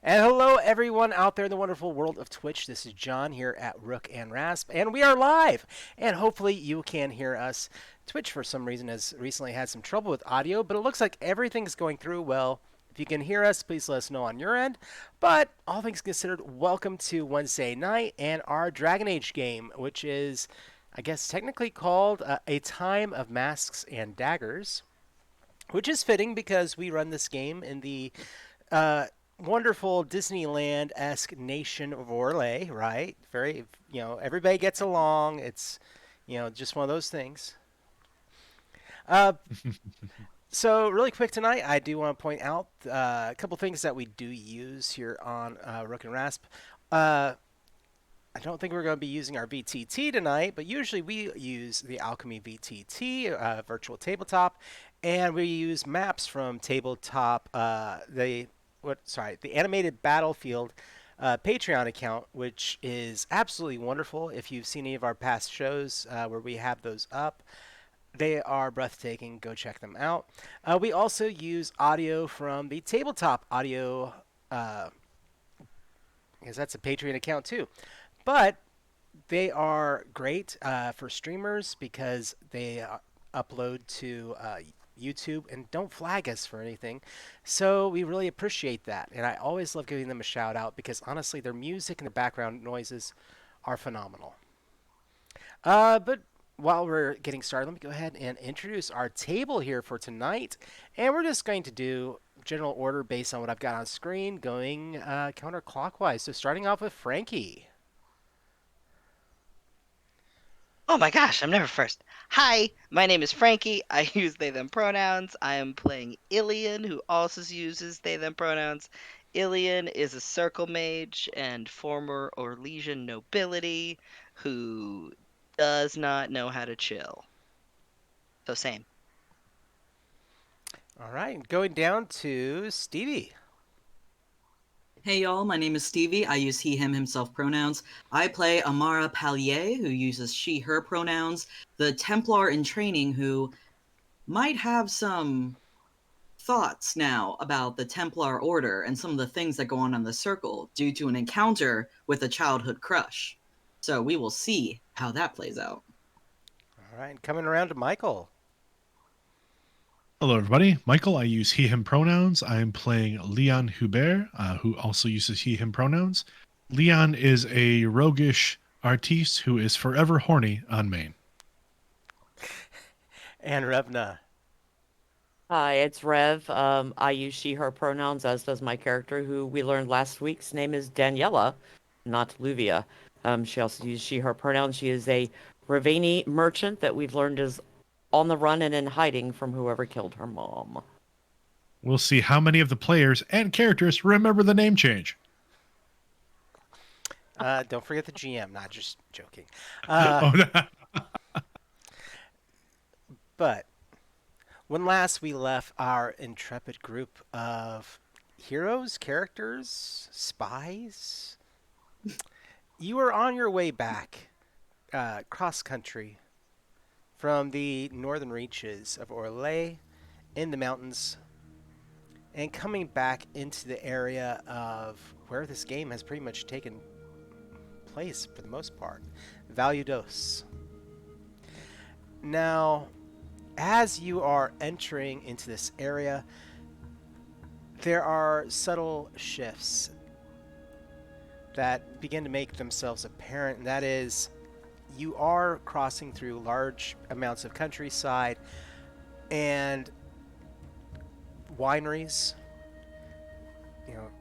And hello, everyone out there in the wonderful world of Twitch. This is John here at Rook and Rasp, and we are live. And hopefully, you can hear us. Twitch, for some reason, has recently had some trouble with audio, but it looks like everything's going through well. If you can hear us, please let us know on your end. But all things considered, welcome to Wednesday night and our Dragon Age game, which is, I guess, technically called A Time of Masks and Daggers, which is fitting because we run this game in the uh, wonderful Disneyland-esque nation of Orlais, right? Very, everybody gets along. It's, just one of those things. Uh, so really quick tonight, I do want to point out a couple things that we do use here on Rook and Rasp. Uh, I don't think we're going to be using our VTT tonight, but usually we use the Alchemy VTT, Virtual Tabletop, and we use maps from Tabletop, the Animated Battlefield Patreon account, which is absolutely wonderful. If you've seen any of our past shows where we have those up, they are breathtaking. Go check them out. We also use audio from the Tabletop Audio, because that's a Patreon account too. But they are great for streamers because they upload to YouTube and don't flag us for anything. So we really appreciate that. And I always love giving them a shout out because honestly, their music and the background noises are phenomenal. But while we're getting started, let me go ahead and introduce our table here for tonight. And we're just going to do general order based on what I've got on screen, going counterclockwise. So starting off with Frankie. Oh my gosh, I'm never first. Hi, my name is Frankie. I use they them pronouns. I am playing Ilian, who also uses they them pronouns. Ilian is a circle mage and former Orlesian nobility who does not know how to chill. So same. All right, going down to Stevie. Hey y'all, my name is Stevie. I use he, him, himself pronouns. I play Amara Pallier, who uses she, her pronouns, the Templar in training who might have some thoughts now about the Templar Order and some of the things that go on in the Circle due to an encounter with a childhood crush. So we will see how that plays out. All right, coming around to Michael. Hello, everybody. Michael, I use he, him pronouns. I am playing Leon Hubert, who also uses he, him pronouns. Leon is a roguish artiste who is forever horny on main. And Revna. Hi, it's Rev. I use she, her pronouns, as does my character, who we learned last week's name is Daniela, not Luvia. She also uses she, her pronouns. She is a Ravani merchant that we've learned is on the run and in hiding from whoever killed her mom. We'll see how many of the players and characters remember the name change. Don't forget the GM, not just joking. But when last we left our intrepid group of heroes, characters, spies, you were on your way back cross country from the northern reaches of Orlais in the mountains and coming back into the area of where this game has pretty much taken place for the most part, Valudos. Now, as you are entering into this area, there are subtle shifts that begin to make themselves apparent, and that is you are crossing through large amounts of countryside and wineries,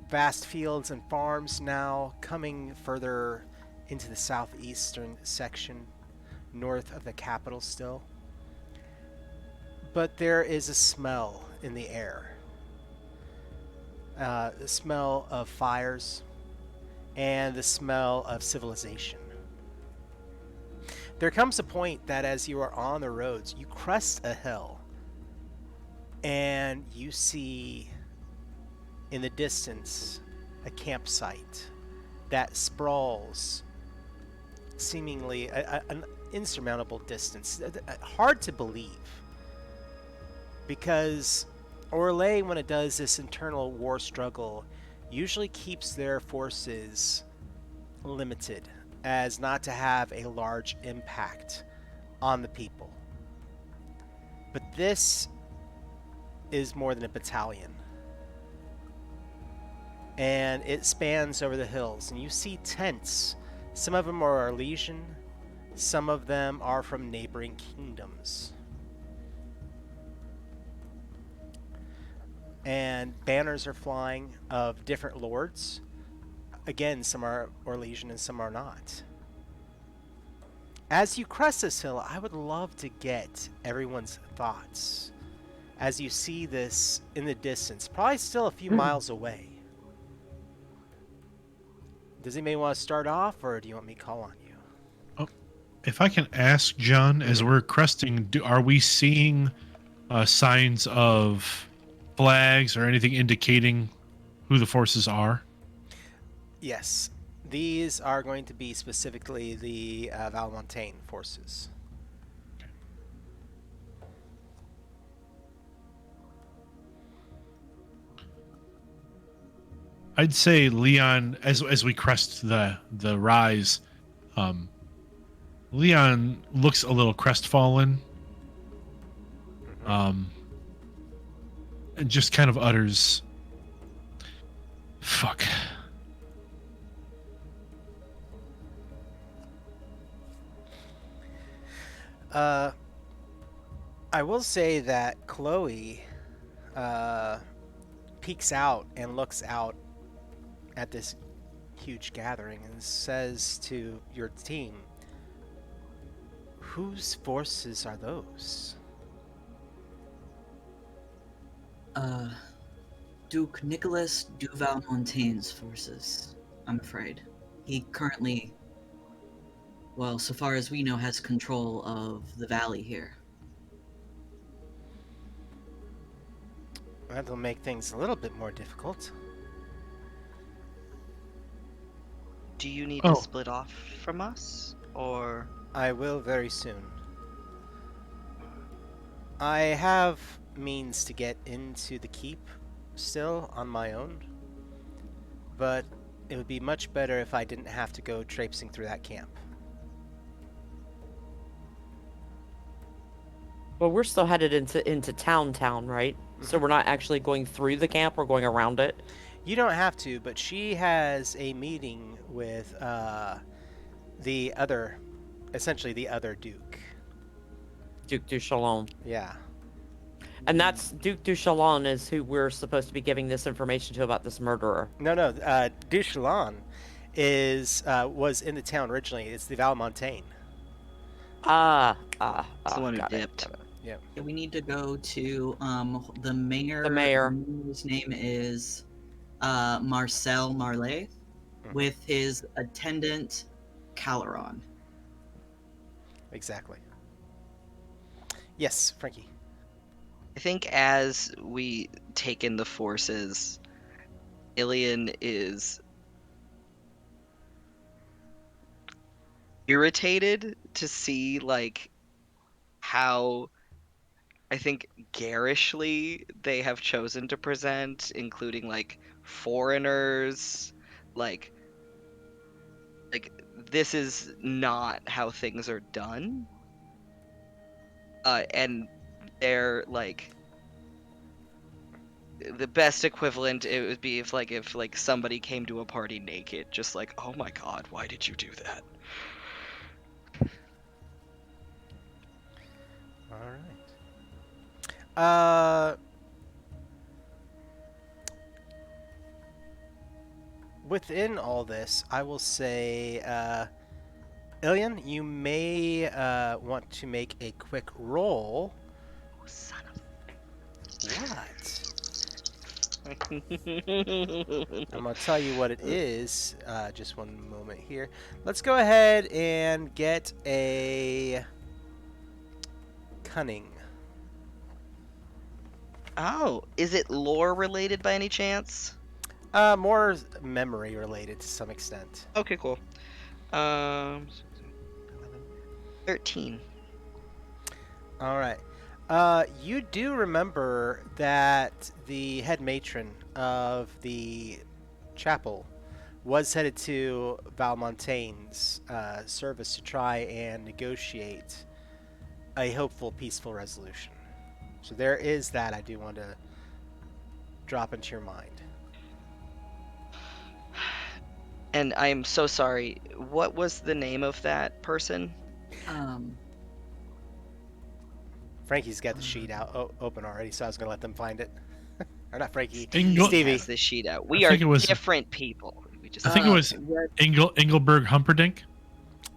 vast fields and farms now coming further into the southeastern section, north of the capital still. But there is a smell in the air. The smell of fires and the smell of civilization. There comes a point that as you are on the roads, you crest a hill and you see in the distance a campsite that sprawls seemingly an insurmountable distance. Hard to believe because Orlais, when it does this internal war struggle, usually keeps their forces limited as not to have a large impact on the people. But this is more than a battalion. And it spans over the hills, and you see tents. Some of them are Arlesian, some of them are from neighboring kingdoms. And banners are flying of different lords. Again, some are Orlesian and some are not. As you crest this hill, I would love to get everyone's thoughts as you see this in the distance, probably still a few miles away. Does anybody want to start off, or do you want me to call on you? Oh, if I can ask, John, as we're cresting, are we seeing signs of flags or anything indicating who the forces are? Yes. These are going to be specifically the Valmontane forces. I'd say Leon, as we crest the rise, Leon looks a little crestfallen, and just kind of utters, "Fuck." I will say that Chloe peeks out and looks out at this huge gathering and says to your team, "Whose forces are those?" Duke Nicholas Duval Montaigne's forces, I'm afraid. He currently, well, so far as we know, has control of the valley here. That'll make things a little bit more difficult. Do you need Oh. to split off from us? Or. I will very soon. I have means to get into the keep still on my own, but it would be much better if I didn't have to go traipsing through that camp. Well, we're still headed into town, right? So we're not actually going through the camp, we're going around it. You don't have to, but she has a meeting with essentially the other Duke. Duke du Chalon. Yeah. And that's Duke du Chalon is who we're supposed to be giving this information to about this murderer. No, Du Chalon was in the town originally. It's the Valmontane. It's the one who got it, dipped. got it. Yeah. Yeah, we need to go to the mayor. The mayor. His name is Marcel Marley, with his attendant Caleron. Exactly. Yes, Frankie. I think as we take in the forces, Ilian is irritated to see, like, how I think garishly they have chosen to present, including, like, foreigners, like this is not how things are done. And they're like the best equivalent it would be if somebody came to a party naked, just like, oh my god, why did you do that? All right. Within all this, I will say, Ilian, you may want to make a quick roll. Oh, son of What? I'm going to tell you what it is. Just one moment here. Let's go ahead and get a cunning. Oh, is it lore related by any chance? More memory related to some extent. Okay, cool. 13. All right. You do remember that the head matron of the chapel was headed to Valmontaine's service to try and negotiate a hopeful, peaceful resolution. So there is that I do want to drop into your mind. And I'm so sorry. What was the name of that person? Um, Frankie's got the sheet out open already, so I was going to let them find it. Or not Frankie, Stevie Stevie. has the sheet out. I We are think it was. different people. We just I think it was Red, Engelberg Humperdinck.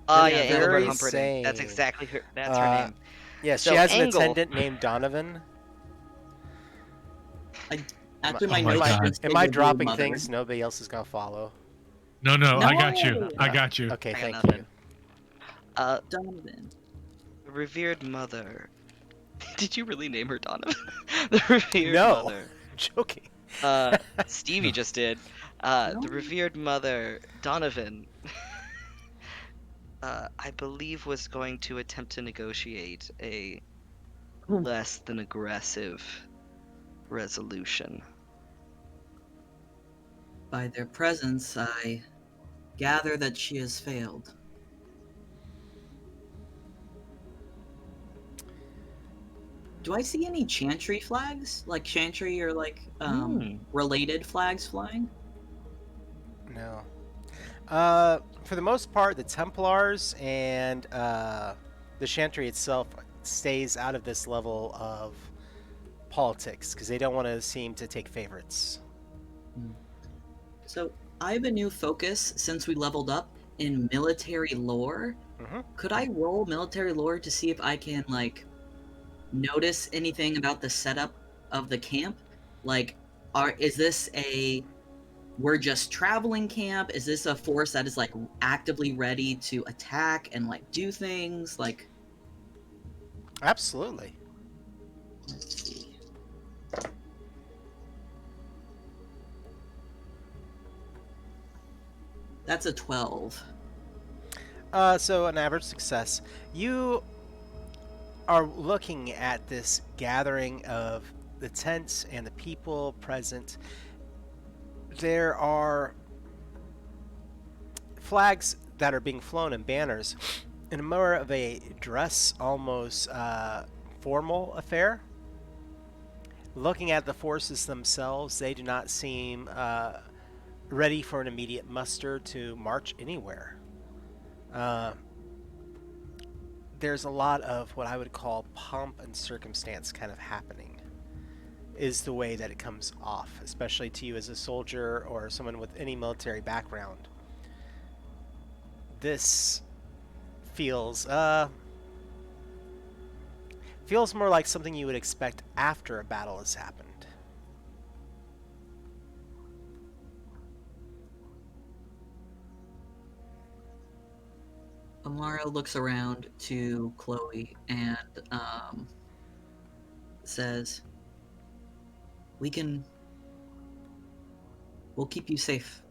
Oh You're yeah, Engelbert very Humperdinck. That's sane. exactly her. That's her name. Yeah, she So has an Engel. attendant named Donovan. actually, my Oh my notes God. just say Am I your dropping mother. things nobody else is going to follow? No, no, I got you. No! I got you. Okay, I got thank nothing. you. Donovan. Revered mother. Did you really name her Donovan? The revered No. mother. I'm joking. Stevie just did. No? The revered mother, Donovan, I believe was going to attempt to negotiate a less than aggressive resolution. By their presence, I gather that she has failed. Do I see any chantry flags? Like chantry or like related flags flying? No. For the most part, the Templars and the Chantry itself stays out of this level of politics because they don't want to seem to take favorites. So I have a new focus since we leveled up in military lore. Mm-hmm. Could I roll military lore to see if I can like notice anything about the setup of the camp? Like, is this a we're just traveling camp? Is this a force that is like actively ready to attack and like do things? Like, Absolutely. let's see. That's a 12. So an average success. You are looking at this gathering of the tents and the people present. There are flags that are being flown and banners in more of a dress, almost formal affair. Looking at the forces themselves, they do not seem ready for an immediate muster to march anywhere. There's a lot of what I would call pomp and circumstance kind of happening, is the way that it comes off, especially to you as a soldier or someone with any military background. This feels feels more like something you would expect after a battle has happened. Amara looks around to Chloe and says, we'll keep you safe.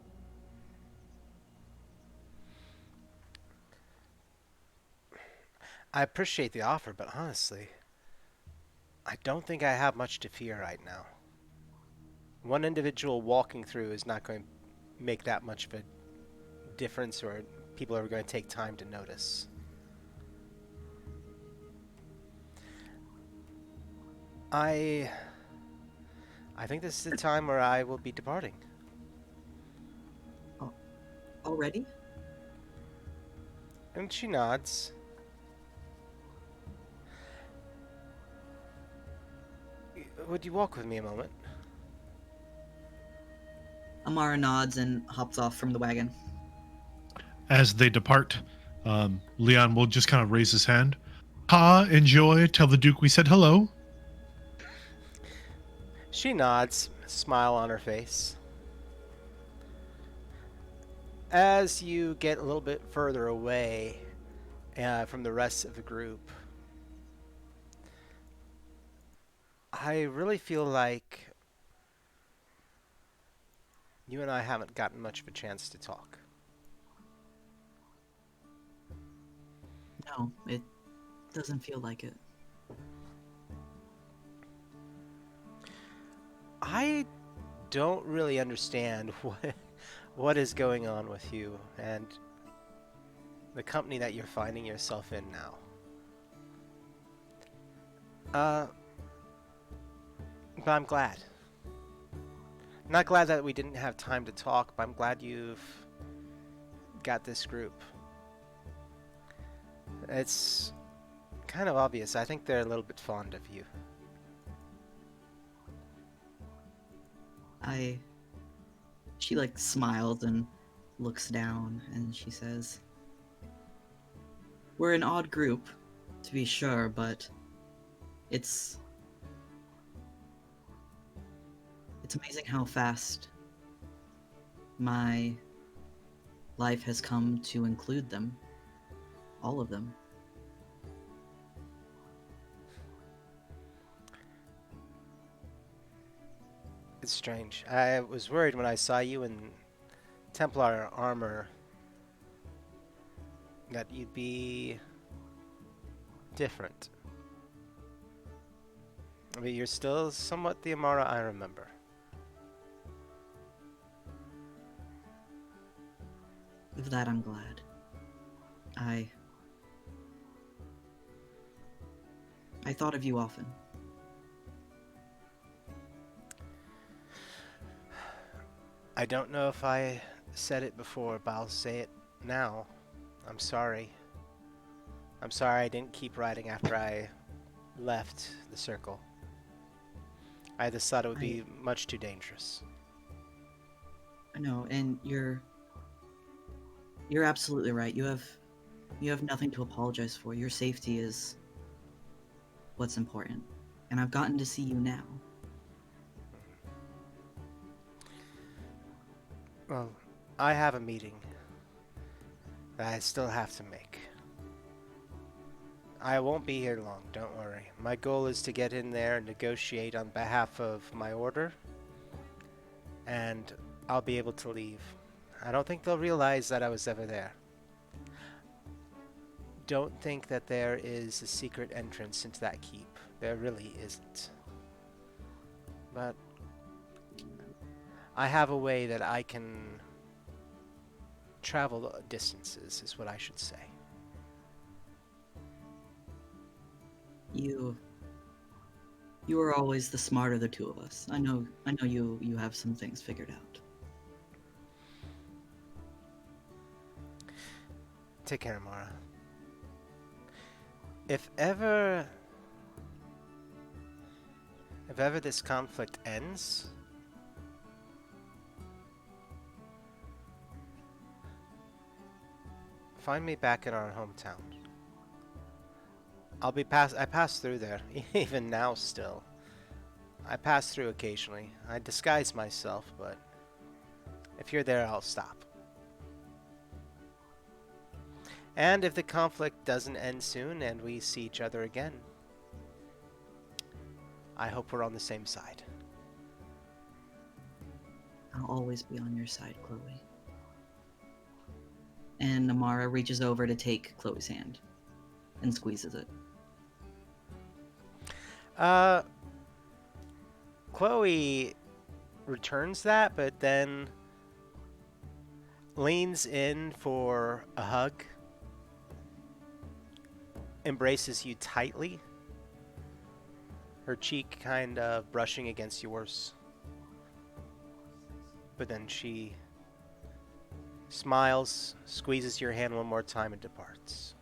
I appreciate the offer, but honestly, I don't think I have much to fear right now. One individual walking through is not going to make that much of a difference, or people are going to take time to notice. I think this is the time where I will be departing. Already? And she nods. Would you walk with me a moment? Amara nods and hops off from the wagon. As they depart, Leon will just kind of raise his hand. Ha, enjoy, tell the Duke we said hello. She nods, smile on her face. As you get a little bit further away from the rest of the group, I really feel like you and I haven't gotten much of a chance to talk. No, it doesn't feel like it. I don't really understand what is going on with you and the company that you're finding yourself in now. Uh, but I'm glad. Not glad that we didn't have time to talk, but I'm glad you've got this group. It's kind of obvious. I think they're a little bit fond of you. She like smiles and looks down and she says, "We're an odd group, to be sure, but it's amazing how fast my life has come to include them. All of them." It's strange. I was worried when I saw you in Templar armor that you'd be different. But you're still somewhat the Amara I remember. Of that I'm glad. I thought of you often. I don't know if I said it before, but I'll say it now. I'm sorry. I'm sorry I didn't keep riding after I left the circle. I just thought it would be much too dangerous. I know, and you're absolutely right. You have nothing to apologize for. Your safety is what's important. And I've gotten to see you now. Well, I have a meeting that I still have to make. I won't be here long, don't worry. My goal is to get in there and negotiate on behalf of my order, and I'll be able to leave. I don't think they'll realize that I was ever there. Don't think that there is a secret entrance into that keep. There really isn't. But I have a way that I can travel distances, is what I should say. You are always the smarter of the two of us. I know you have some things figured out. Take care, Mara. If ever this conflict ends, find me back in our hometown. I pass through there, even now still. I pass through occasionally. I disguise myself, but if you're there, I'll stop. And if the conflict doesn't end soon and we see each other again, I hope we're on the same side. I'll always be on your side, Chloe. And Amara reaches over to take Chloe's hand and squeezes it. Chloe returns that, but then leans in for a hug, embraces you tightly, her cheek kind of brushing against yours. But then she smiles, squeezes your hand one more time, and departs.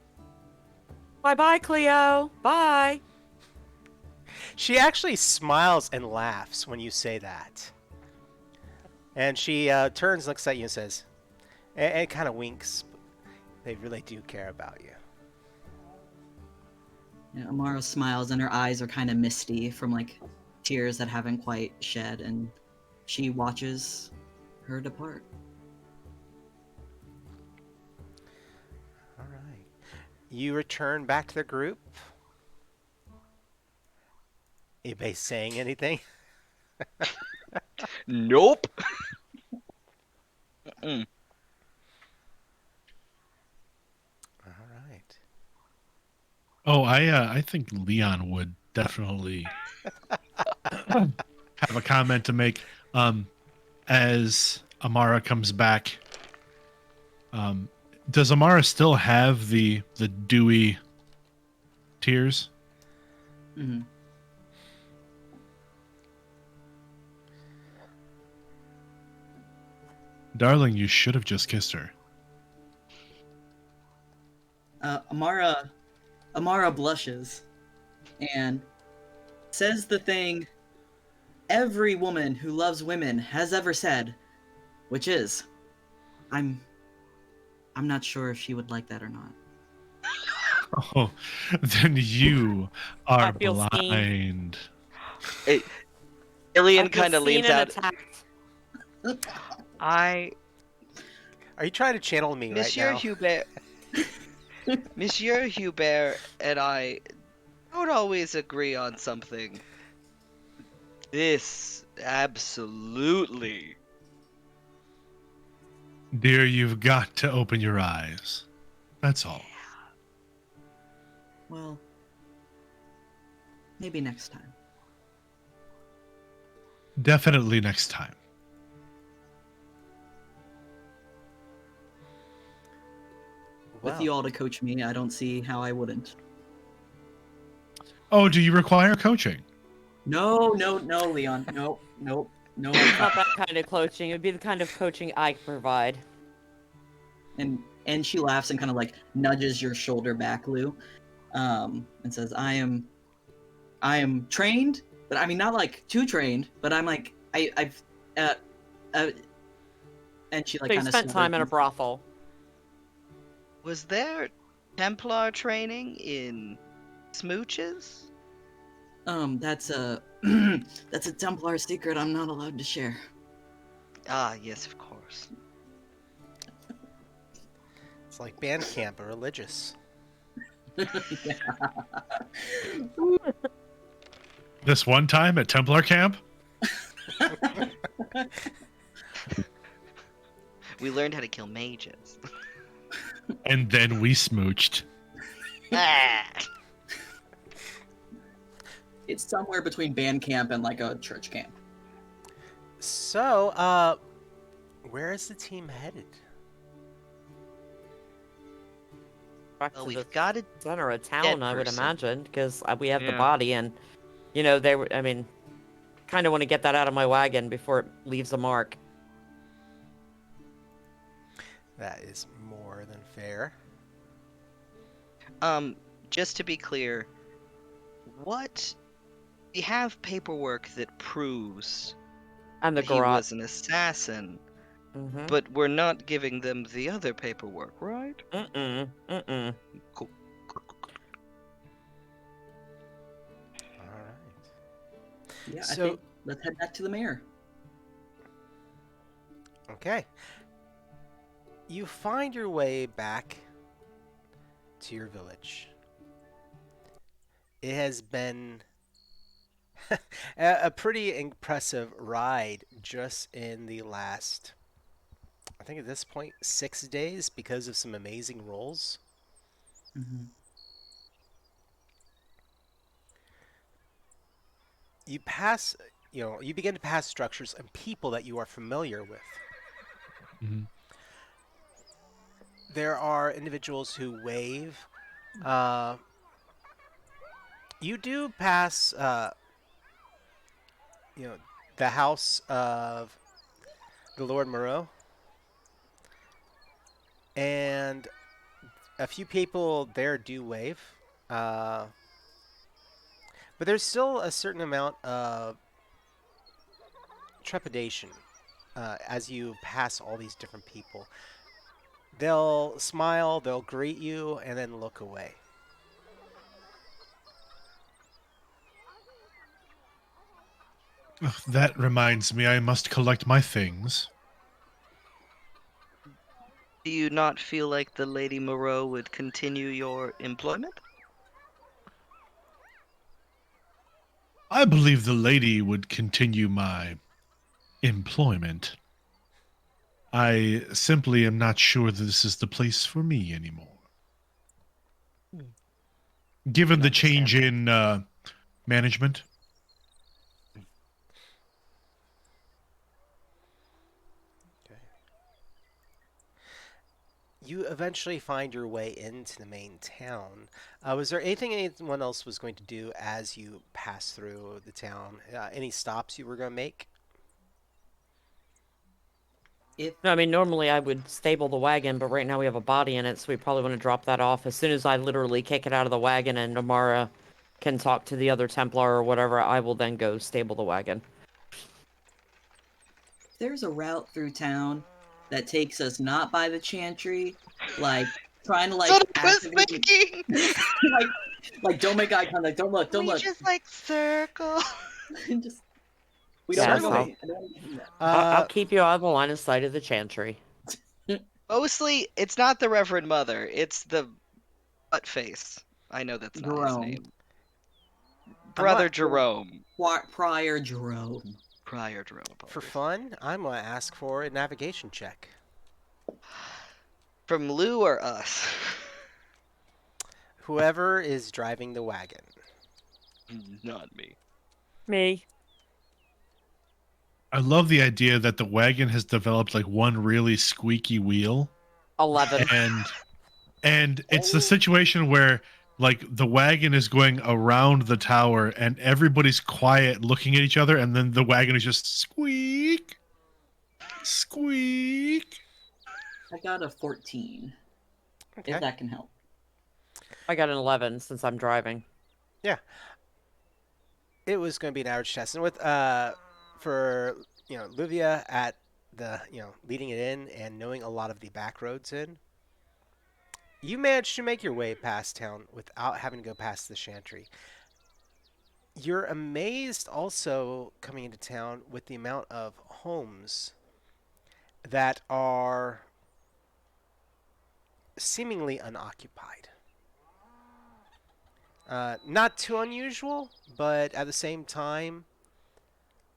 Bye-bye, Cleo. Bye. She actually smiles and laughs when you say that. And she turns, looks at you, and says, and kind of winks. They really do care about you. You know, Amara smiles and her eyes are kind of misty from like tears that haven't quite shed, and she watches her depart. All right. You return back to the group. Anybody saying anything? Nope. Mm-mm. All right. Oh, I think Leon would definitely have a comment to make. As Amara comes back. Does Amara still have the dewy tears? Mhm. Darling, you should have just kissed her. Amara blushes and says the thing every woman who loves women has ever said, which is, I'm not sure if she would like that or not. Oh, then you I are feel seen. blind. Hey, I Ilian feel kind of seen leans and out. attacked. I, Are you trying to channel me right Monsieur now? Hubert, Monsieur Hubert and I don't always agree on something. This absolutely. Dear, you've got to open your eyes. That's all. Well, maybe next time. Definitely next time. With Well, you all to coach me, I don't see how I wouldn't. Oh, do you require coaching? No, Leon. Nope. No. It's not that kind of coaching. It would be the kind of coaching I provide. And she laughs and kind of like nudges your shoulder back, Lou, and says, "I am trained, but I mean not like too trained, but I'm like I've and she like So you kind of spent time in a brothel. Was there Templar training in smooches? That's a that's a Templar secret I'm not allowed to share. Ah, yes, of course. it's like band camp, but religious. This one time at Templar camp? We learned how to kill mages. And then we smooched. Ah! It's somewhere between band camp and like a church camp. So, where is the team headed? Back Well, to we've the got it. center of dead town, I would person. imagine, because we have the Yeah. body, and they were. I mean, kind of want to get that out of my wagon before it leaves a mark. That is more than fair. Just to be clear, what we have paperwork that proves And the that he garage. was an assassin, Mm-hmm. but we're not giving them the other paperwork, right? Mm-mm. Cool. All right. Yeah, So- I think let's head back to the mayor. Okay. You find your way back to your village. It has been a pretty impressive ride just in the last, I think at this point, 6 days because of some amazing rolls. Mm-hmm. You pass, you begin to pass structures and people that you are familiar with. Mhm. There are individuals who wave. You do pass, the house of the Lord Moreau, and a few people there do wave. Uh, but there's still a certain amount of trepidation as you pass all these different people. They'll smile, they'll greet you, and then look away. Ugh, that reminds me, I must collect my things. Do you not feel like the Lady Moreau would continue your employment? I believe the lady would continue my employment. I simply am not sure that this is the place for me anymore. Given Can the change understand in management, Okay. you eventually find your way into the main town. Was there anything anyone else was going to do as you pass through the town? Any stops you were going to make? If No, I mean, normally I would stable the wagon, but right now we have a body in it, so we probably want to drop that off. As soon as I literally kick it out of the wagon and Amara can talk to the other Templar or whatever, I will then go stable the wagon. there's a route through town that takes us not by the chantry, like trying to That's like what I was actively thinking. like don't make eye contact, don't look, don't We look. just like circle. Just we don't want Yes, to go. Certainly. I don't want to go. I'll Uh, keep you out of the line of sight of the chantry. Mostly, it's not the Reverend Mother. It's the butt face. I know that's not his Jerome. name. I'm not- Brother Jerome. Prior Jerome. Prior Jerome. for Apologies. fun, I'm going to ask for a navigation check. From Lou or us? Whoever is driving the wagon. Not me. Me. I love the idea that the wagon has developed like one really squeaky wheel, 11. and it's the situation where like the wagon is going around the tower and everybody's quiet looking at each other, and then the wagon is just squeak, squeak. I got a 14. Okay. If that can help. I got an 11 since I'm driving. It was going to be an average test, and with for Livia at the leading it in and knowing a lot of the back roads in, you managed to make your way past town without having to go past the chantry. You're amazed also coming into town with the amount of homes that are seemingly unoccupied. Not too unusual, but at the same time,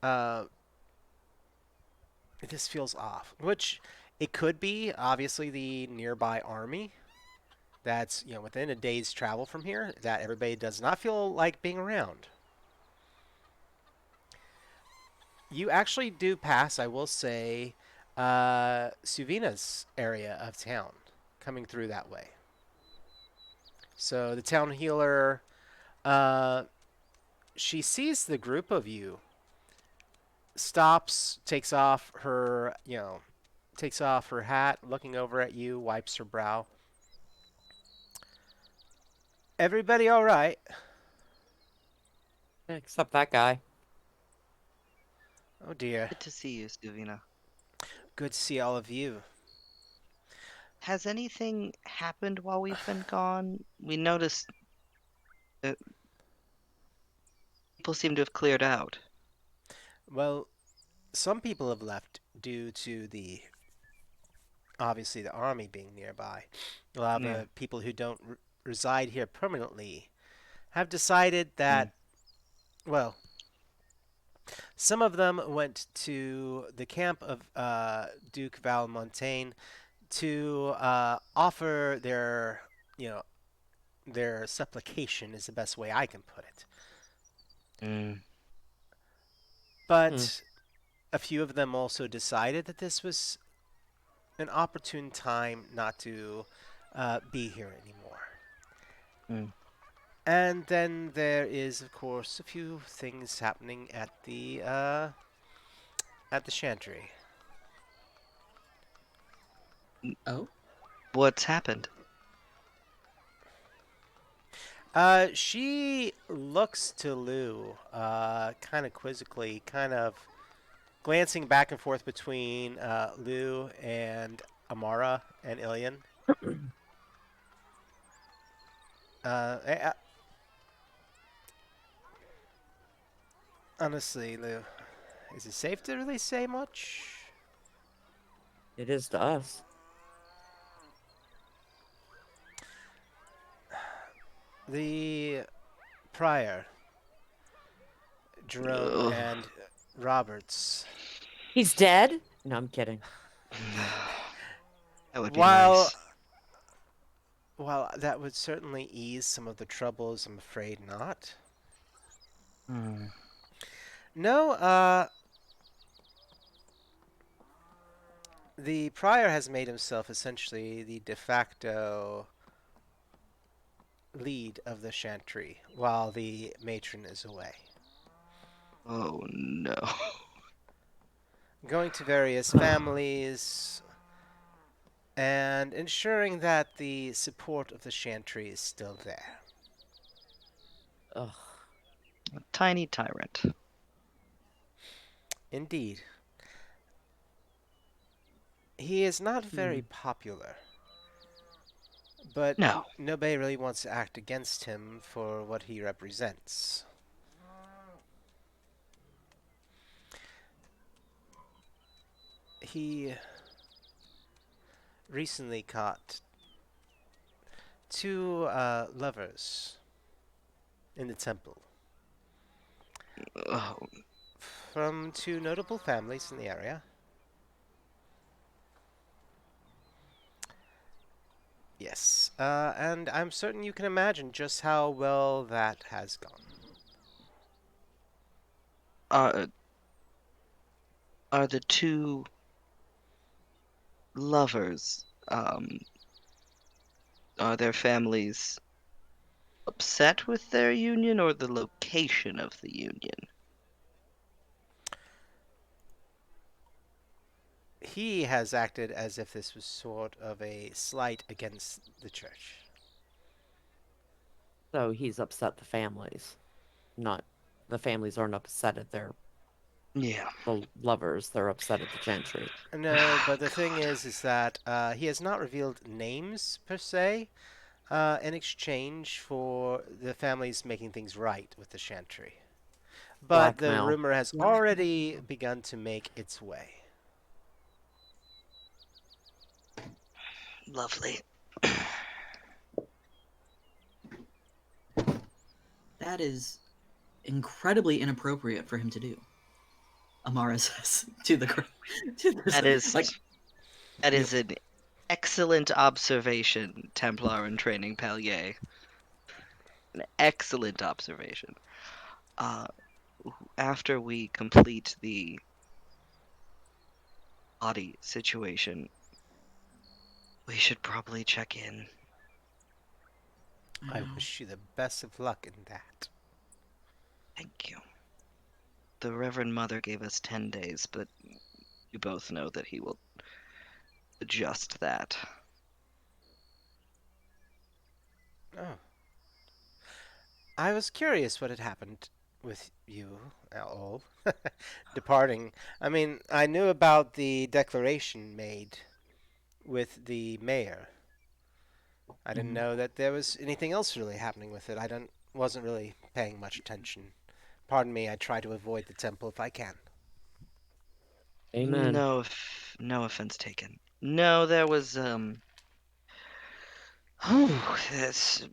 uh, this feels off. Which it could be, obviously, the nearby army that's within a day's travel from here that everybody does not feel like being around. You actually do pass, I will say, Suvina's area of town, coming through that way. So the town healer, she sees the group of you, stops, takes off her hat, looking over at you, wipes her brow. Everybody all right? Except that guy. Oh dear. Good to see you, Stuvina. Good to see all of you. Has anything happened while we've been gone? We noticed that people seem to have cleared out. Well, some people have left due to obviously the army being nearby. A lot of Yeah. people who don't reside here permanently have decided that, well, some of them went to the camp of Duke Valmontaigne to offer their supplication is the best way I can put it. But a few of them also decided that this was an opportune time not to be here anymore. And then there is, of course, a few things happening at the chantry. Oh? What's happened? She looks to Lou, kind of quizzically, kind of glancing back and forth between Lou and Amara and Ilian. Honestly, Lou, is it safe to really say much? It is to us. The prior, Jerome Ugh. and Roberts. He's dead? No, I'm kidding. That would be While nice. While that would certainly ease some of the troubles, I'm afraid not. No, The prior has made himself essentially the de facto lead of the chantry while the matron is away. Oh no. Going to various families and ensuring that the support of the chantry is still there. Ugh. A tiny tyrant. Indeed. He is not very Hmm. popular, but No. nobody really wants to act against him for what he represents. He recently caught two lovers in the temple Oh, from two notable families in the area. Yes, and I'm certain you can imagine just how well that has gone. are are the two lovers, are their families upset with their union or the location of the union? He has acted as if this was sort of a slight against the church. So he's upset the families. Not the families aren't upset at Yeah. the lovers, they're upset at the gentry. No, but the thing God. is that he has not revealed names per se, in exchange for the families making things right with the chantry. But the Blackmail. rumor has already begun to make its way. Lovely. That is incredibly inappropriate for him to do. Amara says to the to this, That is like, that yep. is an excellent observation, Templar in training Palier. An excellent observation. Uh, After we complete the body situation, we should probably check in. I Mm, wish you the best of luck in that. Thank you. The Reverend Mother gave us 10 days, but you both know that he will adjust that. Oh, I was curious what had happened with you all departing. I mean, I knew about the declaration made with the mayor. I didn't mhm. know that there was anything else really happening with it. I don't wasn't really paying much attention. Pardon me, I try to avoid the temple if I can. Amen. No offense taken. No, there was this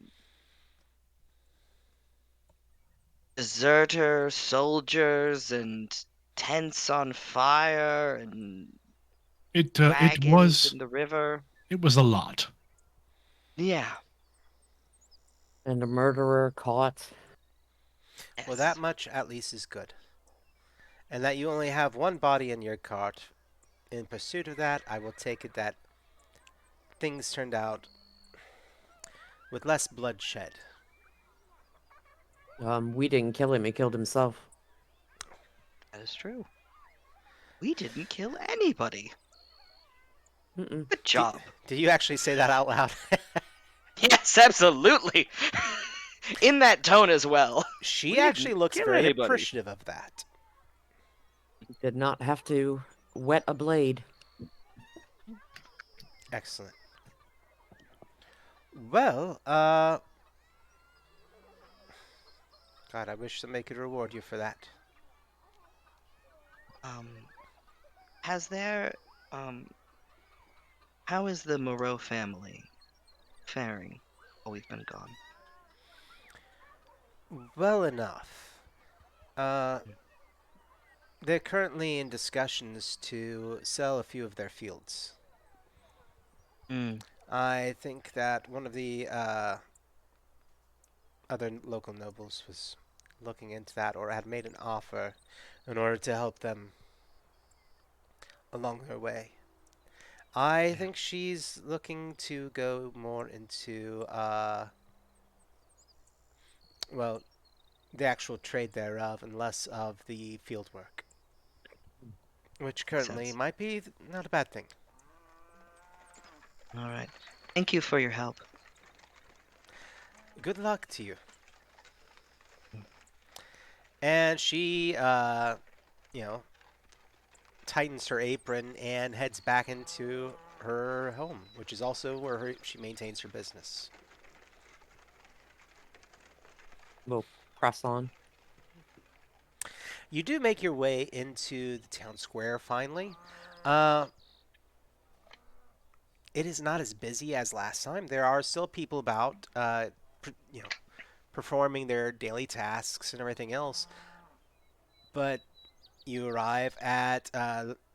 deserter soldiers and tents on fire and It wagons was in the river. a lot. Yeah. And a murderer caught. Well, that Yes. much at least is good. And that you only have one body in your cart. In pursuit of that, I will take it that things turned out with less bloodshed. We didn't kill him, he killed himself. That is true. We didn't kill anybody. Mm-mm. Good Did, job. did you actually say that out loud? Yes, absolutely. In that tone as well. She We actually didn't looks kill very anybody. appreciative of that. Did not have to wet a blade. Excellent. Well, God, I wish somebody could reward you for that. Um, has there, um, how is the Moreau family faring while we've been gone? Well enough. Uh, they're currently in discussions to sell a few of their fields. Mm, I think that one of the other local nobles was looking into that or had made an offer in order to help them along their way. I think she's looking to go more into, well, the actual trade thereof and less of the field work, which Makes currently sense. might be not a bad thing. All right. Thank you for your help. Good luck to you. And she, you know, tightens her apron and heads back into her home, which is also where she maintains her business. We'll press on. You do make your way into the town square finally. Uh, it is not as busy as last time. There are still people about, you know, performing their daily tasks and everything else. But you arrive at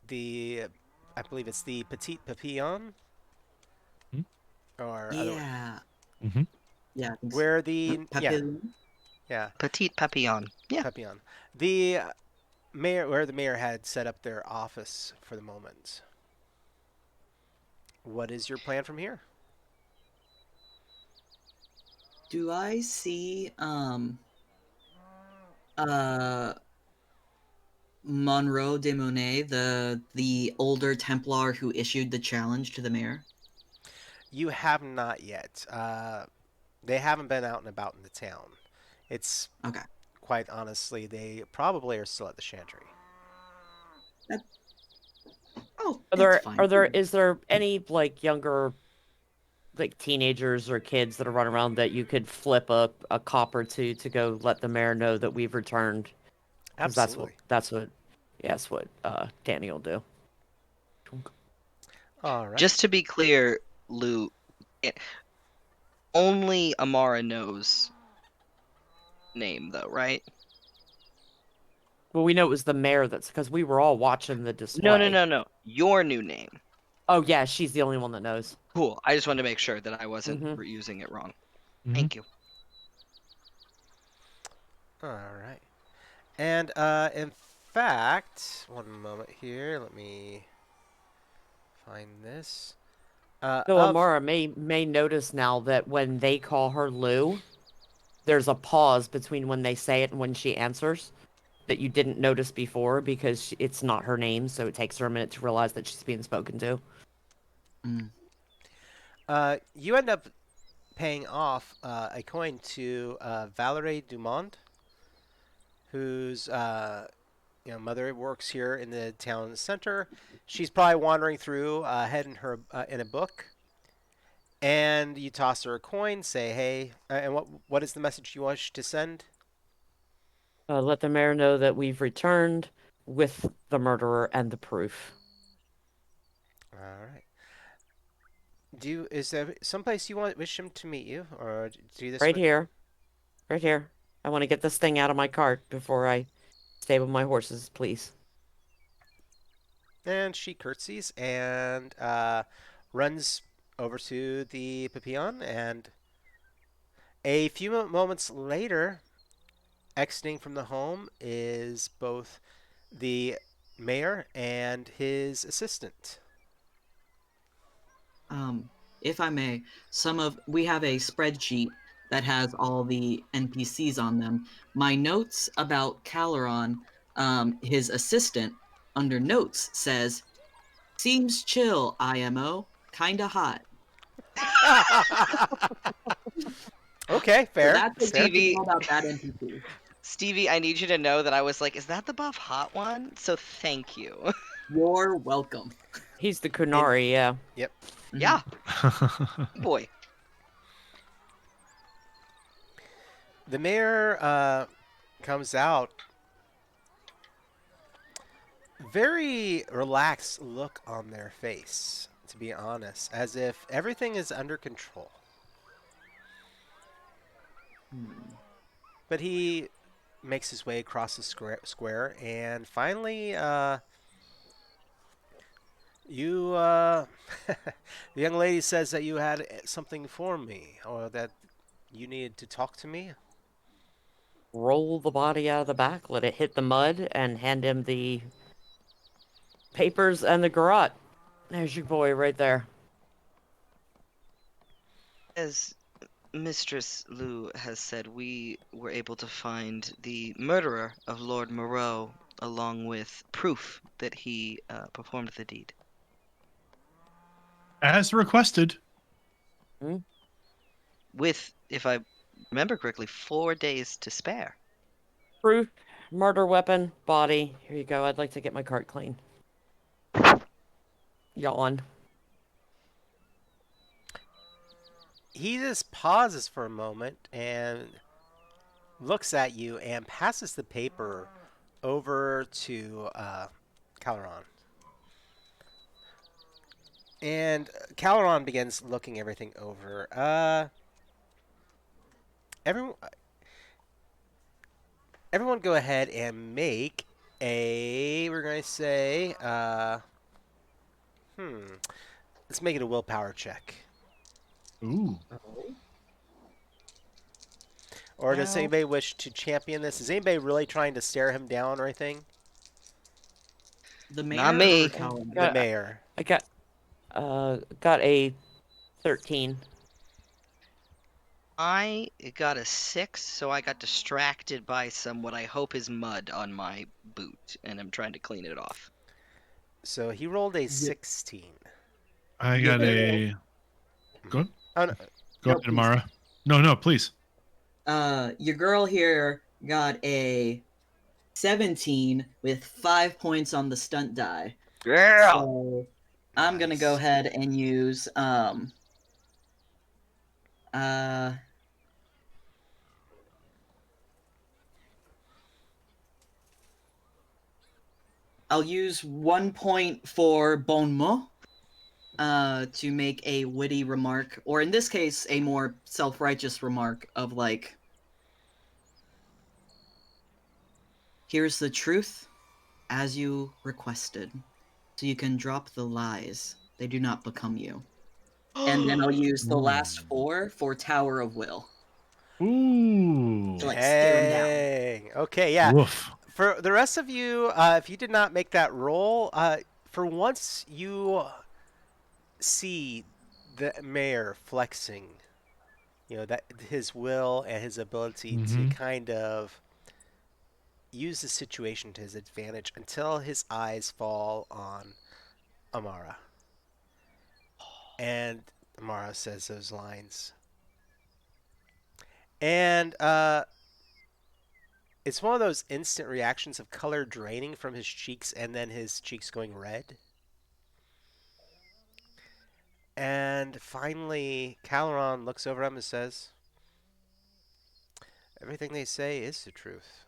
the, I believe it's the Petit Papillon, or other, Yeah. Mm-hmm. Yeah. I think where the yeah Papillon? yeah Petite Papillon. Yeah. Papillon, the mayor where the mayor had set up their office for the moment. What is your plan from here? Do I see uh Monroe de Monet, the older Templar who issued the challenge to the mayor? You have not yet. They haven't been out and about in the town. It's Okay. quite honestly, they probably are still at the Chantry. That, oh, Are it's there fine. are there is there any like younger like teenagers or kids that are running around that you could flip a cop or two to go let the mayor know that we've returned? Because Absolutely. that's what Danny will do. All right. Just to be clear, Lou, it, only Amara knows name though, right? Well, we know it was the mayor that's because we were all watching the No, no, display. no, no. Your new name. Oh yeah, she's the only one that knows. Cool. I just wanted to make sure that I wasn't Mm-hmm. using it wrong. Mm-hmm. Thank you. All right. And in fact, one moment here. Let me find this. Though Of Amara may notice now that when they call her Lou, there's a pause between when they say it and when she answers that you didn't notice before because it's not her name, so it takes her a minute to realize that she's being spoken to. Mm. you end up paying off a coin to Valerie Dumont, whose mother works here in the town center. She's probably wandering through, head in her in a book, and you toss her a coin. Say, "Hey," and what is the message you wish to send? Let the mayor know that we've returned with the murderer and the proof. All right. Is there someplace you want wish him to meet you, or do this Right with? here. Right here. I want to get this thing out of my cart before I stable my horses, please. And she curtsies and runs over to the Papillon. And a few moments later, exiting from the home is both the mayor and his assistant. If I may, we have a spreadsheet that has all the NPCs on them. My notes about Caloron, his assistant, under notes says, "Seems chill, IMO. Kinda hot." Okay, So fair, that's what you fair. should Stevie, know about that NPC. Stevie, I need you to know that I was like, is that the buff hot one? So thank you. You're welcome. He's the In Kunari, yeah. Yep. Yeah, boy. The mayor comes out, very relaxed look on their face, to be honest, as if everything is under control. Hmm. But he makes his way across the square and finally, you, the young lady says that you had something for me, or that you needed to talk to me. Roll the body out of the back, let it hit the mud, and hand him the papers and the garrote. There's your boy right there. As Mistress Lu has said, we were able to find the murderer of Lord Moreau, along with proof that he performed the deed. As requested. With, if I remember correctly, 4 days to spare. Proof, murder weapon, body. Here you go. I'd like to get my cart clean. Yawn. He just pauses for a moment and looks at you and passes the paper over to Caloran. And Caloran begins looking everything over. Everyone, everyone, go ahead and make a. We're going to say. Let's make it a willpower check. Ooh. Or does Well, anybody wish to champion this? Is anybody really trying to stare him down or anything? The Not mayor me. or Calvin? The mayor. I got a 13. I got a 6, so I got distracted by some what I hope is mud on my boot, and I'm trying to clean it off. So he rolled a Yeah. 16. I Yeah. got a. Go, Oh, no. go No, ahead, please. Amara. No, please. Your girl here got a 17 with 5 points on the stunt die. Yeah. So I'm gonna go Nice. ahead and use uh I'll use 1 point for bon mot to make a witty remark, or in this case a more self-righteous remark of like, here's the truth as you requested, so you can drop the lies, they do not become you. And then I'll use the last 4 for Tower of Will Ooh. to like stare him down. Dang. Okay, yeah. Woof. For the rest of you, if you did not make that roll, for once you see the mayor flexing, that his will and his ability to Mm-hmm. kind of use the situation to his advantage until his eyes fall on Amara. And Amara says those lines. And it's one of those instant reactions of color draining from his cheeks and then his cheeks going red. And finally, Caloran looks over at him and says, everything they say is the truth.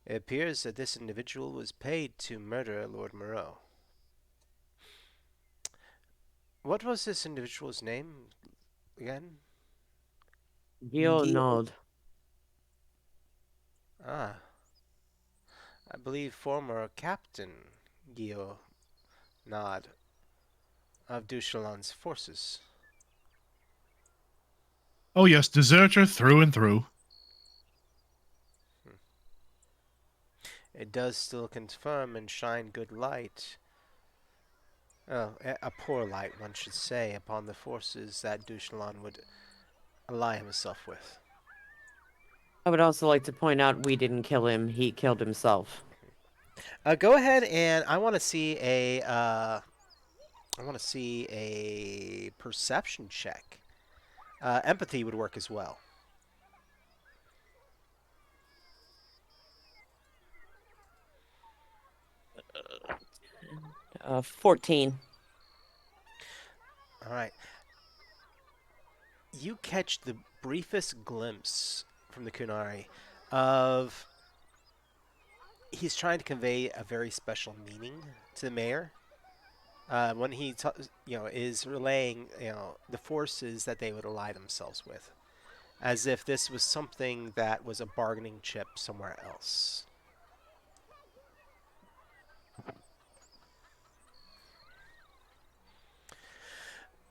It appears that this individual was paid to murder Lord Moreau. What was this individual's name again? Gil- Nod. Ah, I believe former Captain Gio Nod of Dushalan's forces. Oh yes, deserter through and through. It does still confirm and shine good light. Oh, a poor light, one should say, upon the forces that Dushalan would ally himself with. I would also like to point out we didn't kill him. He killed himself. Go ahead and I want to see a perception check. Empathy would work as well. 14. All right. You catch the briefest glimpse from the Kunari of he's trying to convey a very special meaning to the mayor. When he is relaying the forces that they would ally themselves with, as if this was something that was a bargaining chip somewhere else.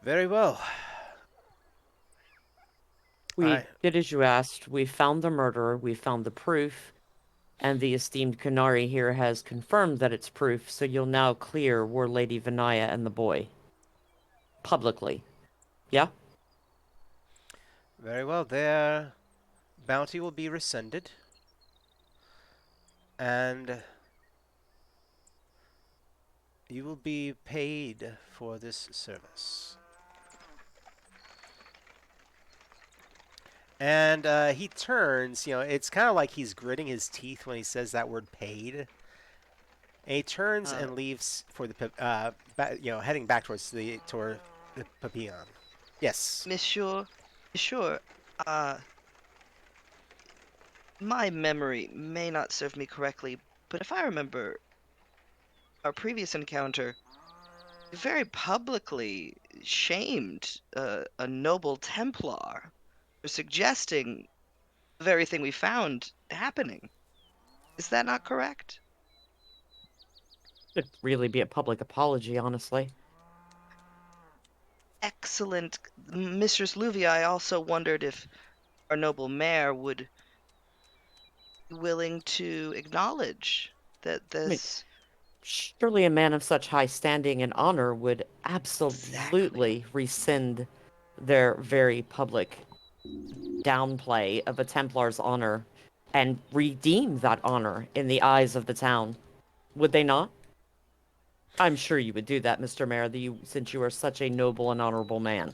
Very well. We did as you asked. We found the murderer. We found the proof. And the esteemed Kunari here has confirmed that it's proof, so you'll now clear War Lady Vinaya and the boy. Publicly. Yeah? Very well. Their bounty will be rescinded, and you will be paid for this service. And he turns, it's kind of like he's gritting his teeth when he says that word paid. And he turns Uh, and leaves for the, heading back toward the Papillon. Yes. Monsieur, uh, my memory may not serve me correctly, but if I remember our previous encounter, you very publicly shamed a noble Templar for suggesting the very thing we found happening. Is that not correct? Should really be a public apology, honestly. Excellent. Mistress Luvia, I also wondered if our noble mayor would be willing to acknowledge that I mean, this. surely a man of such high standing and honor would Exactly. absolutely rescind their very public downplay of a Templar's honor and redeem that honor in the eyes of the town. Would they not? I'm sure you would do that, Mr. Mayor, since you are such a noble and honorable man.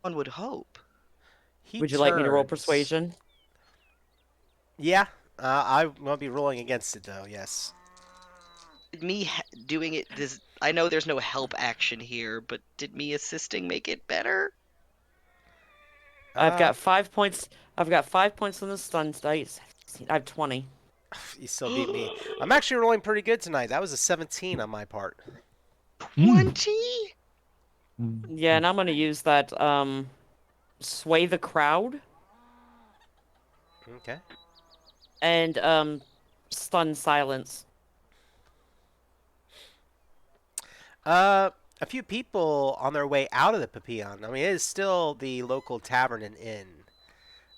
One would hope. He Would you like me to roll turns. persuasion? Yeah. I will be rolling against it, though, yes. Doing it this, I know there's no help action here, but did me assisting make it better? I've Uh, got 5 points. I've got 5 points on the stun dice. I have 20. you still beat me. I'm actually rolling pretty good tonight. That was a 17 on my part. Mm. 20? Yeah, and I'm gonna use that sway the crowd Okay. and stun silence. A few people on their way out of the Papillon. I mean, it is still the local tavern and inn.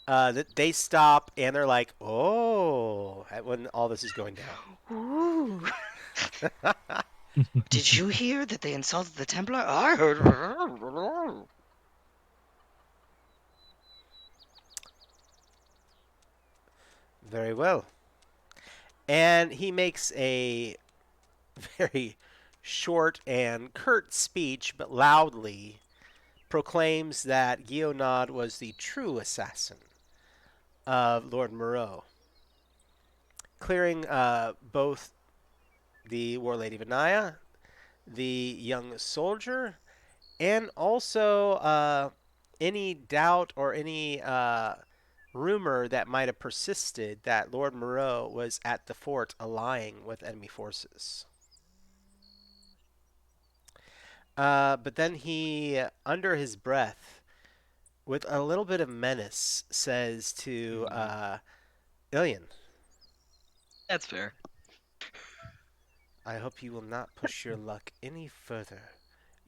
That they stop and they're like, "Oh!" When all this is going down. Ooh. Did you hear that they insulted the Templar? I heard. Very well. And he makes a very short and curt speech, but loudly proclaims that Guionod was the true assassin of Lord Moreau, clearing both the War Lady Vinaya, the young soldier, and also any doubt or any rumor that might have persisted that Lord Moreau was at the fort allying with enemy forces. But then he, under his breath, with a little bit of menace, says to Ilian, That's fair. I hope you will not push your luck any further,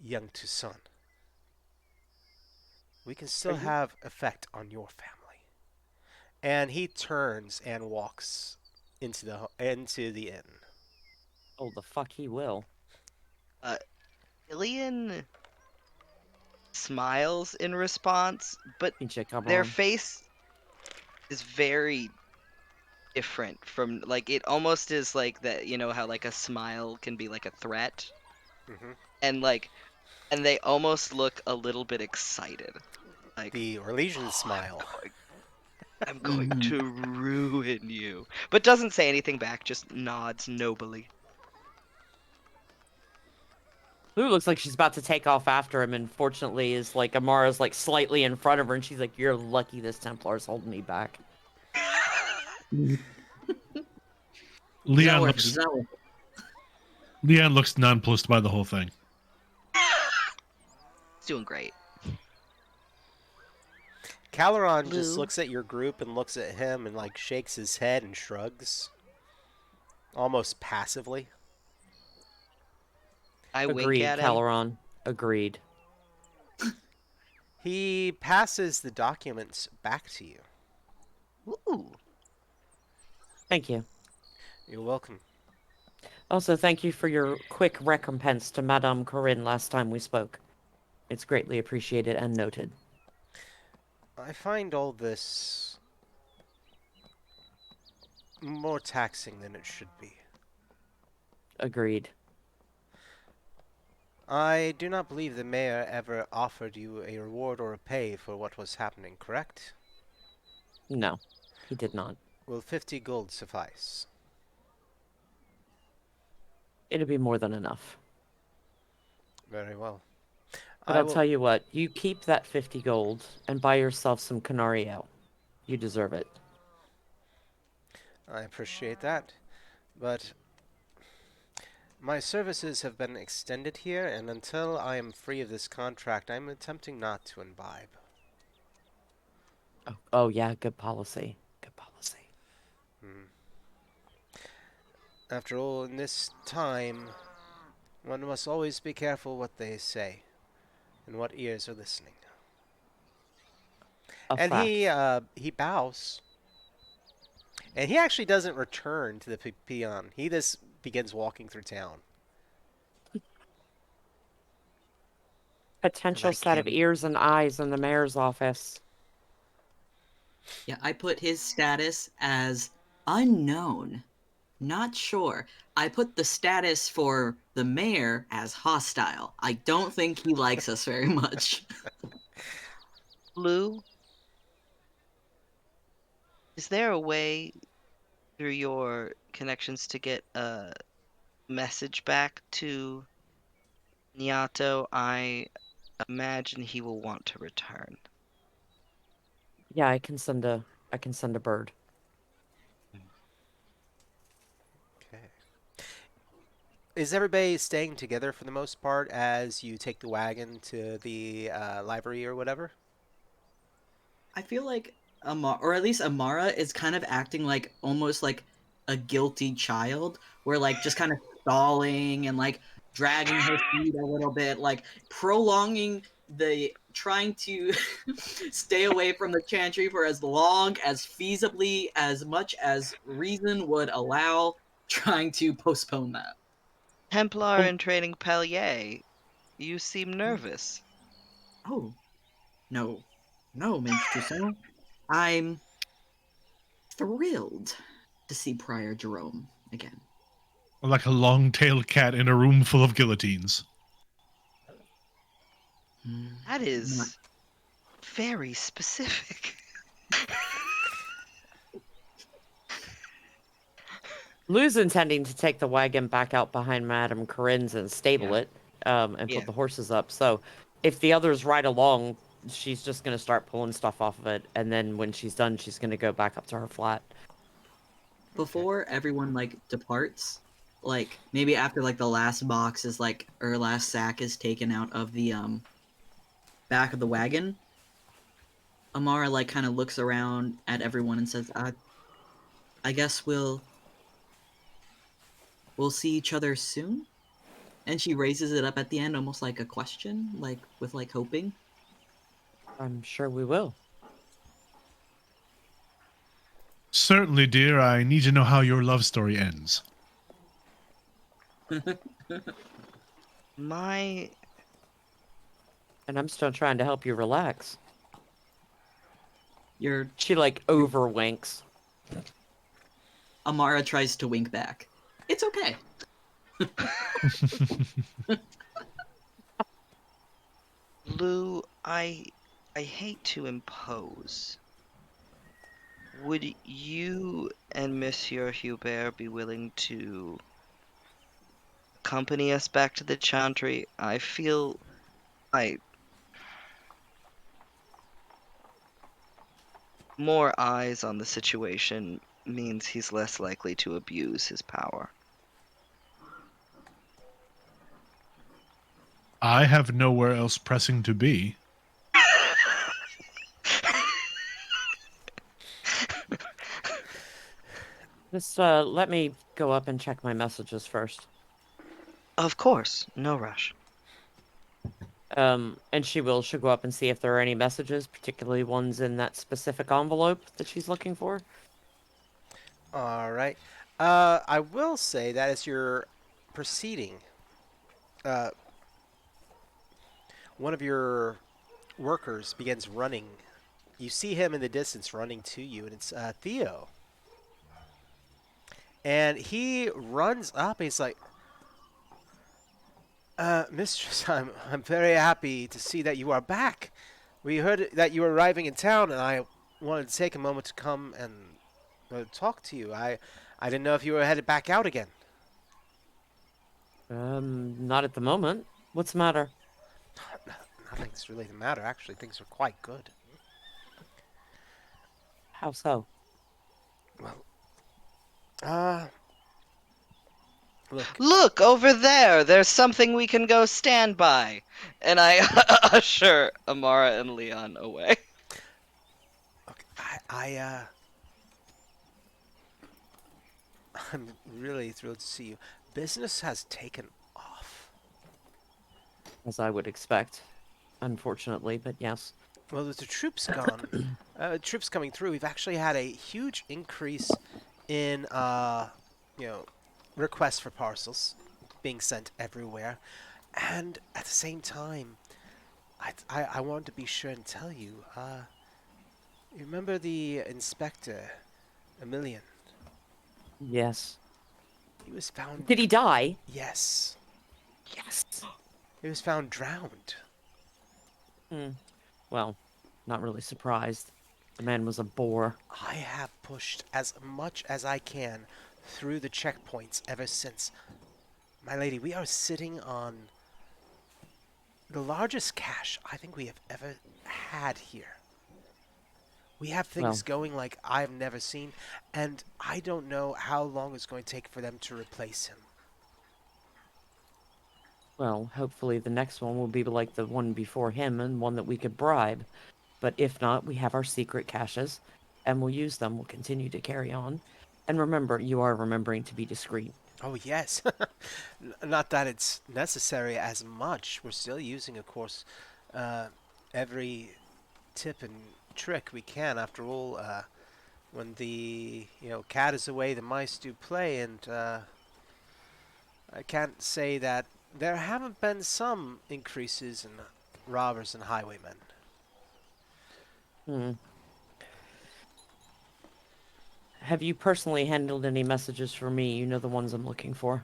young Toussaint. We can Are still you? have effect on your family. And he turns and walks into the inn. Oh, the fuck he will. Uh, Ilian smiles in response, but Pinche their cabron. face is very different from, like, it almost is like that, you know how like a smile can be like a threat, Hmm. and and they almost look a little bit excited, like, The Orlesian oh, smile. I'm going Mhm. to ruin you, but doesn't say anything back, just nods nobly. Lou looks like she's about to take off after him, and fortunately, is like Amara's like slightly in front of her, and she's like, "You're lucky this Templar's holding me back." He's not Leon worth it. He's looks not worth it. Leon looks nonplussed by the whole thing. It's doing great. Caloron just Lou, looks at your group and looks at him and like shakes his head and shrugs, almost passively. I wink Agreed, at him. Caloron. Agreed. He passes the documents back to you. Ooh, Thank you. You're welcome. Also, thank you for your quick recompense to Madame Corinne last time we spoke. It's greatly appreciated and noted. I find all this more taxing than it should be. Agreed. I do not believe the mayor ever offered you a reward or a pay for what was happening, correct? No, he did not. Will 50 gold suffice? It'd be more than enough. Very well. But I I'll will. tell you what, you keep that 50 gold and buy yourself some Canario. You deserve it. I appreciate that, but my services have been extended here, and until I am free of this contract, I'm attempting not to imbibe. Oh yeah, good policy. Good policy. Hmm. After all, in this time, one must always be careful what they say and what ears are listening. A And fact. he bows, and he actually doesn't return to the peon. He just begins walking through town. I Potential like set of him. ears and eyes in the mayor's office. Yeah, I put his status as unknown. Not sure. I put the status for the mayor as hostile. I don't think he likes us very much. Lou, is there a way through your connections to get a message back to Nyato? I imagine he will want to return. Yeah, I can send a bird. Okay. Is everybody staying together for the most part as you take the wagon to the library or whatever? I feel like Amara, or at least Amara, is kind of acting like almost like a guilty child, where like just kind of stalling and like dragging her feet a little bit, like prolonging the trying to stay away from the chantry for as long as feasibly as much as reason would allow, trying to postpone that. Templar Oh, in training Palier, you seem nervous. oh no, no, Mage Toussaint. I'm thrilled to see Prior Jerome again. Like a long-tailed cat in a room full of guillotines. That Not is very specific. Lou's intending to take the wagon back out behind Madame Corinne's and stable yeah. it, and put Yeah. the horses up. So if the others ride along, she's just going to start pulling stuff off of it. And then when she's done, she's going to go back up to her flat. Okay. Before everyone like departs, like maybe after like the last box is like or last sack is taken out of the back of the wagon, Amara like kind of looks around at everyone and says, I guess we'll see each other soon." And she raises it up at the end almost like a question, like with like hoping. I'm sure we will. Certainly, dear, I need to know how your love story ends. My And I'm still trying to help you relax. Your She like over winks. Amara tries to wink back. It's okay. Lou, I hate to impose. Would you and Monsieur Hubert be willing to accompany us back to the Chantry? I feel I more eyes on the situation means he's less likely to abuse his power. I have nowhere else pressing to be. Just let me go up and check my messages first. Of course, no rush. And she'll go up and see if there are any messages, particularly ones in that specific envelope that she's looking for. All right. I will say that as you're proceeding, uh, one of your workers begins running. You see him in the distance running to you, and it's Theo. And he runs up. And he's like, Mistress, I'm very happy to see that you are back. We heard that you were arriving in town, and I wanted to take a moment to come and talk to you. I didn't know if you were headed back out again. Not at the moment. What's the matter? Nothing's really the matter. Actually, things are quite good. How so? Well, uh, look. Look over there. There's something we can go stand by. And I usher Amara and Leon away. Okay, I'm really thrilled to see you. Business has taken off. As I would expect, unfortunately, but yes. Well, with the troops gone, troops coming through, we've actually had a huge increase in, you know, requests for parcels being sent everywhere, and at the same time, I wanted to be sure and tell you. You remember the inspector, Emilian? Yes. He was found. Did he die? Yes, Yes. he was found drowned. Well, not really surprised. The man was a bore. I have pushed as much as I can through the checkpoints ever since. My lady, we are sitting on the largest cache I think we have ever had here. We have things Well, going like I've never seen, and I don't know how long it's going to take for them to replace him. hopefully the next one will be like the one before him and one that we could bribe. But if not, we have our secret caches, and we'll use them. We'll continue to carry on. And remember, you are remembering to be discreet. Oh, yes. Not that it's necessary as much. We're still using, of course, uh, every tip and trick we can. After all, when the cat is away, the mice do play, and I can't say that there haven't been some increases in robbers and highwaymen. Hmm. Have you personally handled any messages for me? You know the ones I'm looking for.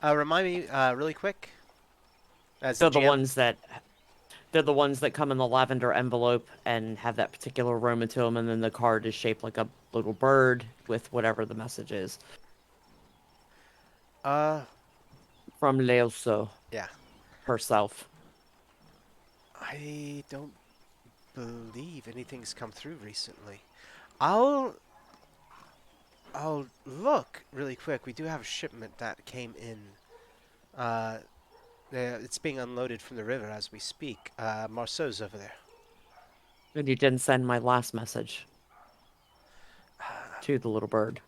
Remind me really quick, as the They're the GM. ones that they're the ones that come in the lavender envelope and have that particular aroma to them, and then the card is shaped like a little bird with whatever the message is. Uh, From Leoso yeah. herself. I don't believe anything's come through recently. I'll I'll look really quick. We do have a shipment that came in. Uh, it's being unloaded from the river as we speak. Marceau's over there. And you didn't send my last message to the little bird.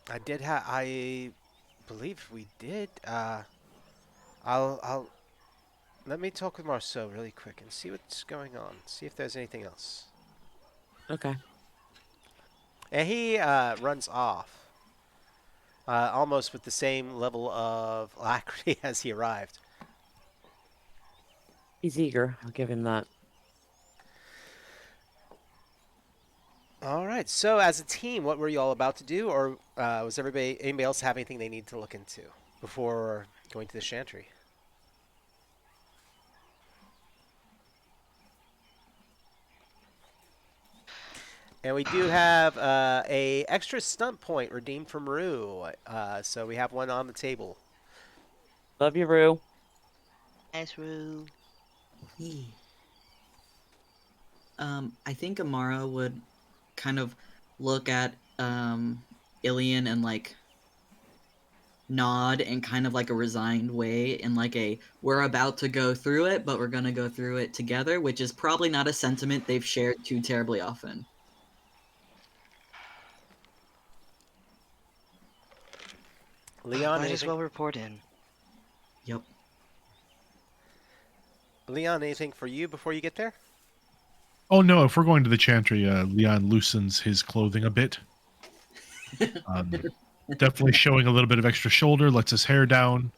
I did have. I believe we did. I'll let me talk with Marceau really quick and see what's going on. See if there's anything else. Okay. And he runs off, almost with the same level of alacrity as he arrived. He's eager. I'll give him that. All right. So, as a team, what were you all about to do, or was anybody else have anything they need to look into before going to the chantry? And we do have a extra stunt point redeemed from Rue. So we have one on the table. Love you, Rue. Nice Rue. I think Amara would kind of look at Ilian and like nod in kind of like a resigned way in like a we're about to go through it, but we're gonna go through it together, which is probably not a sentiment they've shared too terribly often. Leon, Might as anything? well report in. Yep. Leon, anything for you before you get there? Oh no, if we're going to the chantry, Leon loosens his clothing a bit Um, definitely showing a little bit of extra shoulder, lets his hair down,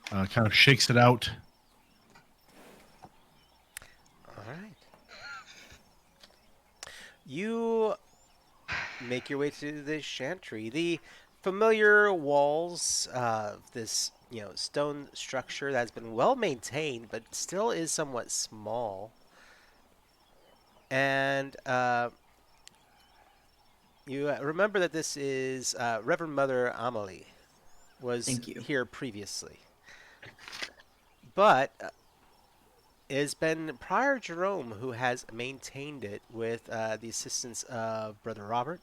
kind of shakes it out. All right. You make your way to the chantry. The familiar walls of this, stone structure that's been well maintained, but still is somewhat small. And you remember that this is Reverend Mother Amelie was Thank you. here previously, but it has been Prior Jerome who has maintained it with the assistance of Brother Robert.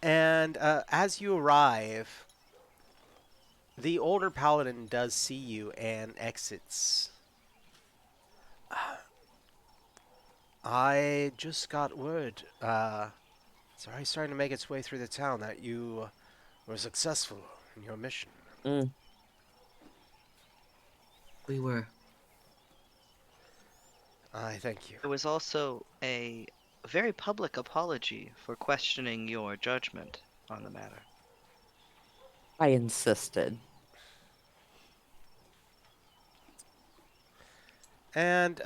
And as you arrive, the older paladin does see you and exits. I just got word. It's already starting to make its way through the town that you were successful in your mission. Mm. We were. I thank you. There was also a very public apology for questioning your judgment on the matter. I insisted. And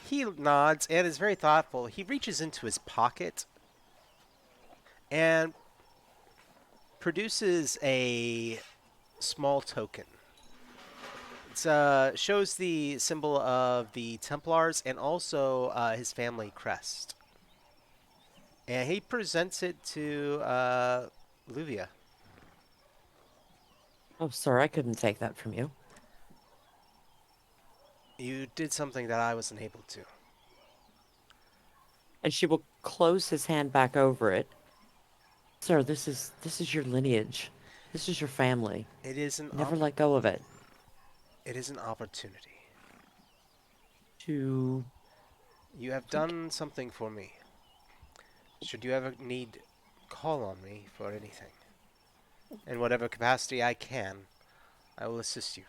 he nods and is very thoughtful. He reaches into his pocket and produces a small token. It shows the symbol of the Templars and also his family crest. And he presents it to Luvia. Oh, sir, I couldn't take that from you. You did something that I wasn't able to. And she will close his hand back over it. Sir, this is your lineage. This is your family. It is an Never let go of it. it is an opportunity. To You have done something for me. Should you ever need, call on me for anything. In whatever capacity I can, I will assist you.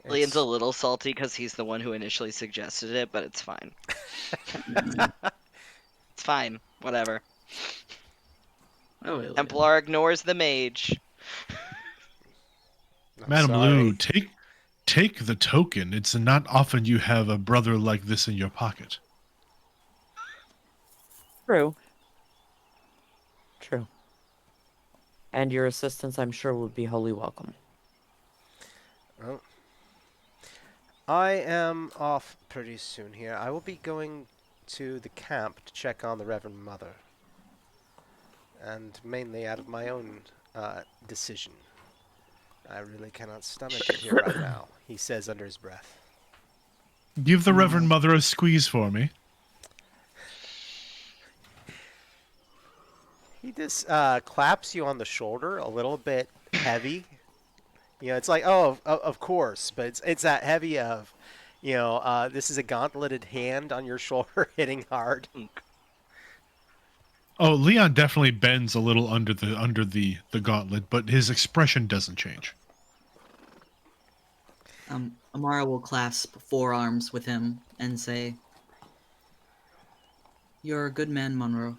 Liam's a It's little salty because he's the one who initially suggested it, but it's fine. It's fine. Whatever. Oh, Ilya. Templar ignores the mage. I'm Madam Lou, sorry. take the token. It's not often you have a brother like this in your pocket. true. True. And your assistance, I'm sure, would be wholly welcome. Well, I am off pretty soon here. I will be going to the camp to check on the Reverend Mother. And mainly out of my own decision. I really cannot stomach it here right now, he says under his breath. Give the Reverend Mother a squeeze for me. He just claps you on the shoulder a little bit heavy. It's like, oh, of course, but it's that heavy of, this is a gauntleted hand on your shoulder hitting hard. Oh, Leon definitely bends a little under the gauntlet, but his expression doesn't change. Amara will clasp forearms with him and say, "You're a good man, Monroe."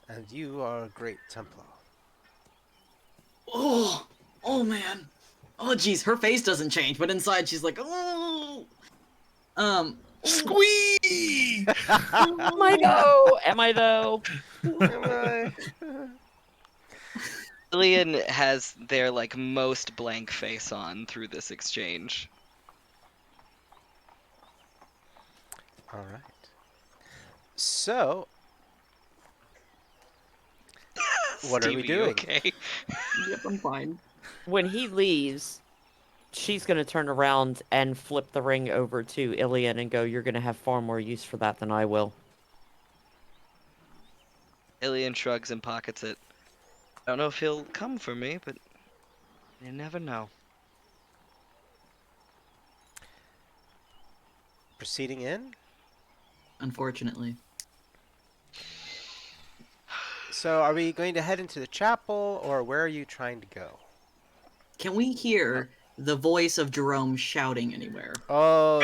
And you are a great Templar. Oh man. Oh geez, her face doesn't change, but inside she's like, oh. Squeeze! Am I though? Am I though? Am I? Ilian has their most blank face on through this exchange. All right. So, what are we Stevie, you doing? okay? Yep, I'm fine. When he leaves, she's going to turn around and flip the ring over to Ilian and go, "You're going to have far more use for that than I will." Ilian shrugs and pockets it. I don't know if he'll come for me, but you never know. Proceeding in? Unfortunately. So, are we going to head into the chapel, or where are you trying to go? Can we hear the voice of Jerome shouting anywhere? Oh,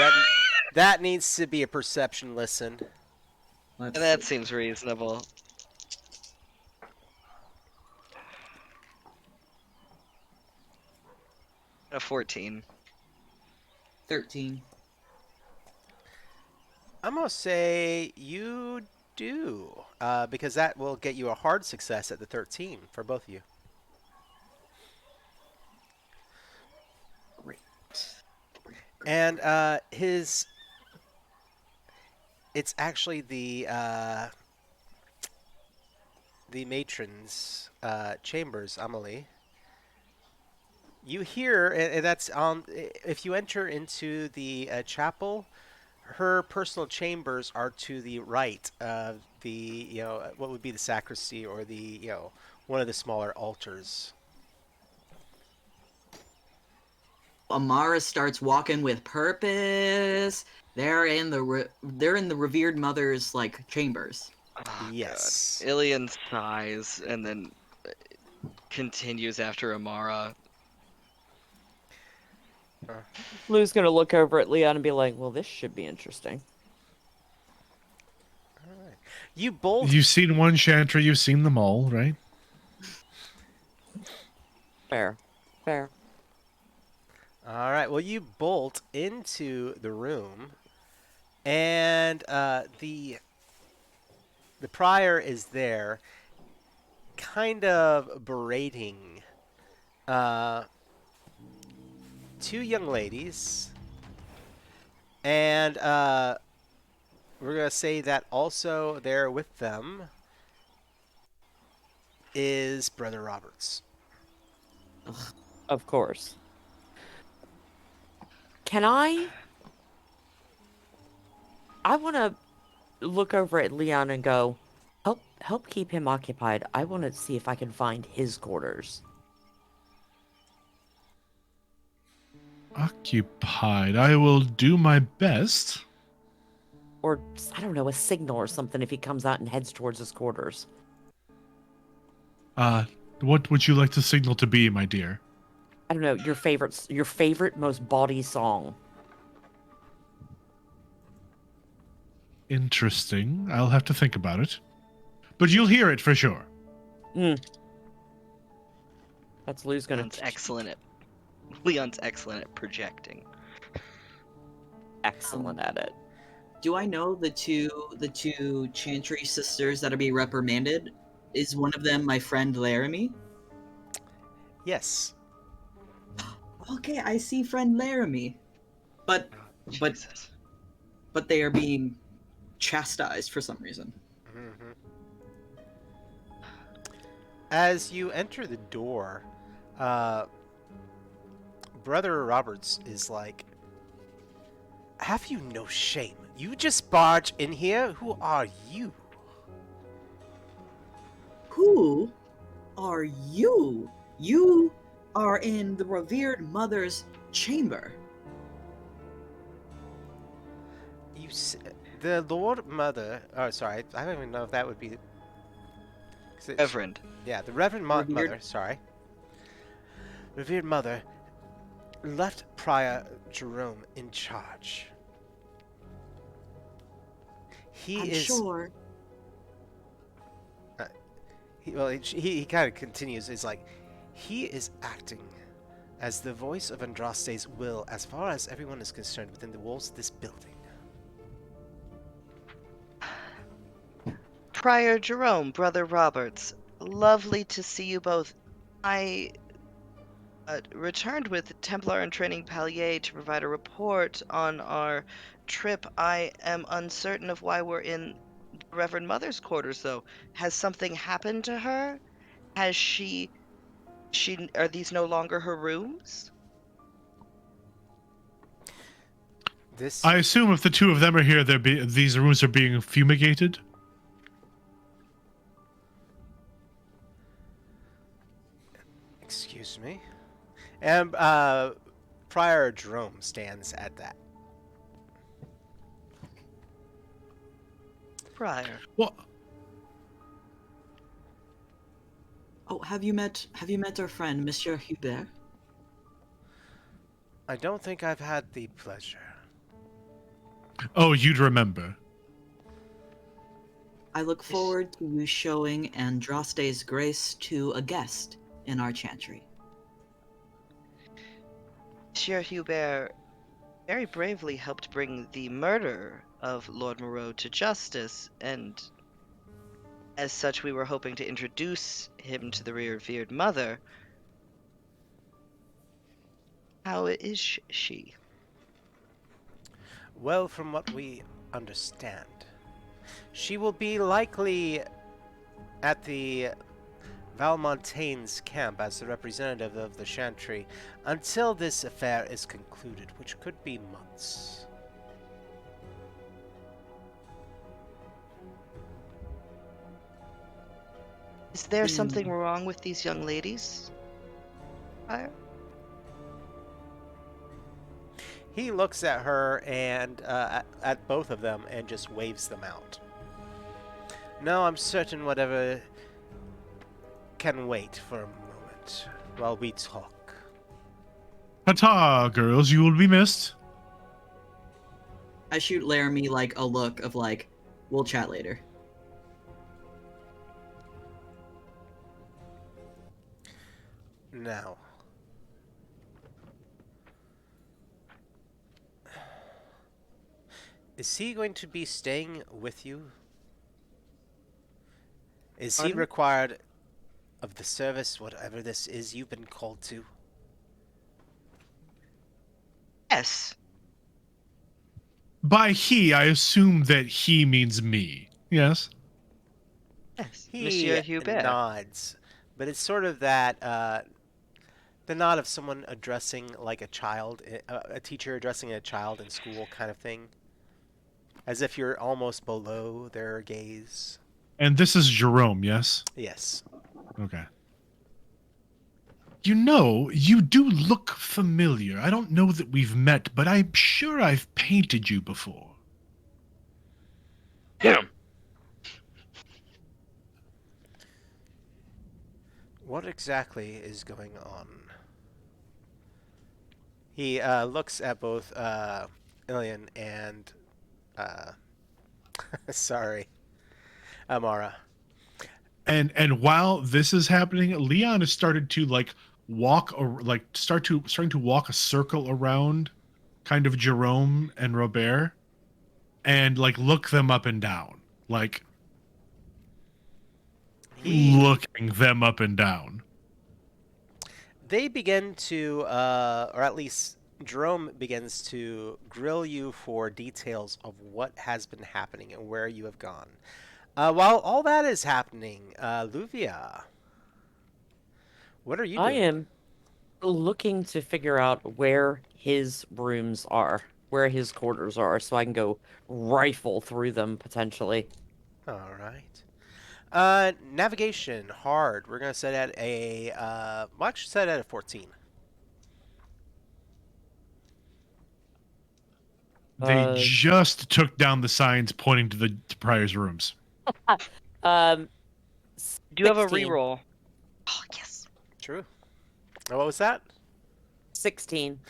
that needs to be a perception listen. Let's That see. seems reasonable. A 14. 13. I'm gonna say you do, because that will get you a hard success at the 13 for both of you. Great. And it's actually the matron's chambers, Amelie. You hear, and that's if you enter into the chapel, her personal chambers are to the right of the, what would be the sacristy or the, one of the smaller altars. Amara starts walking with purpose. They're in the revered mother's like chambers. Oh, God. Yes. Ilian sighs and then continues after Amara. Lou's gonna look over at Leon and be like, "Well, this should be interesting." All right. You bolt. You've seen one chantry, you've seen them all, right? Fair, fair. All right. Well, you bolt into the room, and the prior is there, kind of berating two young ladies, and we're gonna say that also there with them is Brother Roberts. Of course. Can I? I want to look over at Leon and go, help keep him occupied. I want to see if I can find his quarters. Occupied. I will do my best. Or, I don't know, a signal or something if he comes out and heads towards his quarters. What would you like the signal to be, my dear? I don't know, your favorite most bawdy song. Interesting. I'll have to think about it. But you'll hear it for sure. That's Lou's gonna... Leon's excellent at projecting. Excellent at it. Do I know the two chantry sisters that'll be reprimanded? Is one of them my friend Laramie? Yes. Okay, I see friend Laramie. But Jesus. they are being chastised for some reason. Mm-hmm. As you enter the door, Brother Roberts is like, "Have you no shame? You just barge in here? Who are you?" Who are you? You are in the revered mother's chamber. The Lord Mother. Oh, sorry. I don't even know if that would be. Reverend. Yeah, the Reverend Revered- Mother. Sorry. Revered Mother left Prior Jerome in charge. I'm sure. He kind of continues. It's like, he is acting as the voice of Andraste's will as far as everyone is concerned within the walls of this building. Prior Jerome, Brother Roberts. Lovely to see you both. I returned with Templar and Training Palier to provide a report on our trip. I am uncertain of why we're in the Reverend Mother's quarters, though. Has something happened to her? Has she... Are these no longer her rooms? I assume if the two of them are here, these rooms are being fumigated. Excuse me. And Prior Jerome stands at that. Prior. Well, Oh, have you met our friend, Monsieur Hubert? I don't think I've had the pleasure. Oh, you'd remember. I look Yes. forward to you showing Andraste's grace to a guest in our chantry. Monsieur Hubert very bravely helped bring the murder of Lord Moreau to justice, and as such, we were hoping to introduce him to the revered mother. How is she? Well, from what we understand, she will be likely at the Valmontaine's camp as the representative of the Chantry until this affair is concluded, which could be months. Is there something Hmm. wrong with these young ladies? Sire? He looks at her and at both of them and just waves them out. No, I'm certain whatever can wait for a moment while we talk. Ta-ta, girls, you will be missed. I shoot Laramie like a look of like, we'll chat later. Now, is he going to be staying with you? Is he Pardon? required of the service, whatever this is you've been called to? Yes. By he, I assume that he means me. Yes? Yes. He Monsieur Hubert. nods, but it's sort of that the nod of someone addressing like a child, a teacher addressing a child in school kind of thing, as if you're almost below their gaze. And this is Jerome, yes? Yes. Okay. You know, you do look familiar. I don't know that we've met, but I'm sure I've painted you before. Him. What exactly is going on? He looks at both Ilian and uh, sorry, Amara. And while this is happening, Leon has started to like walk or like starting to walk a circle around kind of Jerome and Robert and like look them up and down. Like He looking them up and down. They begin to, or at least Jerome begins to grill you for details of what has been happening and where you have gone. While all that is happening, Luvia, what are you I doing? am looking to figure out where his rooms are, where his quarters are, so I can go rifle through them potentially. All right. Navigation hard. We're gonna set at a well, actually set at a 14. They Uh, just took down the signs pointing to the to Prior's rooms. um, Do you have a 16. reroll? Oh, yes. True. What was that? 16.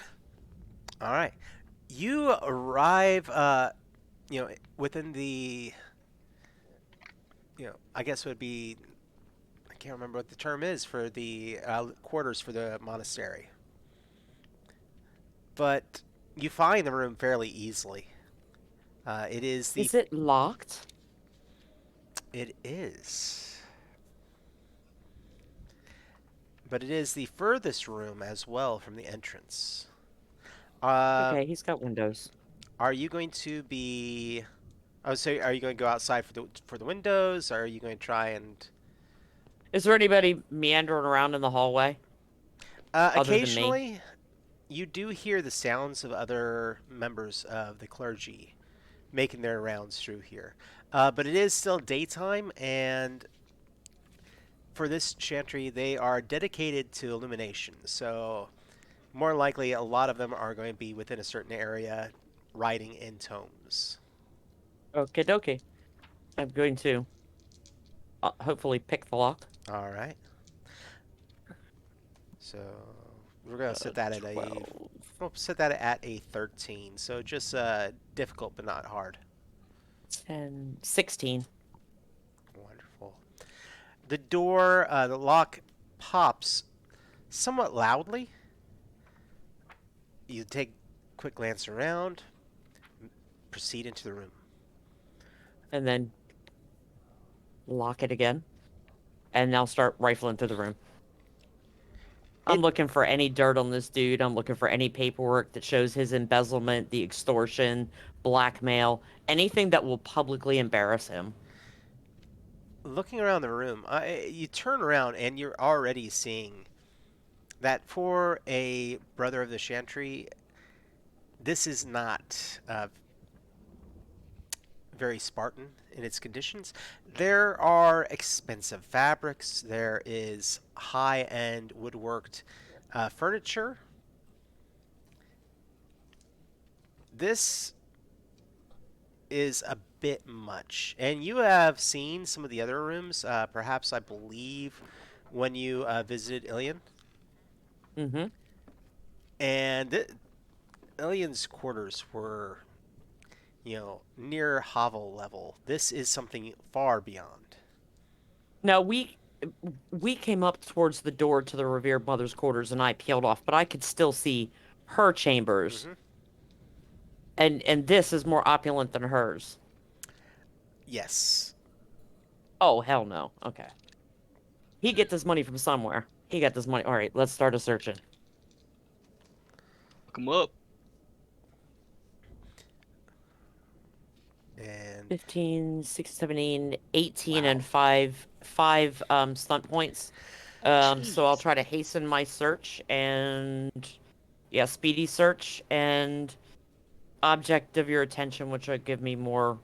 All right. You arrive, within the, I guess it would be, I can't remember what the term is for the quarters for the monastery. But you find the room fairly easily. It is the, Is it locked? it is, but it is the furthest room as well from the entrance. Uh, Okay, he's got windows. are you going to be? Oh, so are you going to go outside for the windows? Or are you going to try and? Is there anybody meandering around in the hallway other than me? Occasionally, you do hear the sounds of other members of the clergy making their rounds through here. But it is still daytime, and for this chantry, they are dedicated to illumination. So, more likely, a lot of them are going to be within a certain area writing in tomes. Okay, dokie. I'm going to hopefully pick the lock. All right. So we're gonna set that at a 12. we'll set that at a 13. So just difficult but not hard. 10, 16. Wonderful. The door, the lock pops somewhat loudly. You take a quick glance around, proceed into the room. And then lock it again. And now start rifling through the room. I'm It- looking for any dirt on this dude. I'm looking for any paperwork that shows his embezzlement, the extortion, blackmail, anything that will publicly embarrass him. Looking around the room, you turn around and you're already seeing that for a brother of the Chantry, this is not very Spartan in its conditions. There are expensive fabrics. There is high-end woodworked furniture. This is a bit much. And you have seen some of the other rooms, perhaps I believe when you visited Ilion. Mm-hmm. And Ilion's quarters were, near hovel level. This is something far beyond. Now we came up towards the door to the revered mother's quarters and I peeled off, but I could still see her chambers. Hmm. And this is more opulent than hers. Yes. Oh, hell no. Okay. He get this money from somewhere. He got this money. All right, let's start a searching. Look 'em up. And 15, 16, 17, 18, wow. and five stunt points. So I'll Jeez. try to hasten my search and yeah, speedy search and object of your attention, which will give me more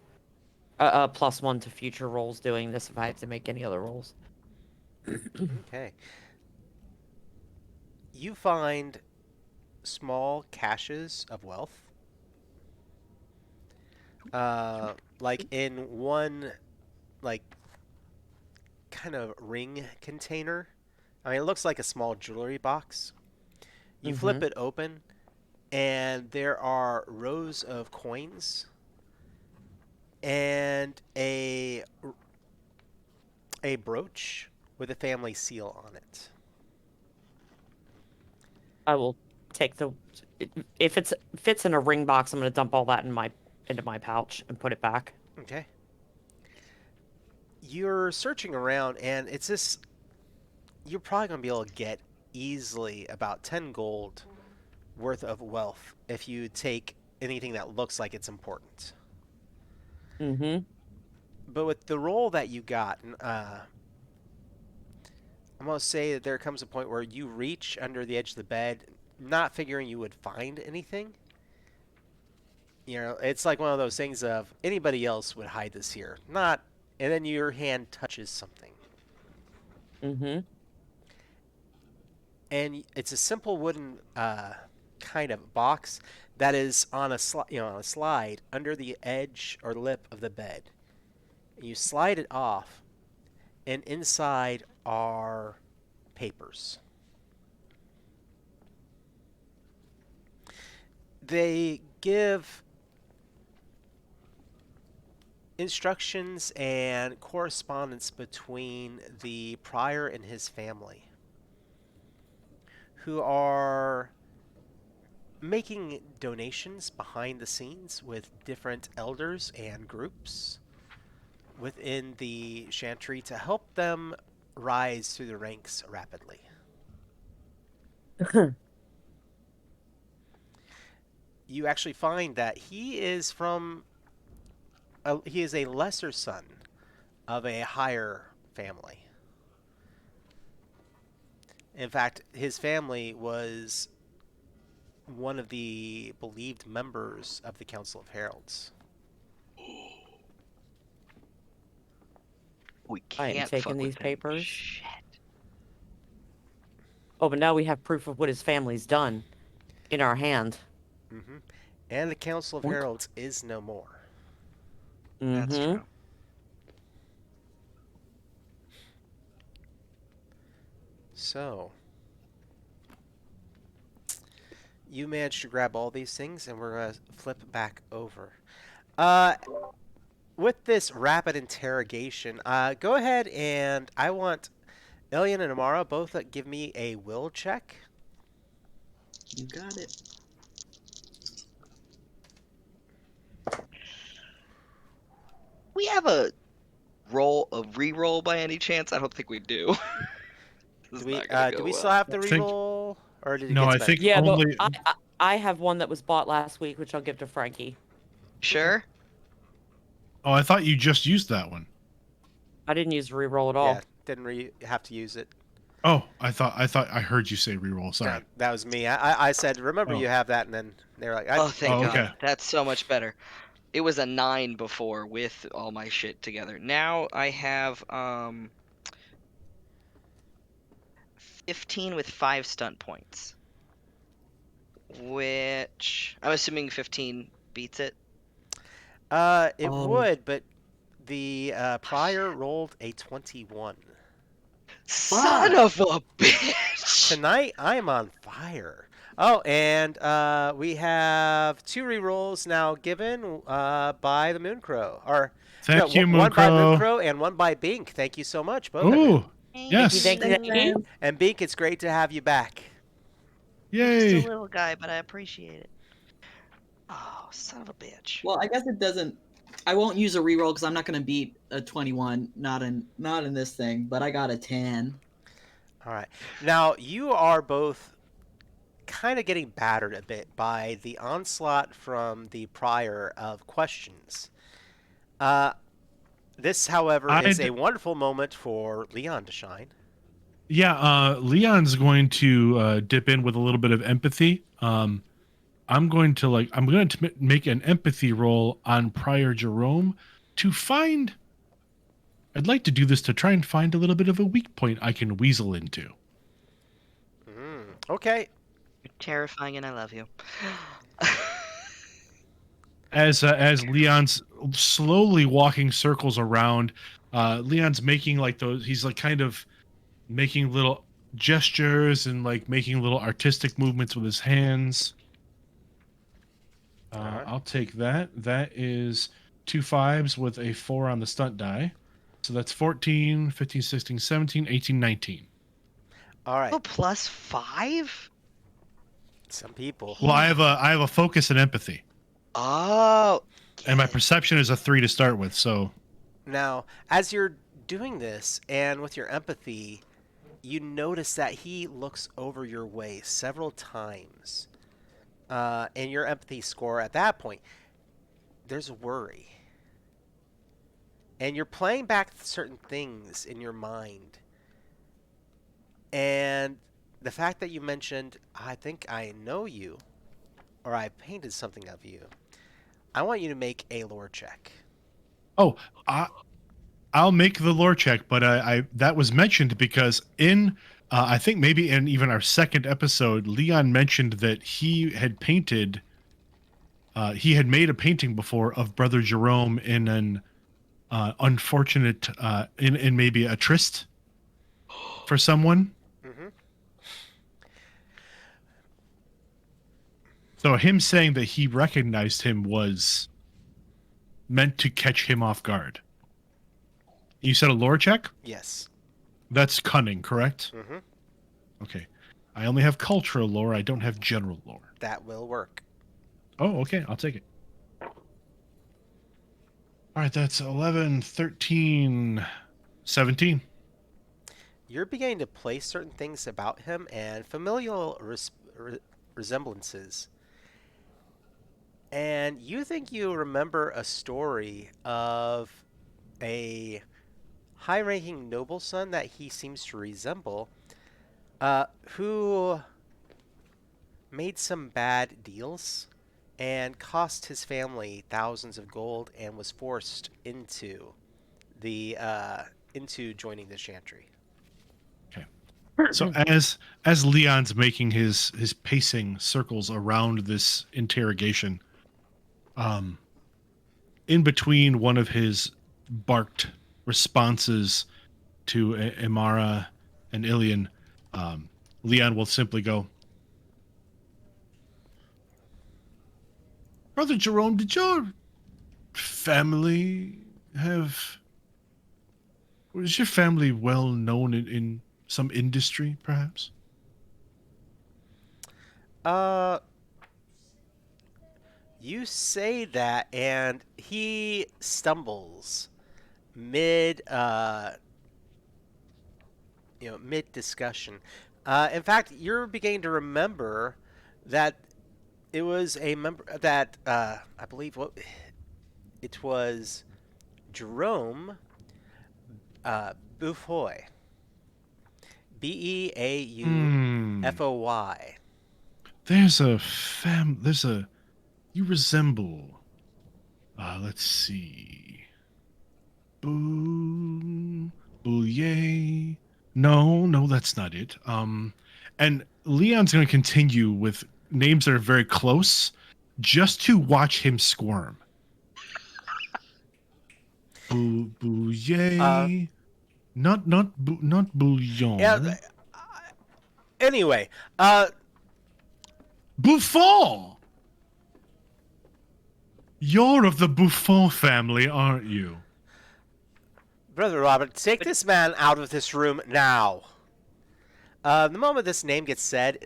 +1 to future rolls doing this if I have to make any other rolls. Okay. You find small caches of wealth. Like in one, like, kind of ring container. I mean, it looks like a small jewelry box. You Mm-hmm. flip it open, and there are rows of coins and a brooch with a family seal on it. I will take the if it's fits in a ring box, I'm gonna dump all that into my pouch and put it back. Okay. You're searching around, and it's this. You're probably gonna be able to get easily about 10 gold worth of wealth if you take anything that looks like it's important. Mm-hmm. But with the roll that you got, I'm gonna say that there comes a point where you reach under the edge of the bed, not figuring you would find anything. It's like one of those things of anybody else would hide this here, not. And then your hand touches something, Mm-hmm. and it's a simple wooden kind of box that is on on a slide under the edge or lip of the bed. You slide it off, and inside are papers. They give instructions and correspondence between the prior and his family, who are making donations behind the scenes with different elders and groups within the Chantry to help them rise through the ranks rapidly. You actually find that he is a lesser son of a higher family. In fact, his family was one of the believed members of the Council of Heralds. We I am can't taking fuck with these him. papers. Shit. Oh, but now we have proof of what his family's done in our hand. Hmm. And the Council of What? Heralds is no more. That's Mm-hmm. true. So, You managed to grab all these things, and we're gonna flip back over. Uh, with this rapid interrogation, go ahead and I want Ilian and Amara both give me a will check. You got it. We have a re-roll by any chance? I don't think we do. This Do is we not gonna do go we still well. have to I think reroll, or did it no, get I spent? think Yeah, but only. I have one that was bought last week, which I'll give to Frankie. Sure. Oh, I thought you just used that one. I didn't use reroll at all. Yeah, didn't have to use it. Oh, I thought I heard you say reroll. Sorry. No, that was me. I said, remember Oh. you have that, and then they were like, Oh, thank Oh, God. okay. That's so much better. It was a 9 before with all my shit together. Now I have 15 with 5 stunt points. Which I'm assuming 15 beats it. it would, but the prior rolled a 21. Son of a bitch! Tonight I'm on fire. Oh, and we have 2 rerolls now given by the Mooncrow. Or Thank you, one by Mooncrow. Mooncrow and one by Bink. Thank you so much, both of you. Ooh, yes. Thank you, thank you. And Bink, it's great to have you back. You're just a Yay. little guy, but I appreciate it. Oh, son of a bitch. Well, I guess it doesn't. I won't use a reroll because I'm not going to beat a 21. Not in this thing. But I got a 10. All right. Now, you are both kind of getting battered a bit by the onslaught from the prior of questions. This, however, is a wonderful moment for Leon to shine. Yeah, Leon's going to dip in with a little bit of empathy. I'm going to make an empathy roll on Prior Jerome to find. I'd like to do this to try and find a little bit of a weak point I can weasel into. Okay. You're terrifying and I love you. As Leon's slowly walking circles around, Leon's making like those. He's like kind of making little gestures and like making little artistic movements with his hands. I'll take that. That is 2 5s with a 4 on the stunt die. So that's 14, 15, 16, 17, 18, 19. All right. Oh, plus 5? Some people. Well, I have a focus and empathy. Oh. And my perception is a 3 to start with, so Now, as you're doing this and with your empathy, you notice that he looks over your way several times. And your empathy score at that point, there's worry. And you're playing back certain things in your mind. And the fact that you mentioned, I think I know you, or I painted something of you, I want you to make a lore check. Oh, I'll make the lore check, but I that was mentioned because in I think maybe in even our second episode, Leon mentioned that he had painted. He had made a painting before of Brother Jerome in an unfortunate in maybe a tryst for someone. Mm-hmm. So him saying that he recognized him was meant to catch him off guard. You said a lore check? Yes. That's cunning, correct? Mm-hmm. Okay. I only have cultural lore. I don't have general lore. That will work. Oh, okay. I'll take it. All right. That's 11, 13, 17. You're beginning to place certain things about him and familial resemblances. And you think you remember a story of a high-ranking noble son that he seems to resemble, who made some bad deals and cost his family thousands of gold and was forced into the into joining the chantry. Okay. So as Leon's making his pacing circles around this interrogation, in between one of his barked responses to Amara and Ilian, Leon will simply go, Brother Jerome, did your family have? Was your family well known in some industry, perhaps? Uh, you say that, and he stumbles mid, mid discussion. In fact, you're beginning to remember that it was a member that I believe what it was Jerome Buffoy, Hmm. Beaufoy. There's a There's a. You resemble. Let's see. Boo. Boulier. No, no, that's not it. And Leon's going to continue with names that are very close, just to watch him squirm. Uh, Boulier. Not yeah. bouillon. Anyway, Buffon. You're of the Buffon family, aren't you? Brother Robert, take But this man out of this room now. The moment this name gets said,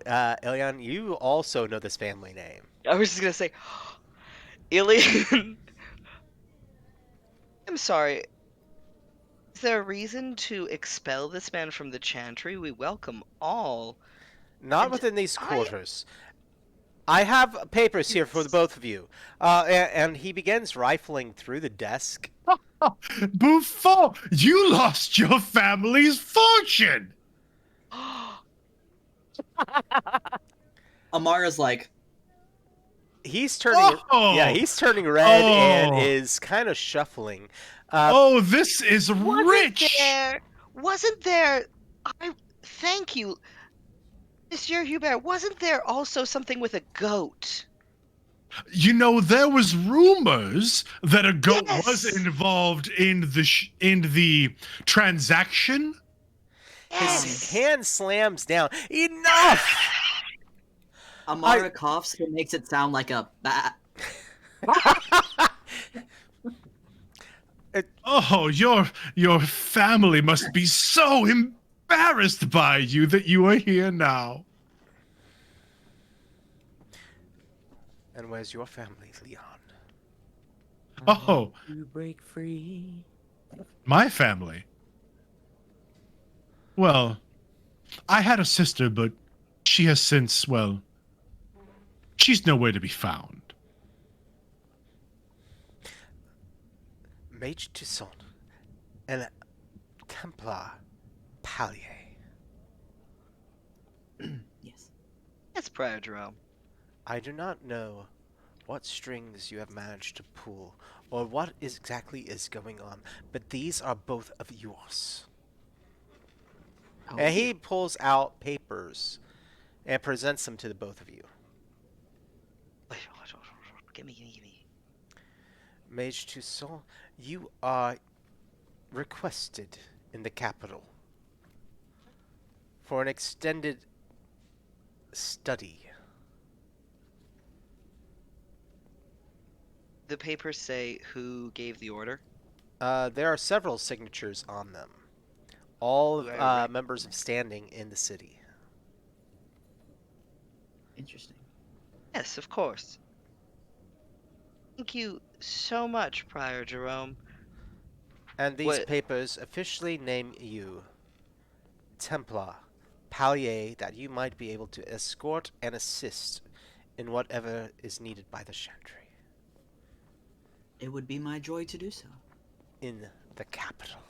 Ilion, you also know this family name. I was just gonna say, Ilian. I'm sorry. Is there a reason to expel this man from the chantry? We welcome all. Not And within these I. quarters. I have papers here for the Yes. both of you. And he begins rifling through the desk. Buffon, you lost your family's fortune. Amara's like, He's turning, yeah, Oh, he's turning red and oh, is kind of shuffling. Uh, oh! This is Wasn't rich. there? Wasn't there? I thank you, Monsieur Hubert. Wasn't there also something with a goat? You know, there was rumors that a goat was Yes. involved in the transaction. his Yes. hand slams down. Enough! Amara I. coughs and makes it sound like a bat. Oh, your family must be so embarrassed by you that you are here now. And where's your family, Leon? Oh, You break free. my family. Well, I had a sister, but she has since, well, she's nowhere to be found. Mage Toussaint and Templar Palier. Yes. Yes, Prior Jerome. I do not know what strings you have managed to pull or what exactly is going on, but these are both of yours. Oh, And he pulls out papers and presents them to the both of you. Gimme. Mage Toussaint, you are requested in the capital for an extended study. The papers say who gave the order. There are several signatures on them, all of Right. members of standing in the city. interesting. Yes, of course. Thank you so much, Prior Jerome. And these What? papers officially name you Templar Palier, that you might be able to escort and assist in whatever is needed by the Chantry It would be my joy to do so. in the capital.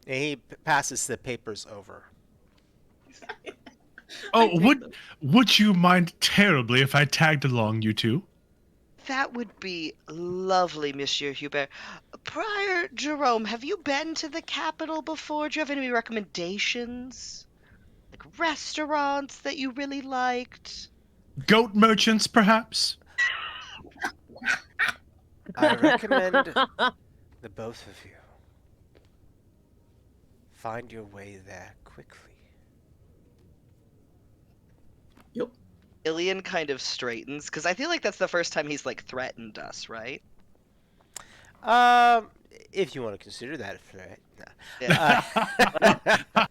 And he passes the papers over. Oh, would you mind terribly if I tagged along, you two? That would be lovely, Monsieur Hubert. Prior Jerome, have you been to the capital before? Do you have any recommendations? Like restaurants that you really liked? Goat merchants, perhaps? I recommend the both of you find your way there quickly. Yep. Ilian kind of straightens because I feel like that's the first time he's like threatened us, right? Um, if you want to consider that a threat. Yeah.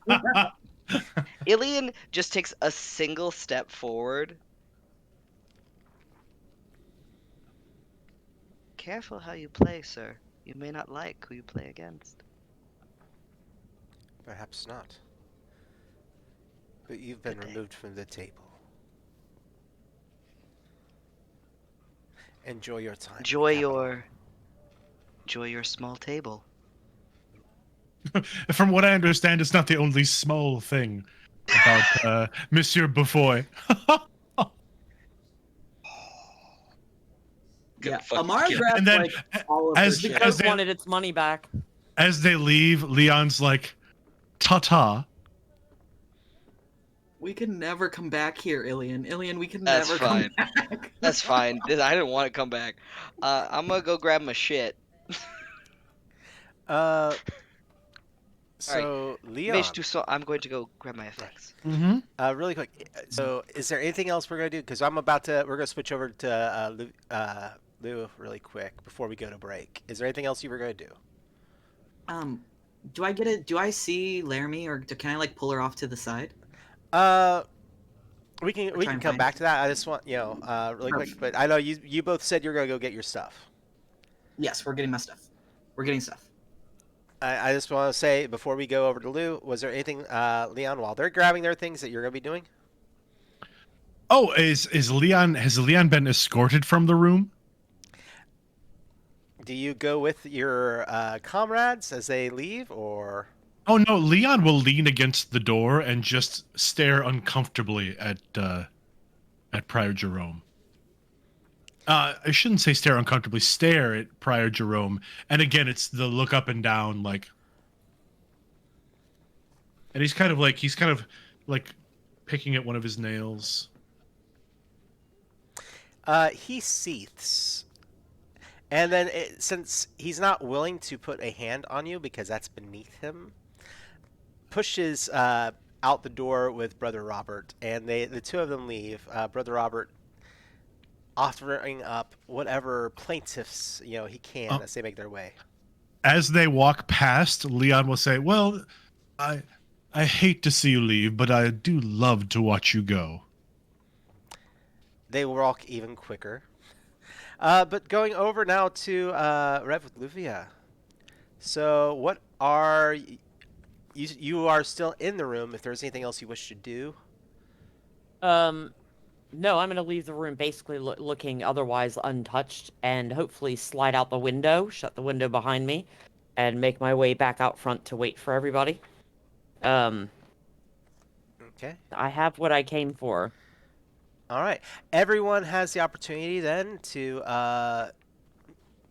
No. Ilian just takes a single step forward. Careful how you play, sir. You may not like who you play against. Perhaps not. But you've been Good day. removed from the table. Enjoy your time in the Enjoy capital. your small table. From what I understand, it's not the only small thing about Monsieur Bufoy. Yeah, fucking Amara kill. grabs And then, like all of as her the- shit. as Because they wanted its money back. as they leave, Leon's like, "Ta-ta." We can never come back here, Ilian. Ilian, we can That's never fine. come back. That's fine. I didn't want to come back. I'm gonna go grab my shit. Uh, All right. so Mage Leon, so I'm going to go grab my effects. Mm-hmm. really quick. So, is there anything else we're gonna do? Because we're gonna switch over to Lou really quick before we go to break. Is there anything else you were gonna do? Um, do I get it? Do I see Laramie, or can I like pull her off to the side? Uh, we Or can try and come find back her? to that. I just want really quick, but I know you both said you're gonna go get your stuff. Yes, we're getting my stuff. We're getting stuff. I just want to say before we go over to Lou, was there anything, Leon, while they're grabbing their things that you're gonna be doing? Oh, has Leon been escorted from the room? Do you go with your comrades as they leave, or? Oh no, Leon will lean against the door and just stare uncomfortably at Prior Jerome. I shouldn't say stare uncomfortably, stare at Prior Jerome. And again, it's the look up and down, like, and he's kind of like picking at one of his nails. He seethes, and then since he's not willing to put a hand on you because that's beneath him, pushes out the door with Brother Robert, and the two of them leave. Brother Robert offering up whatever plaintiffs he can Uh, as they make their way. as they walk past, Leon will say, "Well, I I hate to see you leave, but I do love to watch you go." They walk even quicker. But going over now to Rev with Luvia. So, what are you are still in the room? If there's anything else you wish to do, No, I'm gonna leave the room basically looking otherwise untouched, and hopefully slide out the window, shut the window behind me, and make my way back out front to wait for everybody. Um, okay. I have what I came for. All right. Everyone has the opportunity then to,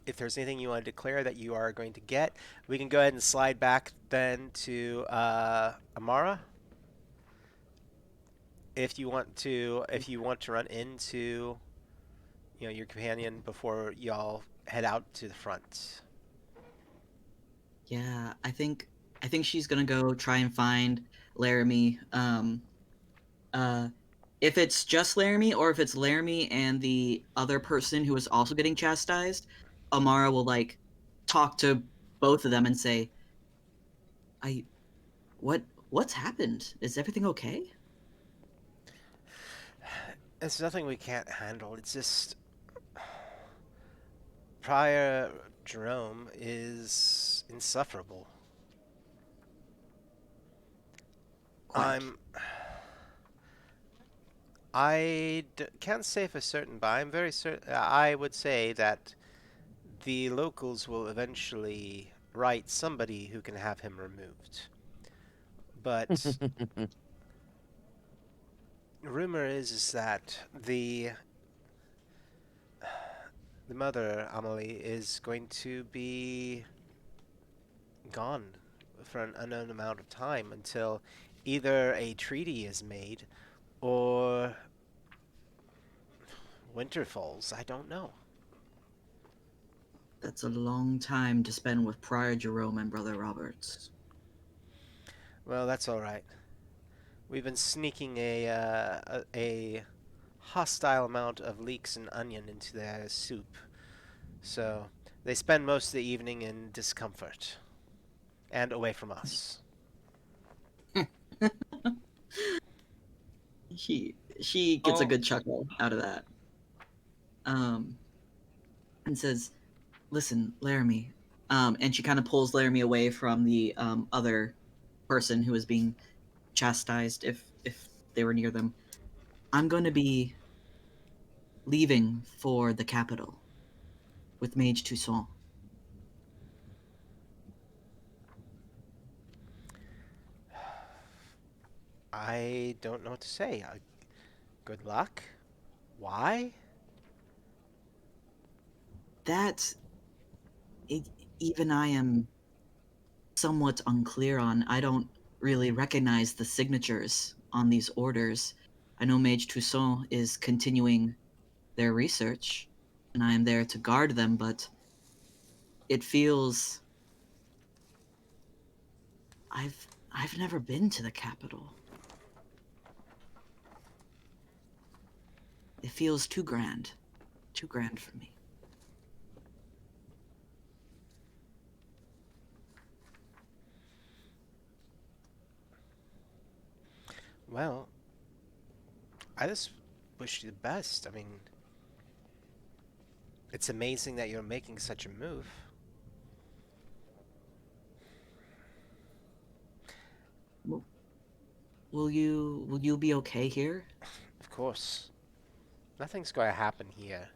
if there's anything you want to declare that you are going to get, we can go ahead and slide back then to Amara. If you want to run into, your companion before y'all head out to the front. Yeah, I think she's gonna go try and find Laramie. Uh, if it's just Laramie, or if it's Laramie and the other person who is also getting chastised, Amara will like talk to both of them and say, "I, what's happened? Is everything okay?" It's nothing we can't handle. It's just Prior Jerome is insufferable. Quiet. Can't say for certain, but I'm very certain. I would say that the locals will eventually write somebody who can have him removed. But rumor is that the mother Amelie is going to be gone for an unknown amount of time until either a treaty is made or winter falls. I don't know. That's a long time to spend with Prior Jerome and Brother Roberts. Well, that's all right. We've been sneaking a hostile amount of leeks and onion into their soup. So they spend most of the evening in discomfort and away from us. She gets a Oh. good chuckle out of that. Um, and says, "Listen, Laramie." And she kind of pulls Laramie away from the other person who is being chastised if they were near them. I'm going to be leaving for the capital with Mage Toussaint. I don't know what to say. Good luck. Why? That e- even I am somewhat unclear on. I don't really recognize the signatures on these orders. I know Mage Toussaint is continuing their research, and I am there to guard them, but it feels I've never been to the capital. It feels too grand for me. Well, I just wish you the best. I mean, it's amazing that you're making such a move. Will you be okay here? Of course. Nothing's going to happen here.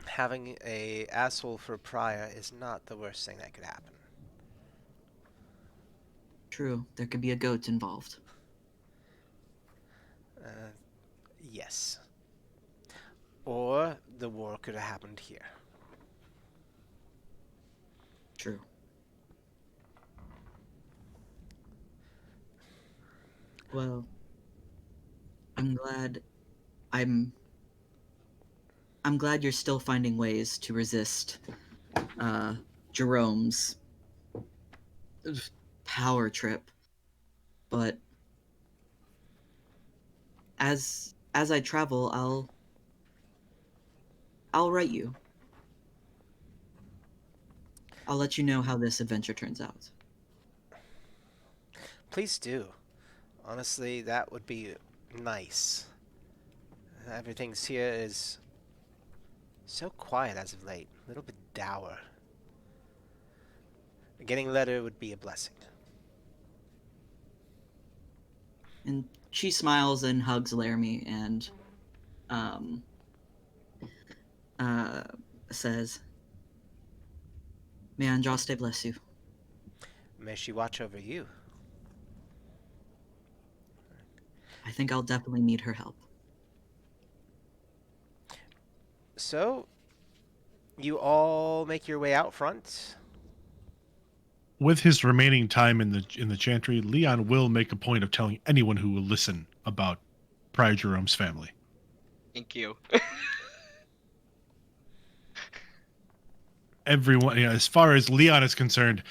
Having a asshole for a prior is not the worst thing that could happen. True, there could be a goat involved. Uh, yes. Or the war could have happened here. True. Well, I'm glad I'm I'm glad you're still finding ways to resist Jerome's power trip. But as I travel, I'll write you. I'll let you know how this adventure turns out. Please do. Honestly, that would be nice. Everything's here is so quiet as of late. A little bit dour. Getting a letter would be a blessing. And she smiles and hugs Laramie and um, uh, says, "May Andraste bless you." May she watch over you. I think I'll definitely need her help. So, you all make your way out front. With his remaining time in the chantry, Leon will make a point of telling anyone who will listen about Prior Jerome's family. Thank you. Everyone, as far as Leon is concerned,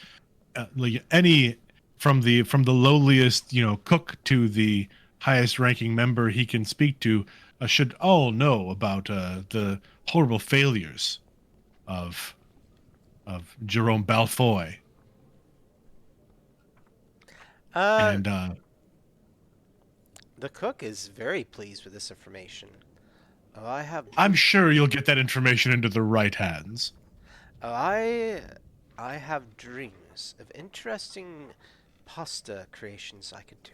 like any from the lowliest, cook to the highest ranking member he can speak to, should all know about the horrible failures of Jerome Balfoy. Uh, And the cook is very pleased with this information. Oh, I have. I'm sure you'll get that information into the right hands. Oh, I have dreams of interesting pasta creations I could do.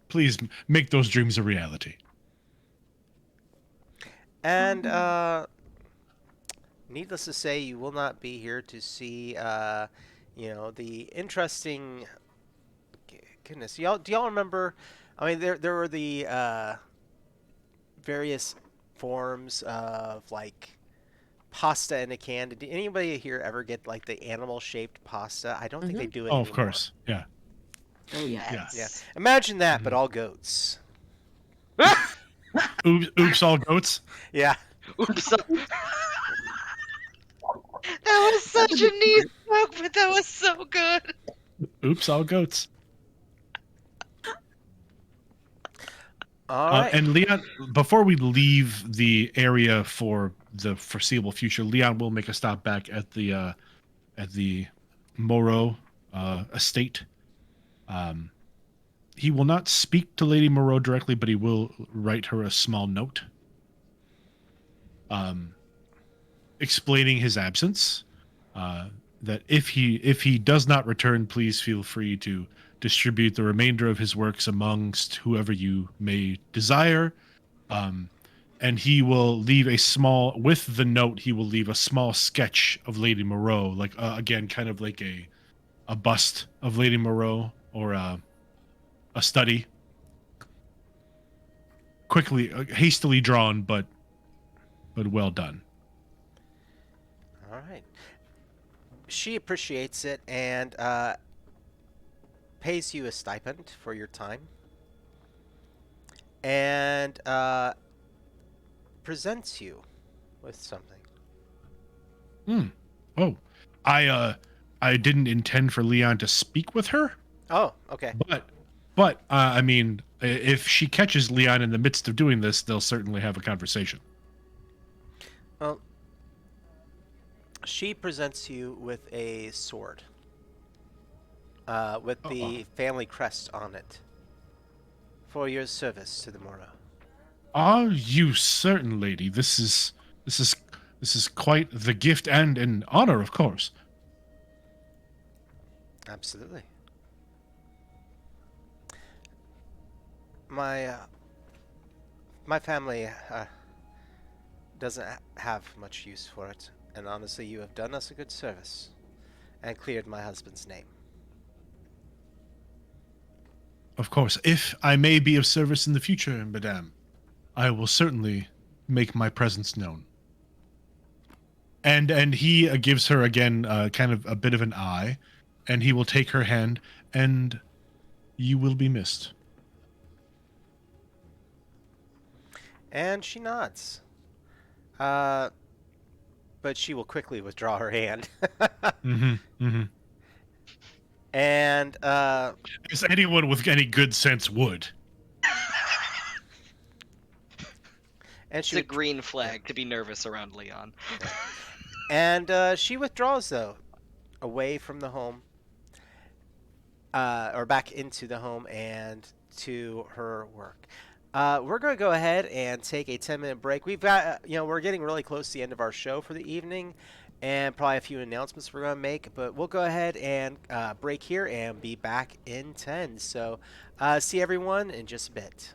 Please make those dreams a reality. And needless to say, you will not be here to see, the interesting. Goodness, do y'all remember? I mean, there were the various forms of like pasta in a can. Did anybody here ever get like the animal shaped pasta? I don't think they do it Oh, anymore. of course. Yeah. Oh yeah. Yeah, imagine that, but all goats. Oops, all goats. Yeah. Oops. That was such a neat joke, but that was so good. Oops, all goats. All right. And Leon, before we leave the area for the foreseeable future, Leon will make a stop back at the Moreau estate. Um, he will not speak to Lady Moreau directly, but he will write her a small note, um, explaining his absence. Uh, that if he does not return, please feel free to distribute the remainder of his works amongst whoever you may desire. Um, and he will leave a small with the note. He will leave a small sketch of Lady Moreau, like again, kind of like a bust of Lady Moreau or a study, quickly, hastily drawn, but well done. All right. She appreciates it and pays you a stipend for your time and presents you with something. Hmm. Oh, I didn't intend for Leon to speak with her, Oh, okay. but I mean, if she catches Leon in the midst of doing this, they'll certainly have a conversation. Well, she presents you with a sword with Oh, the family crest on it for your service to the Mora. are you certain, lady? This is this is quite the gift and an honor, of course. Absolutely. My my family doesn't have much use for it, and honestly, you have done us a good service and cleared my husband's name. Of course, if I may be of service in the future, madame, I will certainly make my presence known. And he gives her again kind of a bit of an eye, and he will take her hand, and you will be missed. And she nods. Uh, but she will quickly withdraw her hand. Mm-hmm. Mm-hmm. and As anyone with any good sense would. and she It's a would, green flag to be nervous around Leon. and she withdraws though away from the home, or back into the home and to her work. We're going to go ahead and take a 10-minute break. We've got, we're getting really close to the end of our show for the evening, and probably a few announcements we're going to make. But we'll go ahead and break here and be back in 10. So, see everyone in just a bit.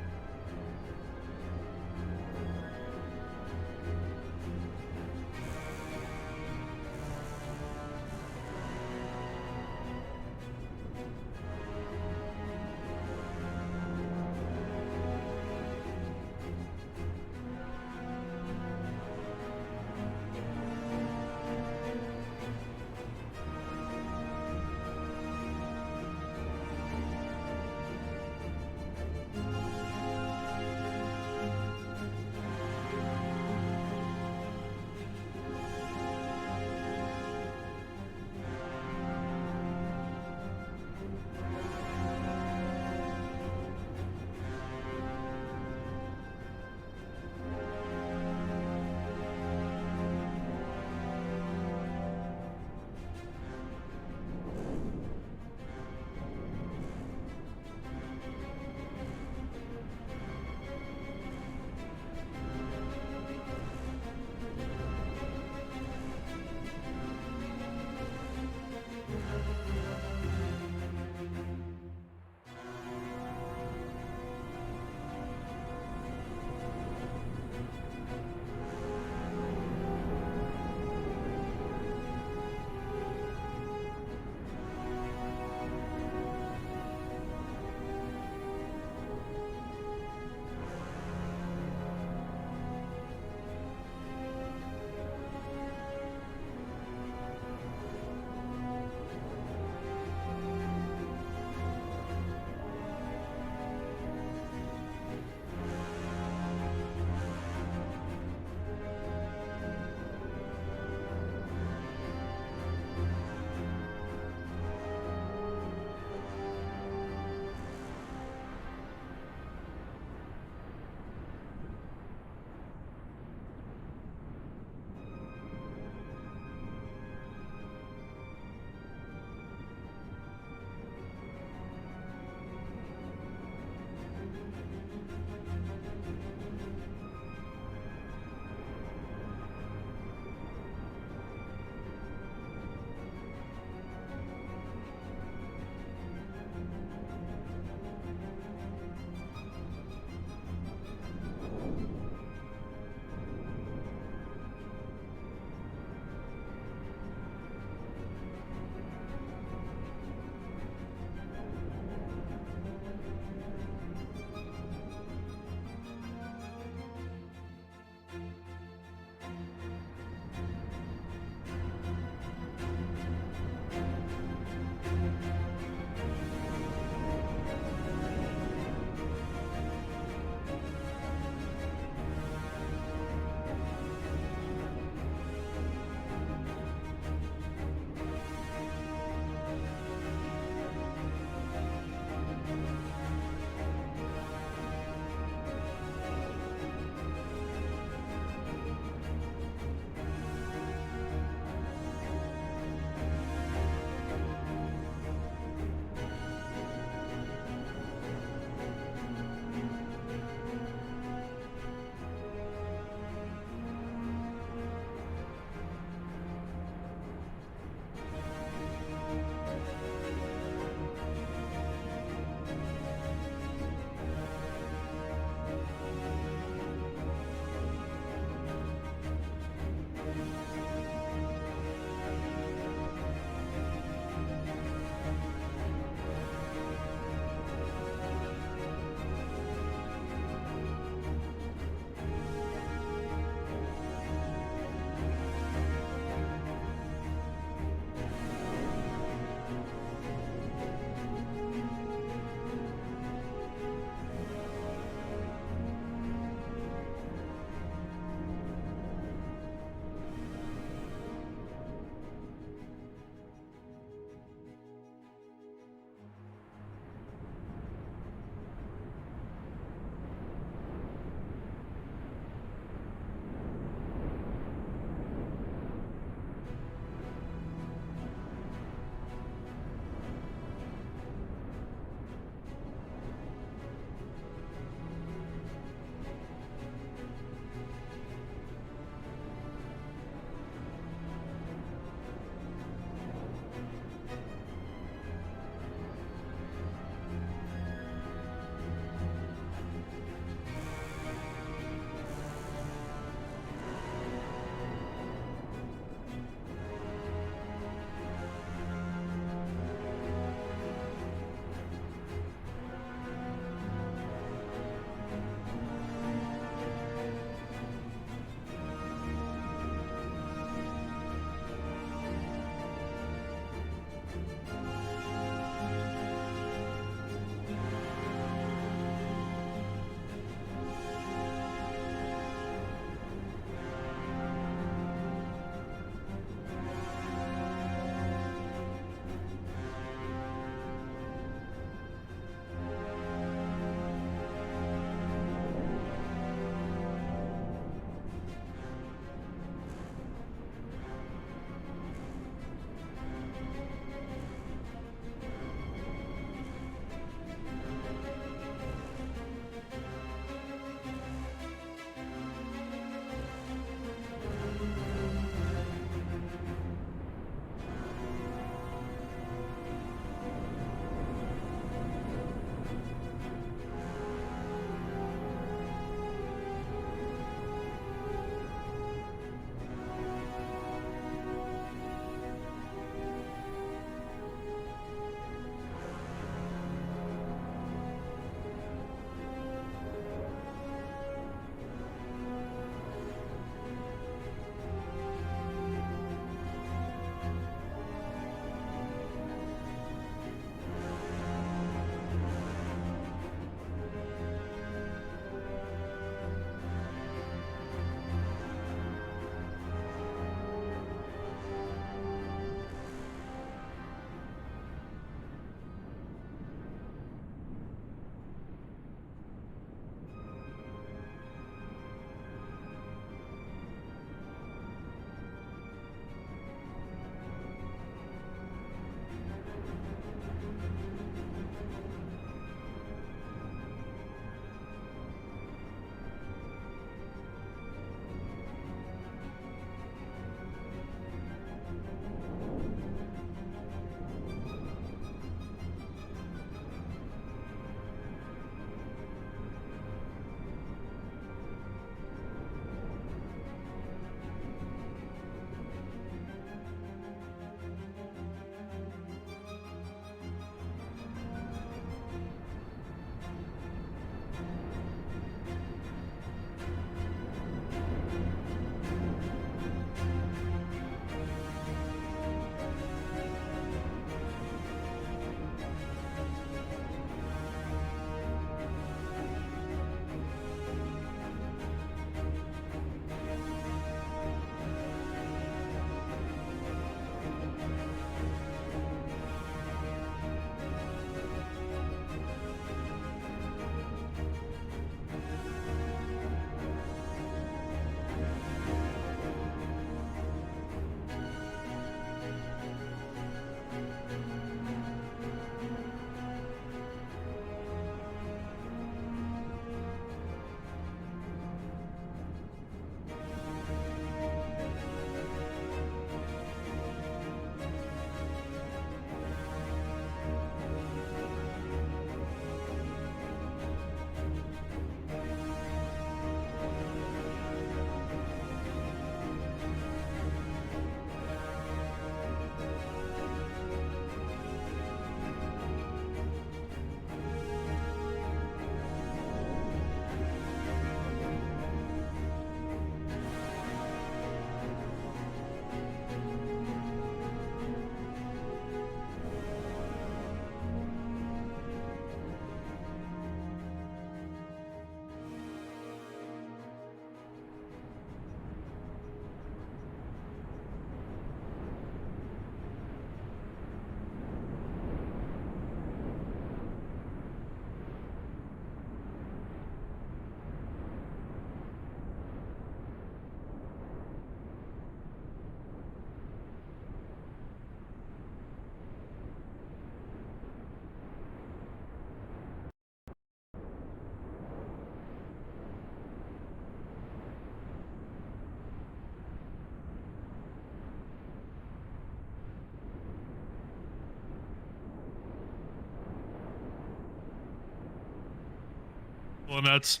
nuts.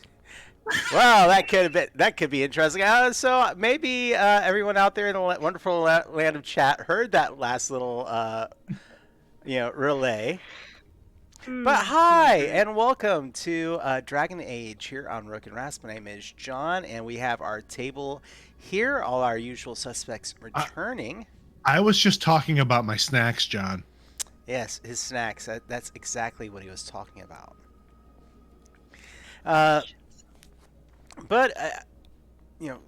Well, that could be interesting. So maybe everyone out there in the wonderful land of chat heard that last little relay. But hi and welcome to Dragon Age here on Rook and Rasp. My name is John, and we have our table here. All our usual suspects returning. I was just talking about my snacks, John. Yes, his snacks. That's exactly what he was talking about. But you know,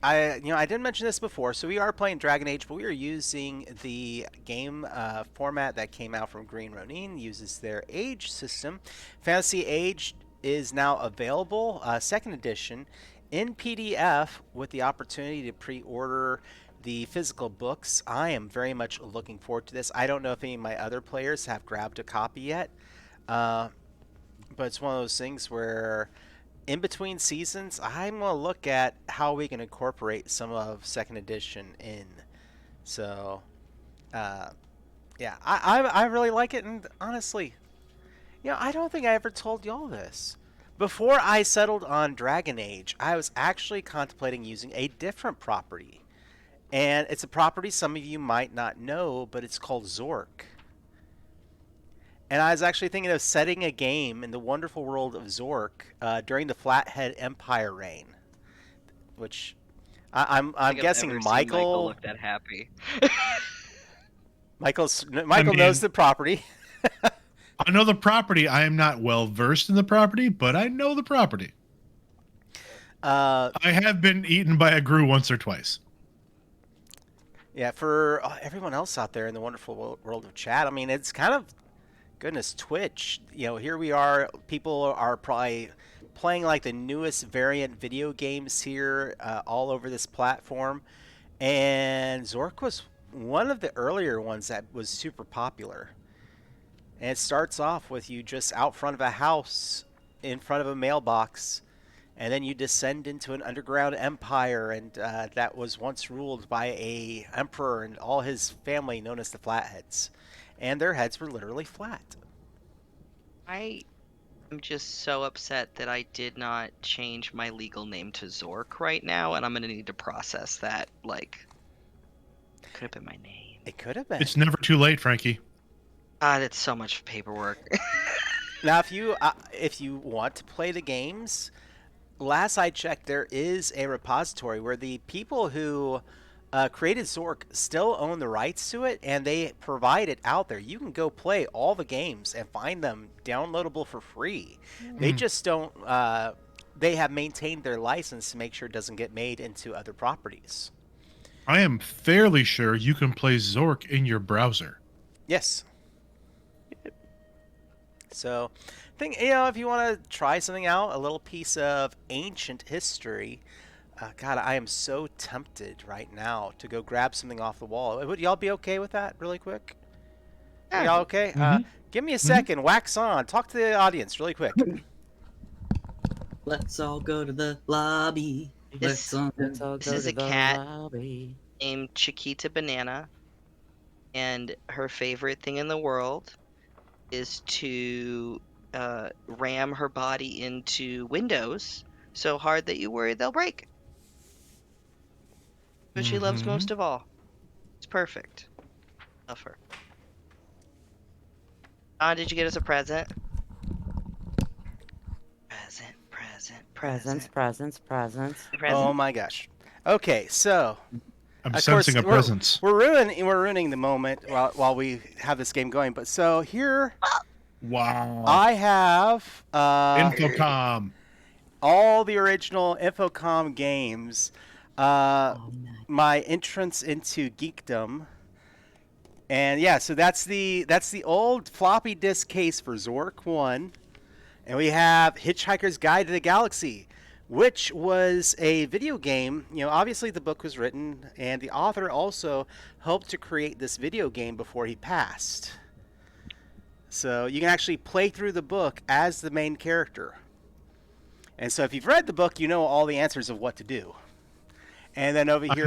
I didn't mention this before. So we are playing Dragon Age, but we are using the game format that came out from Green Ronin. Uses their Age system. Fantasy Age is now available, second edition, in PDF with the opportunity to pre-order the physical books. I am very much looking forward to this. I don't know if any of my other players have grabbed a copy yet, but it's one of those things where in between seasons, I'm going to look at how we can incorporate some of second edition in. So, yeah, I really like it, and honestly, I don't think I ever told y'all this. Before I settled on Dragon Age, I was actually contemplating using a different property. And it's a property some of you might not know, but it's called Zork. And I was actually thinking of setting a game in the wonderful world of Zork during the Flathead Empire reign, which I'm guessing Michael looked that happy. Michael knows the property. I know the property. I am not well versed in the property, but I know the property. I have been eaten by a grue once or twice. Yeah, for everyone else out there in the wonderful world of chat, I mean, it's kind of, goodness, Twitch. Here we are. People are probably playing like the newest variant video games here all over this platform. And Zork was one of the earlier ones that was super popular. And it starts off with you just out front of a house, in front of a mailbox, and then you descend into an underground empire, and that was once ruled by a emperor and all his family known as the Flatheads. And their heads were literally flat. I am just so upset that I did not change my legal name to Zork right now, and I'm going to need to process that. Like, it could have been my name. It could have been. It's never too late, Frankie. That's so much paperwork. Now, if you want to play the games, last I checked, there is a repository where the people who created Zork still own the rights to it, and they provide it out there. You can go play all the games and find them downloadable for free. They just don't. They have maintained their license to make sure it doesn't get made into other properties. I am fairly sure you can play Zork in your browser. Yes. So, I think, if you want to try something out, a little piece of ancient history, God, I am so tempted right now to go grab something off the wall. Would y'all be okay with that really quick? Yeah. Y'all okay? Give me a second. Wax on. Talk to the audience really quick. Let's all go to the lobby. This all This go is to a the cat. lobby. named Chiquita Banana, and her favorite thing in the world is to ram her body into windows so hard that you worry they'll break. What she loves most of all. It's perfect. Love her. Did you get us a present? Presents. Present. Oh my gosh. Okay, so I'm of sensing course, a presence. We're ruining the moment while we have this game going. But so here, Wow. I have Infocom. all the original Infocom games. Nice. My entrance into geekdom, and yeah, so that's the old floppy disk case for Zork 1, and we have Hitchhiker's Guide to the Galaxy, which was a video game. Obviously the book was written, and the author also helped to create this video game before he passed. So you can actually play through the book as the main character. And so if you've read the book, you know all the answers of what to do. And then over here,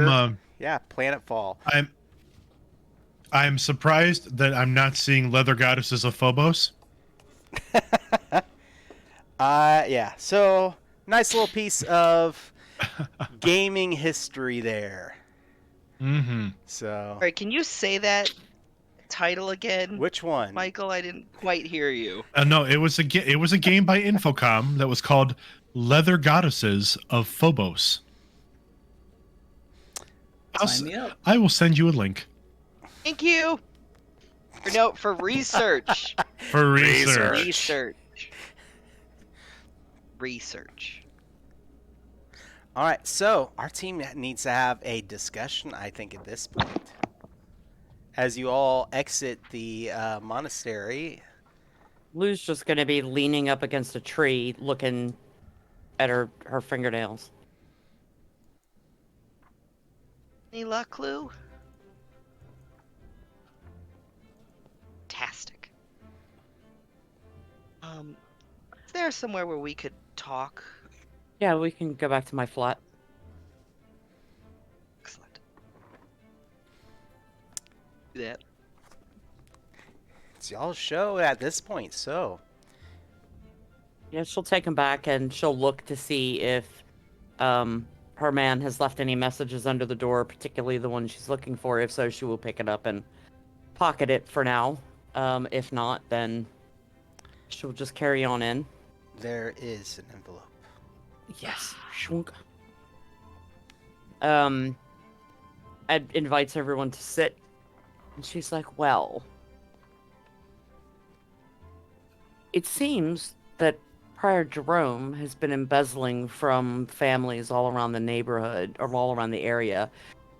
Planetfall. I'm surprised that I'm not seeing Leather Goddesses of Phobos. Yeah. So nice little piece of gaming history there. Mm-hmm. So All right, can you say that title again, which one? Michael? I didn't quite hear you. No, it was a game by Infocom that was called Leather Goddesses of Phobos. Sign me up. I will send you a link Thank you. For note for research. for research. Research. All right. So our team needs to have a discussion. I think at this point, as you all exit the monastery. Lou's just gonna be leaning up against a tree, looking at her fingernails. Any luck, Lou? Fantastic. Is there somewhere where we could talk? Yeah, we can go back to my flat. Excellent. Do that. It's y'all's show at this point. So Yeah, she'll take him back and she'll look to see if her man has left any messages under the door, particularly the one she's looking for. If so, she will pick it up and pocket it for now. If not, then she'll just carry on in. there is an envelope. Yes. Shunk. Ed invites everyone to sit, and she's like, well, it seems that Prior Jerome has been embezzling from families all around the neighborhood, or all around the area,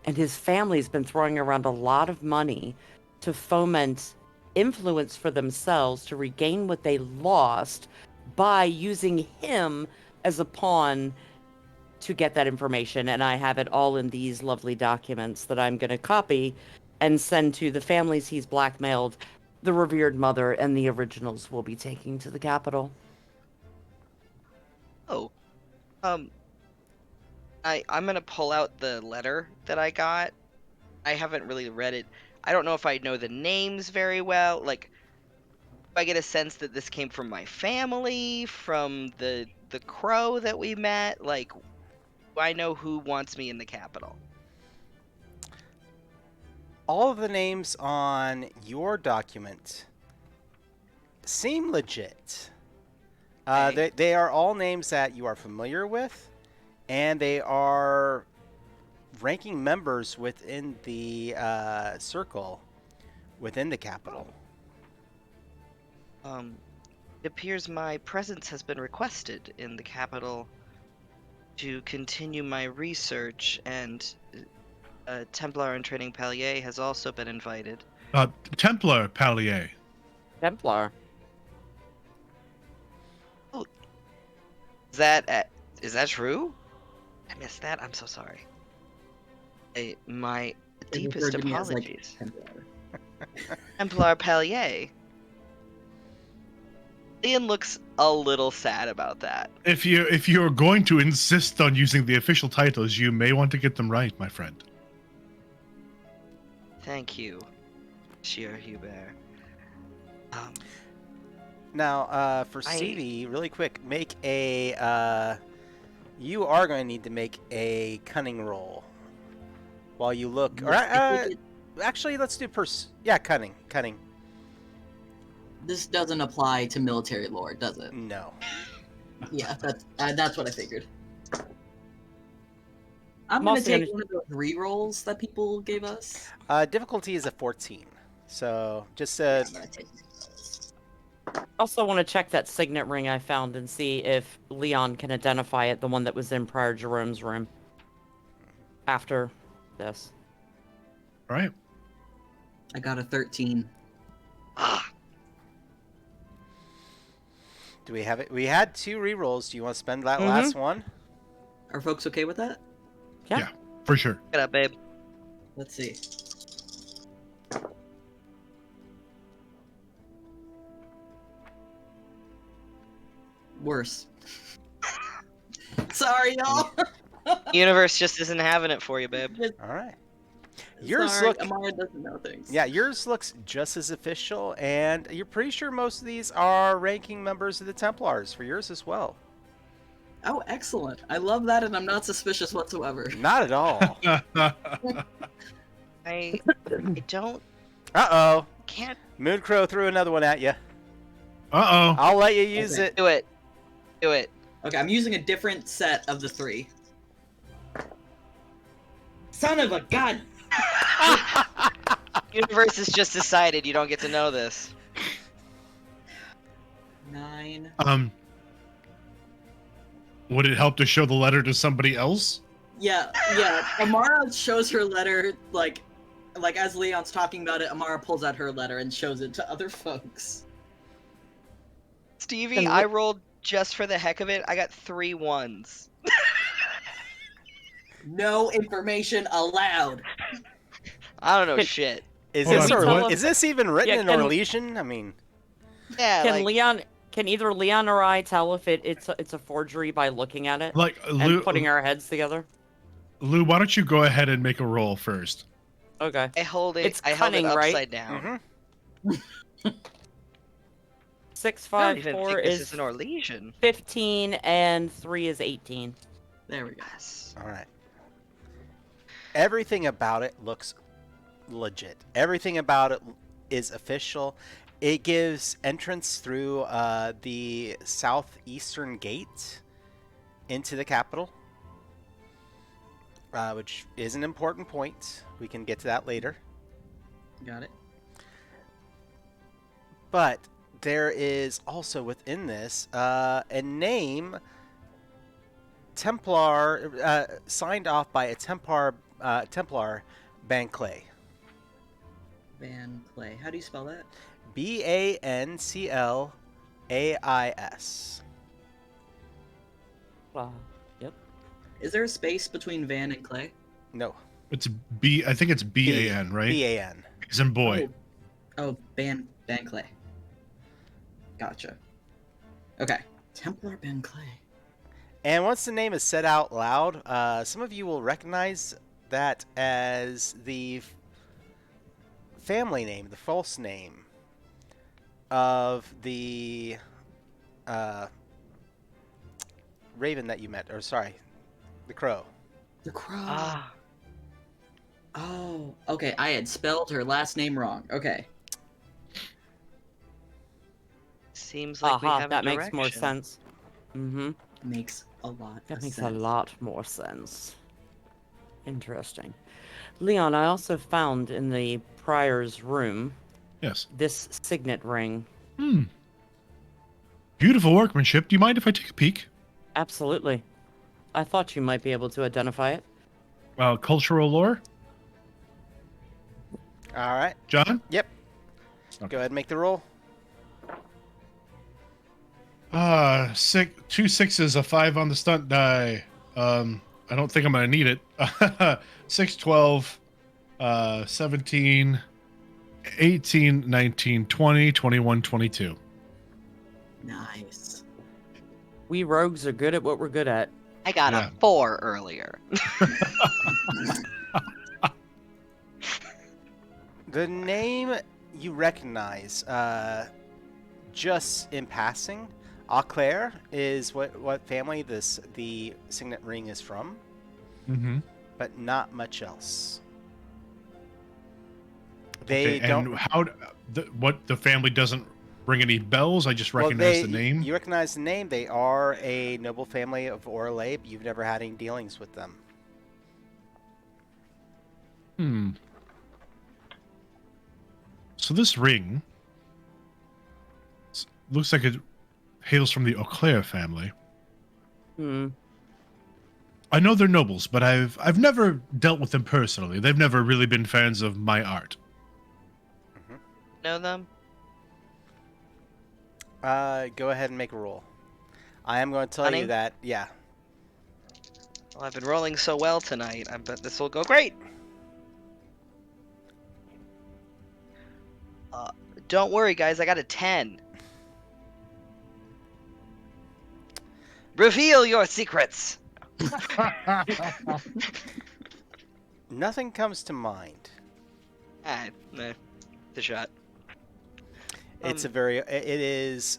and his family's been throwing around a lot of money to foment influence for themselves to regain what they lost by using him as a pawn to get that information. And I have it all in these lovely documents that I'm going to copy and send to the families he's blackmailed. The revered mother and the originals will be taking to the capital. Oh. I'm gonna pull out the letter that I got. I haven't really read it. I don't know if I know the names very well. Like, do I get a sense that this came from my family, from the crow that we met? Like, do I know who wants me in the capital? All of the names on your document seem legit. Okay. They are all names that you are familiar with, and they are ranking members within the circle within the capital. It appears my presence has been requested in the capital to continue my research, and Templar in Training Palier has also been invited. Templar Palier. Templar. Is that true? I missed that. I'm so sorry. My deepest referred to me as, like, apologies. Templar. Templar Palier. Ian looks a little sad about that. If you're going to insist on using the official titles, you may want to get them right, my friend. Thank you, Monsieur Hubert. Now, for Stevie, really quick, make a. You are going to need to make a cunning roll while you look. Or actually, let's do Yeah, cunning. This doesn't apply to military lore, does it? No. Yeah, that's what I figured. I'm I'm gonna also take gonna- one of those rerolls that people gave us. Difficulty is a 14. So just Yeah, I'm gonna take those. Also want to check that signet ring I found and see if Leon can identify it, the one that was in Prior Jerome's room. After this. All right. I got a 13. do we have it? We had 2 rerolls. Do you want to spend that last one? Are folks okay with that? Yeah. For sure. Get up, babe. Let's see. Worse. Sorry, y'all. Universe just isn't having it for you, babe. All right. Yours Sorry, look Amara doesn't know things. Yeah, yours looks just as official, and you're pretty sure most of these are ranking members of the Templars for yours as well. Oh, excellent. I love that, and I'm not suspicious whatsoever. Not at all. I don't Uh-oh. can't Mooncrow threw another one at you. Uh-oh. I'll let you use Okay. it. do it. Do it. Okay, I'm using a different set of the 3. Son of a god! Universe has just decided you don't get to know this. 9. Would it help to show the letter to somebody else? Yeah. Amara shows her letter, like as Leon's talking about it, Amara pulls out her letter and shows it to other folks. Stevie, And I rolled just for the heck of it. I got 3 1s. No information allowed. I don't know Can- shit. Is Hold this, on, what? is this even written Yeah, in can- Orlesian? I mean, Yeah, Can like Leon? Can either Leon or I tell if it's a forgery by looking at it Like, and Lou, putting our heads together? Lou, why don't you go ahead and make a roll first? Okay. I hold it. It's I held it cunning, right? upside down. mhm. 6, I don't 5, even 4 think this is is an Orlesian. 15, and 3 is 18. There we go. Yes. All right. Everything about it looks legit. Everything about it is official. It gives entrance through the southeastern gate into the capital, which is an important point. We can get to that later. Got it. But there is also within this a name, Templar, signed off by a Templar Banclay. Van Clay. How do you spell that? Banclais. Wow. Yep. Is there a space between Van and Clay? No. It's B. I think it's B-A-N, right? B-A-N. As in boy. Oh, Van Clay. Gotcha. Okay. Templar Van Clay. And once the name is said out loud, some of you will recognize that as the family name, the false name of the raven that you met, or sorry, the crow. The Crow. Ah, Oh, okay. I had spelled her last name wrong. Okay. seems like we have that a makes more direction. sense. Mm-hmm. Makes a lot That of makes sense. a lot more sense. Interesting. Leon, I also found in the prior's room Yes. this signet ring. Hmm. Beautiful workmanship. Do you mind if I take a peek? Absolutely. I thought you might be able to identify it. Cultural lore? All right. John? Yep. Okay. Go ahead and make the roll. 2 6s, a 5 on the stunt die. I don't think I'm gonna need it. 6, 12, 17, 18, 19, 20, 21, 22. Nice. We rogues are good at what we're good at. I got Yeah. a 4 earlier. The name you recognize, just in passing. Auclair is what family the signet ring is from, Mm-hmm. but not much else. They Okay, don't. and how? What the family doesn't ring any bells? I just recognize the name. You recognize the name. They are a noble family of Orlais, but you've never had any dealings with them. Hmm. So this ring looks like it hails from the Auclair family. Hmm. I know they're nobles, but I've never dealt with them personally. They've never really been fans of my art. Know them? Go ahead and make a roll. I am going to tell you Cunning? that. Yeah. Well, I've been rolling so well tonight. I bet this will go great. Don't worry, guys. I got a 10. Reveal your secrets. Nothing comes to mind. Nah, the shot. It's a very. It is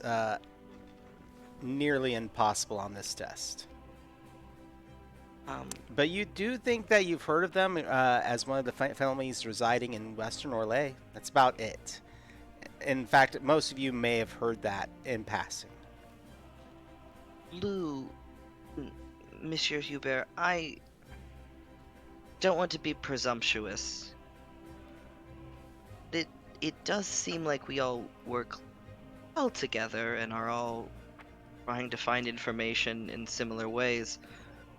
nearly impossible on this test. Um, But you do think that you've heard of them as one of the families residing in Western Orlais. That's about it. In fact, most of you may have heard that in passing. Lou, Monsieur Hubert, I don't want to be presumptuous. It does seem like we all work well together and are all trying to find information in similar ways.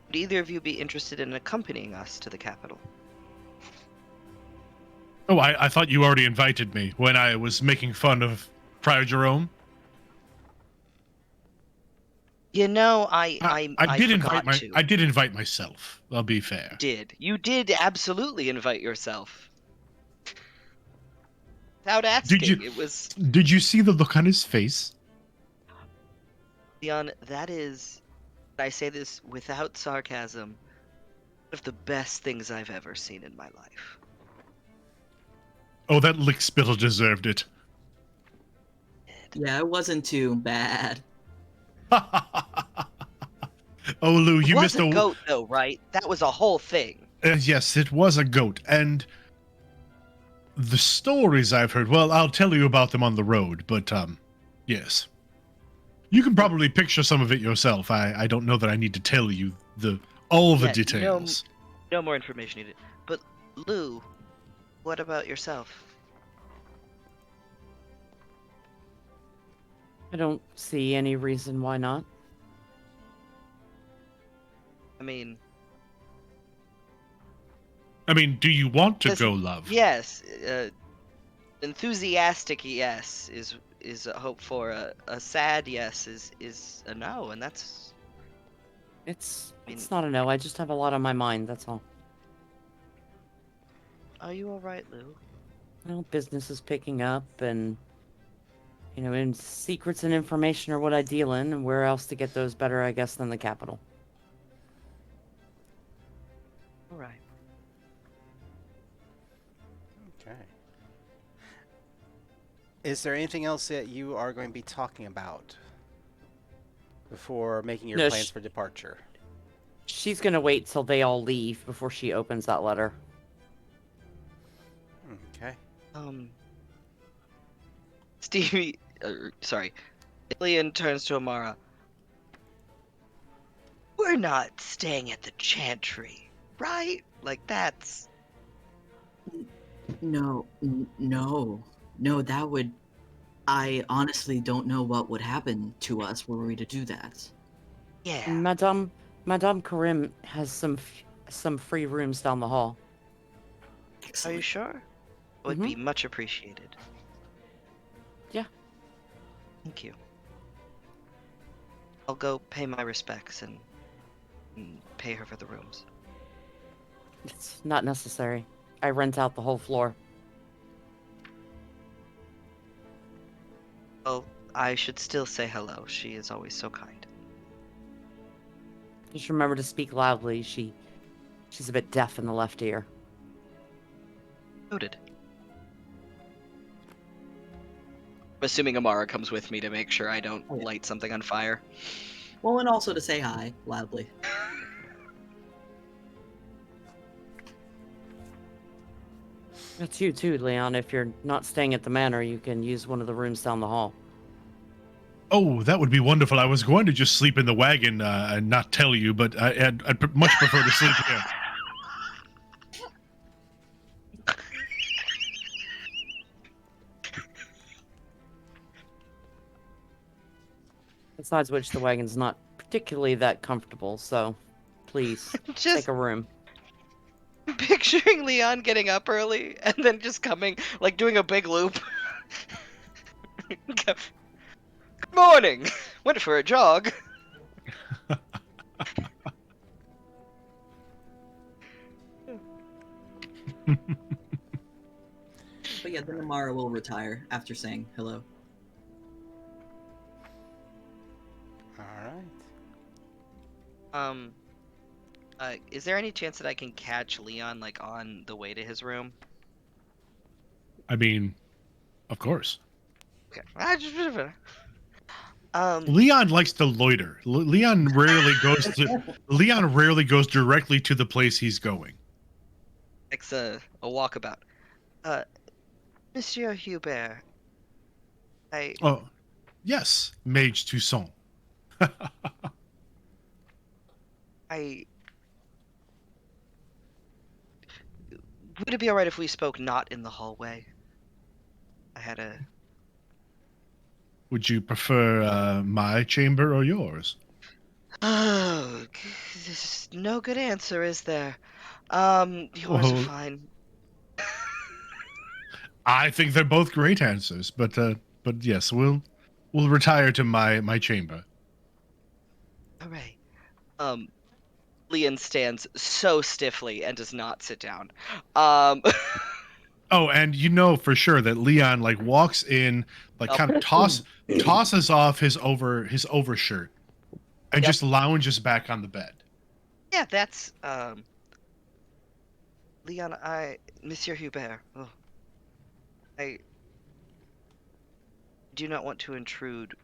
Would either of you be interested in accompanying us to the capital? Oh, I thought you already invited me when I was making fun of Prior Jerome. You know, I I did forgot to. I did invite myself. I'll be fair. You did absolutely invite yourself. Without Did asking, you it was... did you see the look on his face? Leon, that is... I say this without sarcasm, one of the best things I've ever seen in my life. Oh, that lick spittle deserved it. Yeah, it wasn't too bad. Oh, Lou, It you was missed a goat, though, right? That was a whole thing. Yes, it was a goat, and the stories I've heard. Well, I'll tell you about them on the road, but yes, you can probably picture some of it yourself. I don't know that I need to tell you all the Yeah, details. No more information needed. But, Lou, what about yourself? I don't see any reason why not. I mean, Do you want to yes, go, love? yes, enthusiastic yes is a hope for. A sad yes is a no, and that's... It's mean- it's not a no. I just have a lot on my mind. That's all. Are you all right, Lou? Well, business is picking up, and and secrets and information are what I deal in, and where else to get those better, I guess, than the capital. All right. Okay. Is there anything else that you are going to be talking about before making your No, plans for departure? She's gonna wait till they all leave before she opens that letter. Okay. Stevie, sorry, Ilian turns to Amara. We're not staying at the Chantry, right? Like, that's... No, no, that would. I honestly don't know what would happen to us were we to do that. Yeah. Madame Karim has some free rooms down the hall. Are you Excellent. sure? Would be much appreciated. Yeah. Thank you. I'll go pay my respects and pay her for the rooms. It's not necessary. I rent out the whole floor. Well, I should still say hello. She is always so kind. Just remember to speak loudly. She's a bit deaf in the left ear. Noted. I'm assuming Amara comes with me to make sure I don't Oh, yeah. light something on fire. Well, and also to say hi loudly. That's you too, Leon. If you're not staying at the manor, you can use one of the rooms down the hall. Oh, that would be wonderful. I was going to just sleep in the wagon and not tell you, but I'd much prefer to sleep here. Besides which, the wagon's not particularly that comfortable, so please Just take a room. picturing Leon getting up early and then just coming, like doing a big loop. Good morning! Went for a jog. But yeah, then Amara will retire after saying hello. All right. Is there any chance that I can catch Leon like on the way to his room? I mean, of course. Okay. Um, Leon likes to loiter. Leon rarely goes directly to the place he's going. it's a walkabout. Uh, Monsieur Hubert, I Oh, yes, Mage Toussaint. I would it be alright if we spoke not in the hallway? I had a Would you prefer my chamber or yours? oh, this is no good answer, is there? Yours are Well, fine. I think they're both great answers, but yes, we'll retire to my chamber. Hooray. Um, Leon stands so stiffly and does not sit down. Um, Oh, and you know for sure that Leon like walks in, like kind of tosses off his overshirt and Yep. just lounges back on the bed. yeah, that's Leon. Monsieur Hubert. Oh, I do not want to intrude.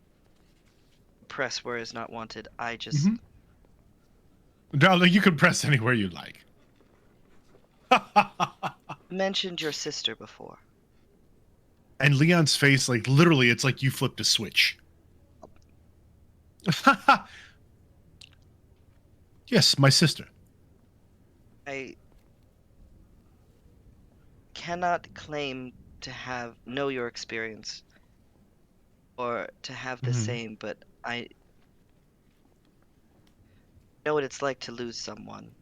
Press where is not wanted. I just Mhm. Darling, you can press anywhere you like. mentioned your sister before. And Leon's face, like literally, it's like you flipped a switch. Yes, my sister. I cannot claim to have know your experience or to have the Mhm. same, but I know what it's like to lose someone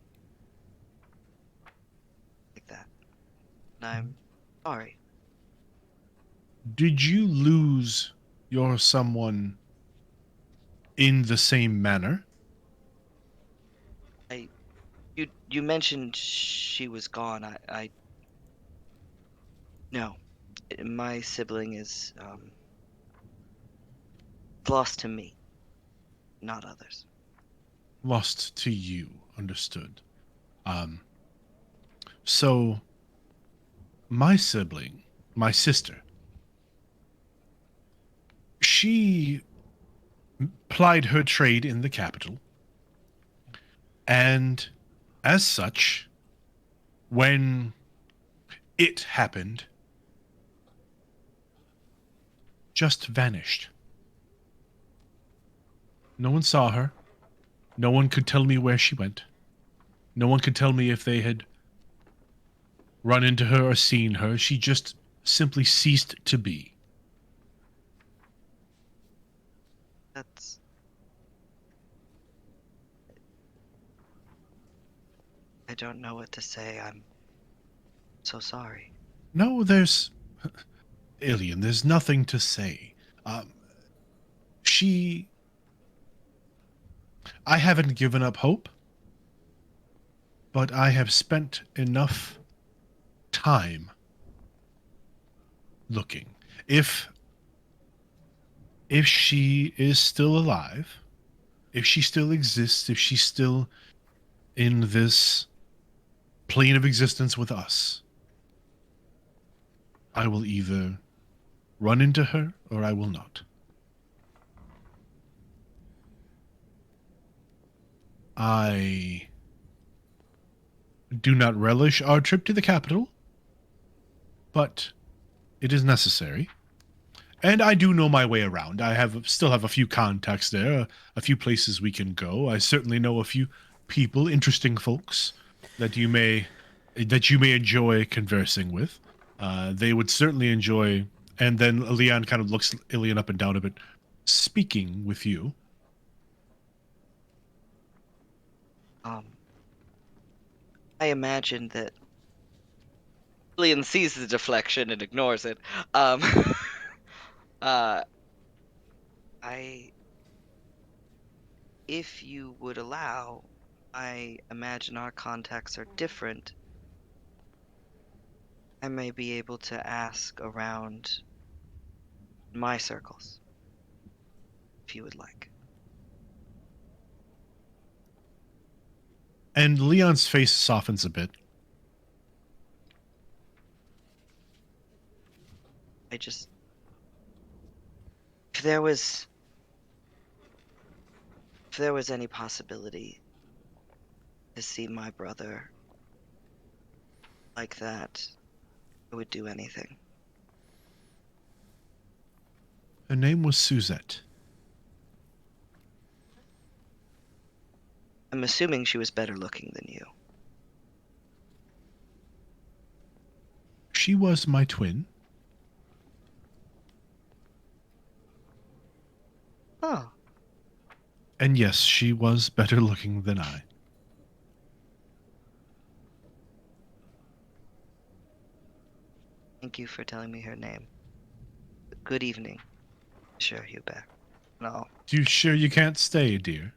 like that. And I'm sorry. Did you lose your someone in the same manner? I you mentioned she was gone. I no. My sibling is lost to me, not others. Lost to you, understood. Um, so my sibling, my sister, she plied her trade in the capital, and as such, when it happened, just vanished. No one saw her. No one could tell me where she went. No one could tell me if they had run into her or seen her. She just simply ceased to be. That's I don't know what to say. I'm so sorry. No, there's Alien. There's nothing to say. Um, she. I haven't given up hope, but I have spent enough time looking. If if she is still alive, if she still exists, if she's still in this plane of existence with us, I will either run into her or I will not. I do not relish our trip to the capital, but it is necessary. And I do know my way around. I still have a few contacts there, a few places we can go. I certainly know a few people, interesting folks that you may enjoy conversing with. They would certainly enjoy. And then Leon kind of looks Ilian up and down a bit, speaking with you. Um, I imagine that Leon sees the deflection and ignores it. Um, uh, I, if you would allow, I imagine our contacts are different. I may be able to ask around my circles, if you would like. And Leon's face softens a bit. If there was any possibility to see my brother like that, I would do anything. Her name was Suzette. I'm assuming she was better looking than you. She was my twin. Oh, And yes, she was better looking than I. thank you for telling me her name. Good evening, Sure, Hubert. No. You sure you can't stay, dear?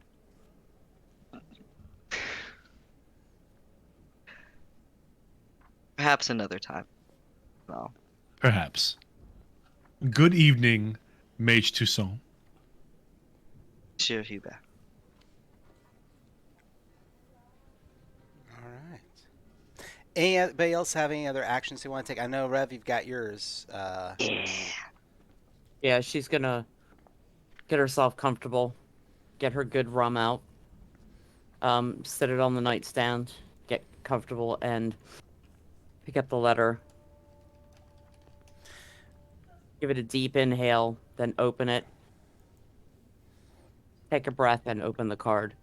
Perhaps another time. No. Perhaps. Good evening, Mage Toussaint. Sure, Hubert. All right. Anybody else have any other actions they want to take? I know, Rev, you've got yours. Yeah. Yeah, she's gonna get herself comfortable, get her good rum out, set it on the nightstand, get comfortable, and pick up the letter. Give it a deep inhale, then open it. Take a breath and open the card.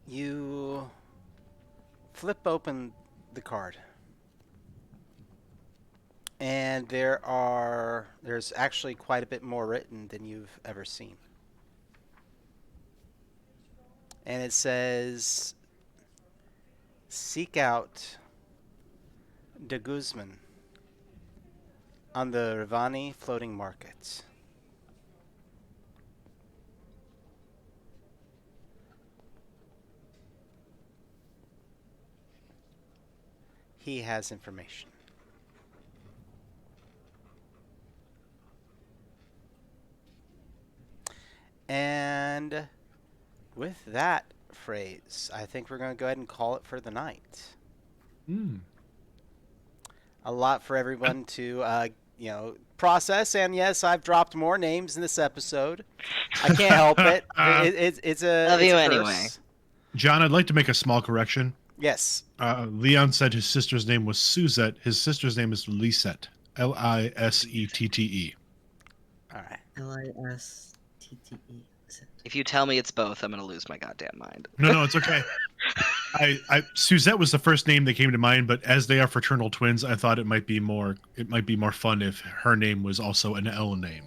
You flip open the card. And there's actually quite a bit more written than you've ever seen. And it says, seek out de Guzman on the Rivani floating market. He has information. And with that phrase, I think we're going to go ahead and call it for the night. A lot for everyone to, process. And yes, I've dropped more names in this episode. I can't help it. It's a Love it's you a anyway. curse. John, I'd like to make a small correction. Yes. Leon said his sister's name was Suzette. His sister's name is Lisette. Lisettee. All right. Listettee. If you tell me it's both, I'm gonna lose my goddamn mind. No, it's okay. Suzette was the first name that came to mind, but as they are fraternal twins, I thought it might be more fun if her name was also an L name.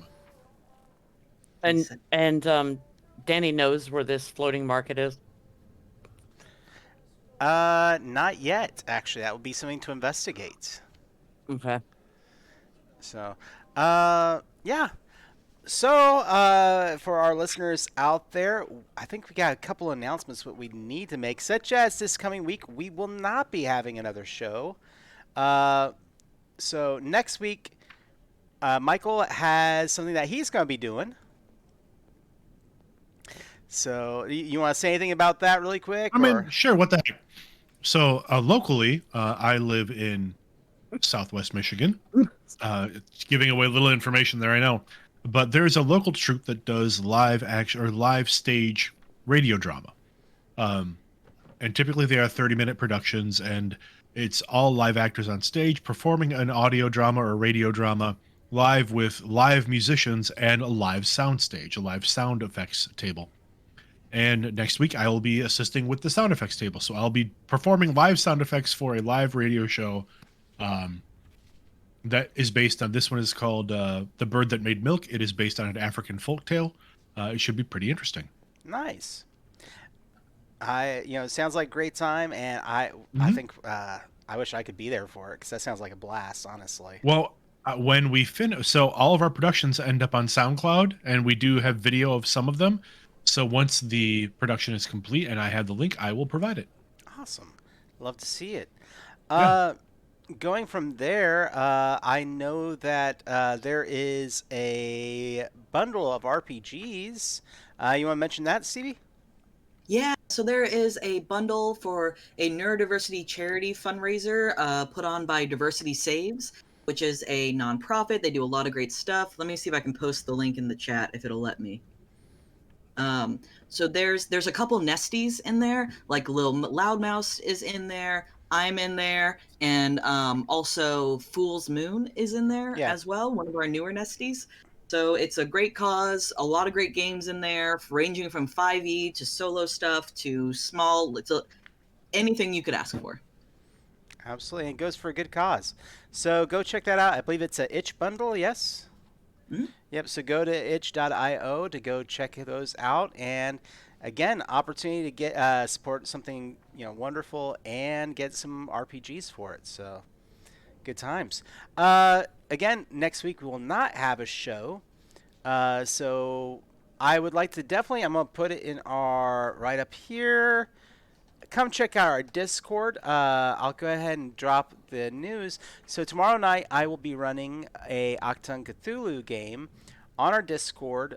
And Danny knows where this floating market is. Not yet, actually. That would be something to investigate. Okay. So, yeah. So, for our listeners out there, I think we got a couple announcements what we need to make, such as this coming week, we will not be having another show. So next week, Michael has something that he's going to be doing. So, you want to say anything about that really quick? I mean, sure. What the heck? So, locally, I live in Southwest Michigan. It's giving away a little information there, I know. But there's a local troupe that does live action or live stage radio drama. And typically they are 30-minute productions, and it's all live actors on stage performing an audio drama or radio drama live with live musicians and a live sound stage, a live sound effects table. And next week I will be assisting with the sound effects table. So I'll be performing live sound effects for a live radio show that is based on, this one is called The Bird That Made Milk. It is based on an African folktale. It should be pretty interesting. Nice. It sounds like a great time, and I think I wish I could be there for it, because that sounds like a blast, honestly. Well, when we finish, so all of our productions end up on SoundCloud, and we do have video of some of them. So once the production is complete and I have the link, I will provide it. Awesome. Love to see it. Yeah. Going from there, I know that there is a bundle of RPGs. You want to mention that, Stevie? Yeah, So there is a bundle for a neurodiversity charity fundraiser put on by Diversity Saves, which is a nonprofit. They do a lot of great stuff. Let me see if I can post the link in the chat if it'll let me. So there's a couple nesties in there, like Lil Loudmouse is in there, I'm in there, and also Fool's Moon is in there Yeah. as well, one of our newer nesties. So it's a great cause, a lot of great games in there, ranging from 5e to solo stuff to small, anything you could ask for. Absolutely. And it goes for a good cause. So go check that out. I believe it's a itch bundle, yes? Mhm. Yep, so go to itch.io to go check those out. And again, opportunity to get support something wonderful and get some RPGs for it. So good times. Again, next week we will not have a show. So I would like to definitely, I'm going to put it in our right up here. Come check out our Discord. I'll go ahead and drop the news. So tomorrow night I will be running a Octung Cthulhu game on our Discord.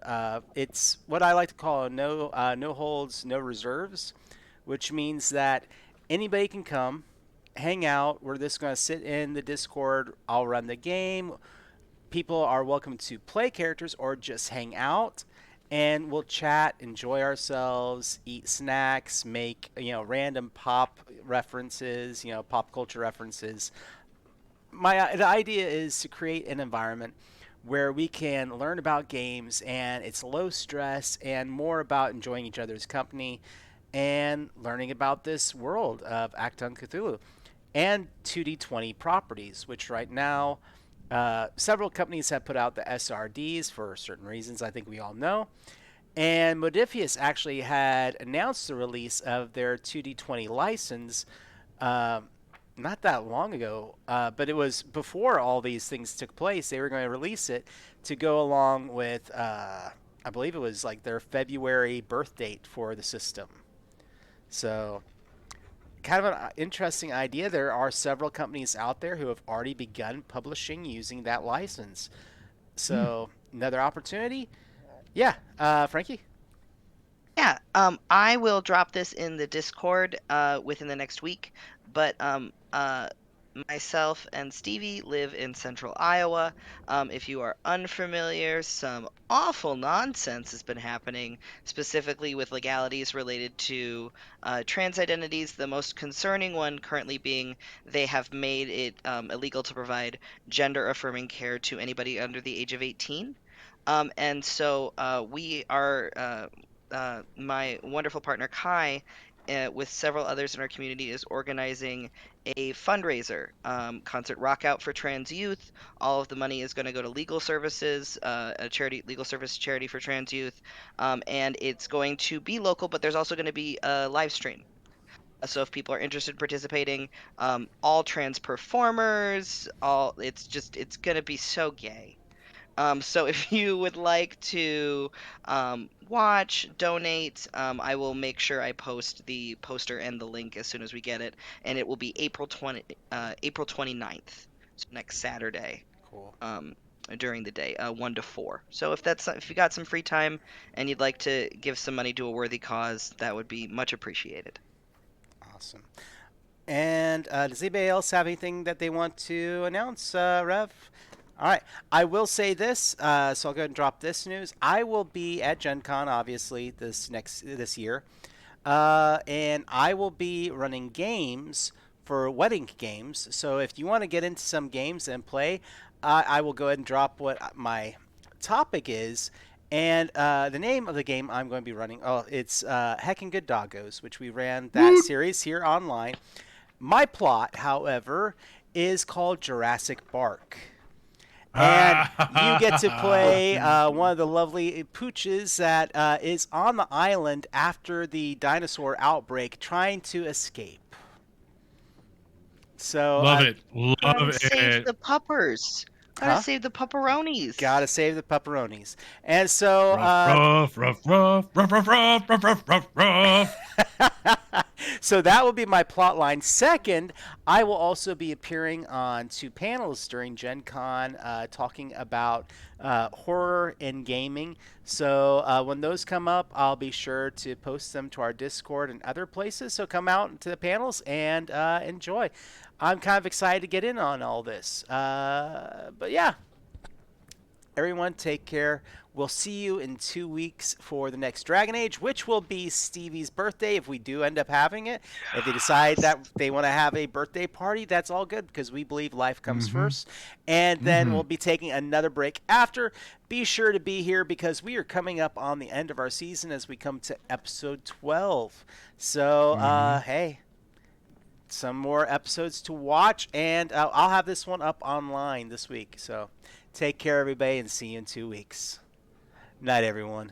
It's what I like to call a no holds, no reserves, which means that anybody can come, hang out. We're just going to sit in the Discord. I'll run the game. People are welcome to play characters or just hang out, and we'll chat, enjoy ourselves, eat snacks, make random pop references, pop culture references. The idea is to create an environment where we can learn about games, and it's low stress and more about enjoying each other's company and learning about this world of Acton Cthulhu and 2D20 properties, which right now several companies have put out the SRDs for certain reasons I think we all know. And Modifius actually had announced the release of their 2D20 license uh, not that long ago, but it was before all these things took place. They were going to release it to go along with, I believe it was like their February birth date for the system. So kind of an interesting idea. There are several companies out there who have already begun publishing using that license. So another opportunity. Yeah, Frankie. Yeah, I will drop this in the Discord within the next week, but myself and Stevie live in central Iowa. If you are unfamiliar, some awful nonsense has been happening, specifically with legalities related to trans identities. The most concerning one currently being they have made it illegal to provide gender affirming care to anybody under the age of 18. And so we are my wonderful partner Kai, with several others in our community, is organizing a fundraiser, concert rock out for trans youth. All of the money is going to go to legal services, a charity, legal service charity for trans youth, and it's going to be local, but there's also going to be a live stream. So if people are interested in participating, all trans performers, it's gonna be so gay. So if you would like to watch, donate, I will make sure I post the poster and the link as soon as we get it, and it will be April 29th, so next Saturday, Cool. during the day, 1 to 4. So if you got some free time and you'd like to give some money to a worthy cause, that would be much appreciated. Awesome. And does anybody else have anything that they want to announce, Rev? All right. I will say this, so I'll go ahead and drop this news. I will be at Gen Con, obviously, this year. And I will be running games for wedding games. So if you want to get into some games and play, I will go ahead and drop what my topic is. And the name of the game I'm going to be running, it's Heckin' Good Doggos, which we ran that series here online. My plot, however, is called Jurassic Bark. And you get to play one of the lovely pooches that is on the island after the dinosaur outbreak trying to escape. So, Love it. Gotta Love save it. the puppers. Gotta huh? save the pepperonis. Gotta save the pepperonis. And so, Rough, rough, rough, rough, rough, rough, rough, rough, rough, rough, rough. So that will be my plot line. Second, I will also be appearing on 2 panels during Gen Con talking about horror in gaming. So when those come up, I'll be sure to post them to our Discord and other places. So come out to the panels and enjoy. I'm kind of excited to get in on all this. But yeah, everyone, take care. We'll see you in 2 weeks for the next Dragon Age, which will be Stevie's birthday if we do end up having it. If they decide that they want to have a birthday party, that's all good because we believe life comes first. And then we'll be taking another break after. Be sure to be here because we are coming up on the end of our season as we come to episode 12. So, hey, some more episodes to watch, and I'll have this one up online this week. So take care, everybody, and see you in 2 weeks. Night, everyone.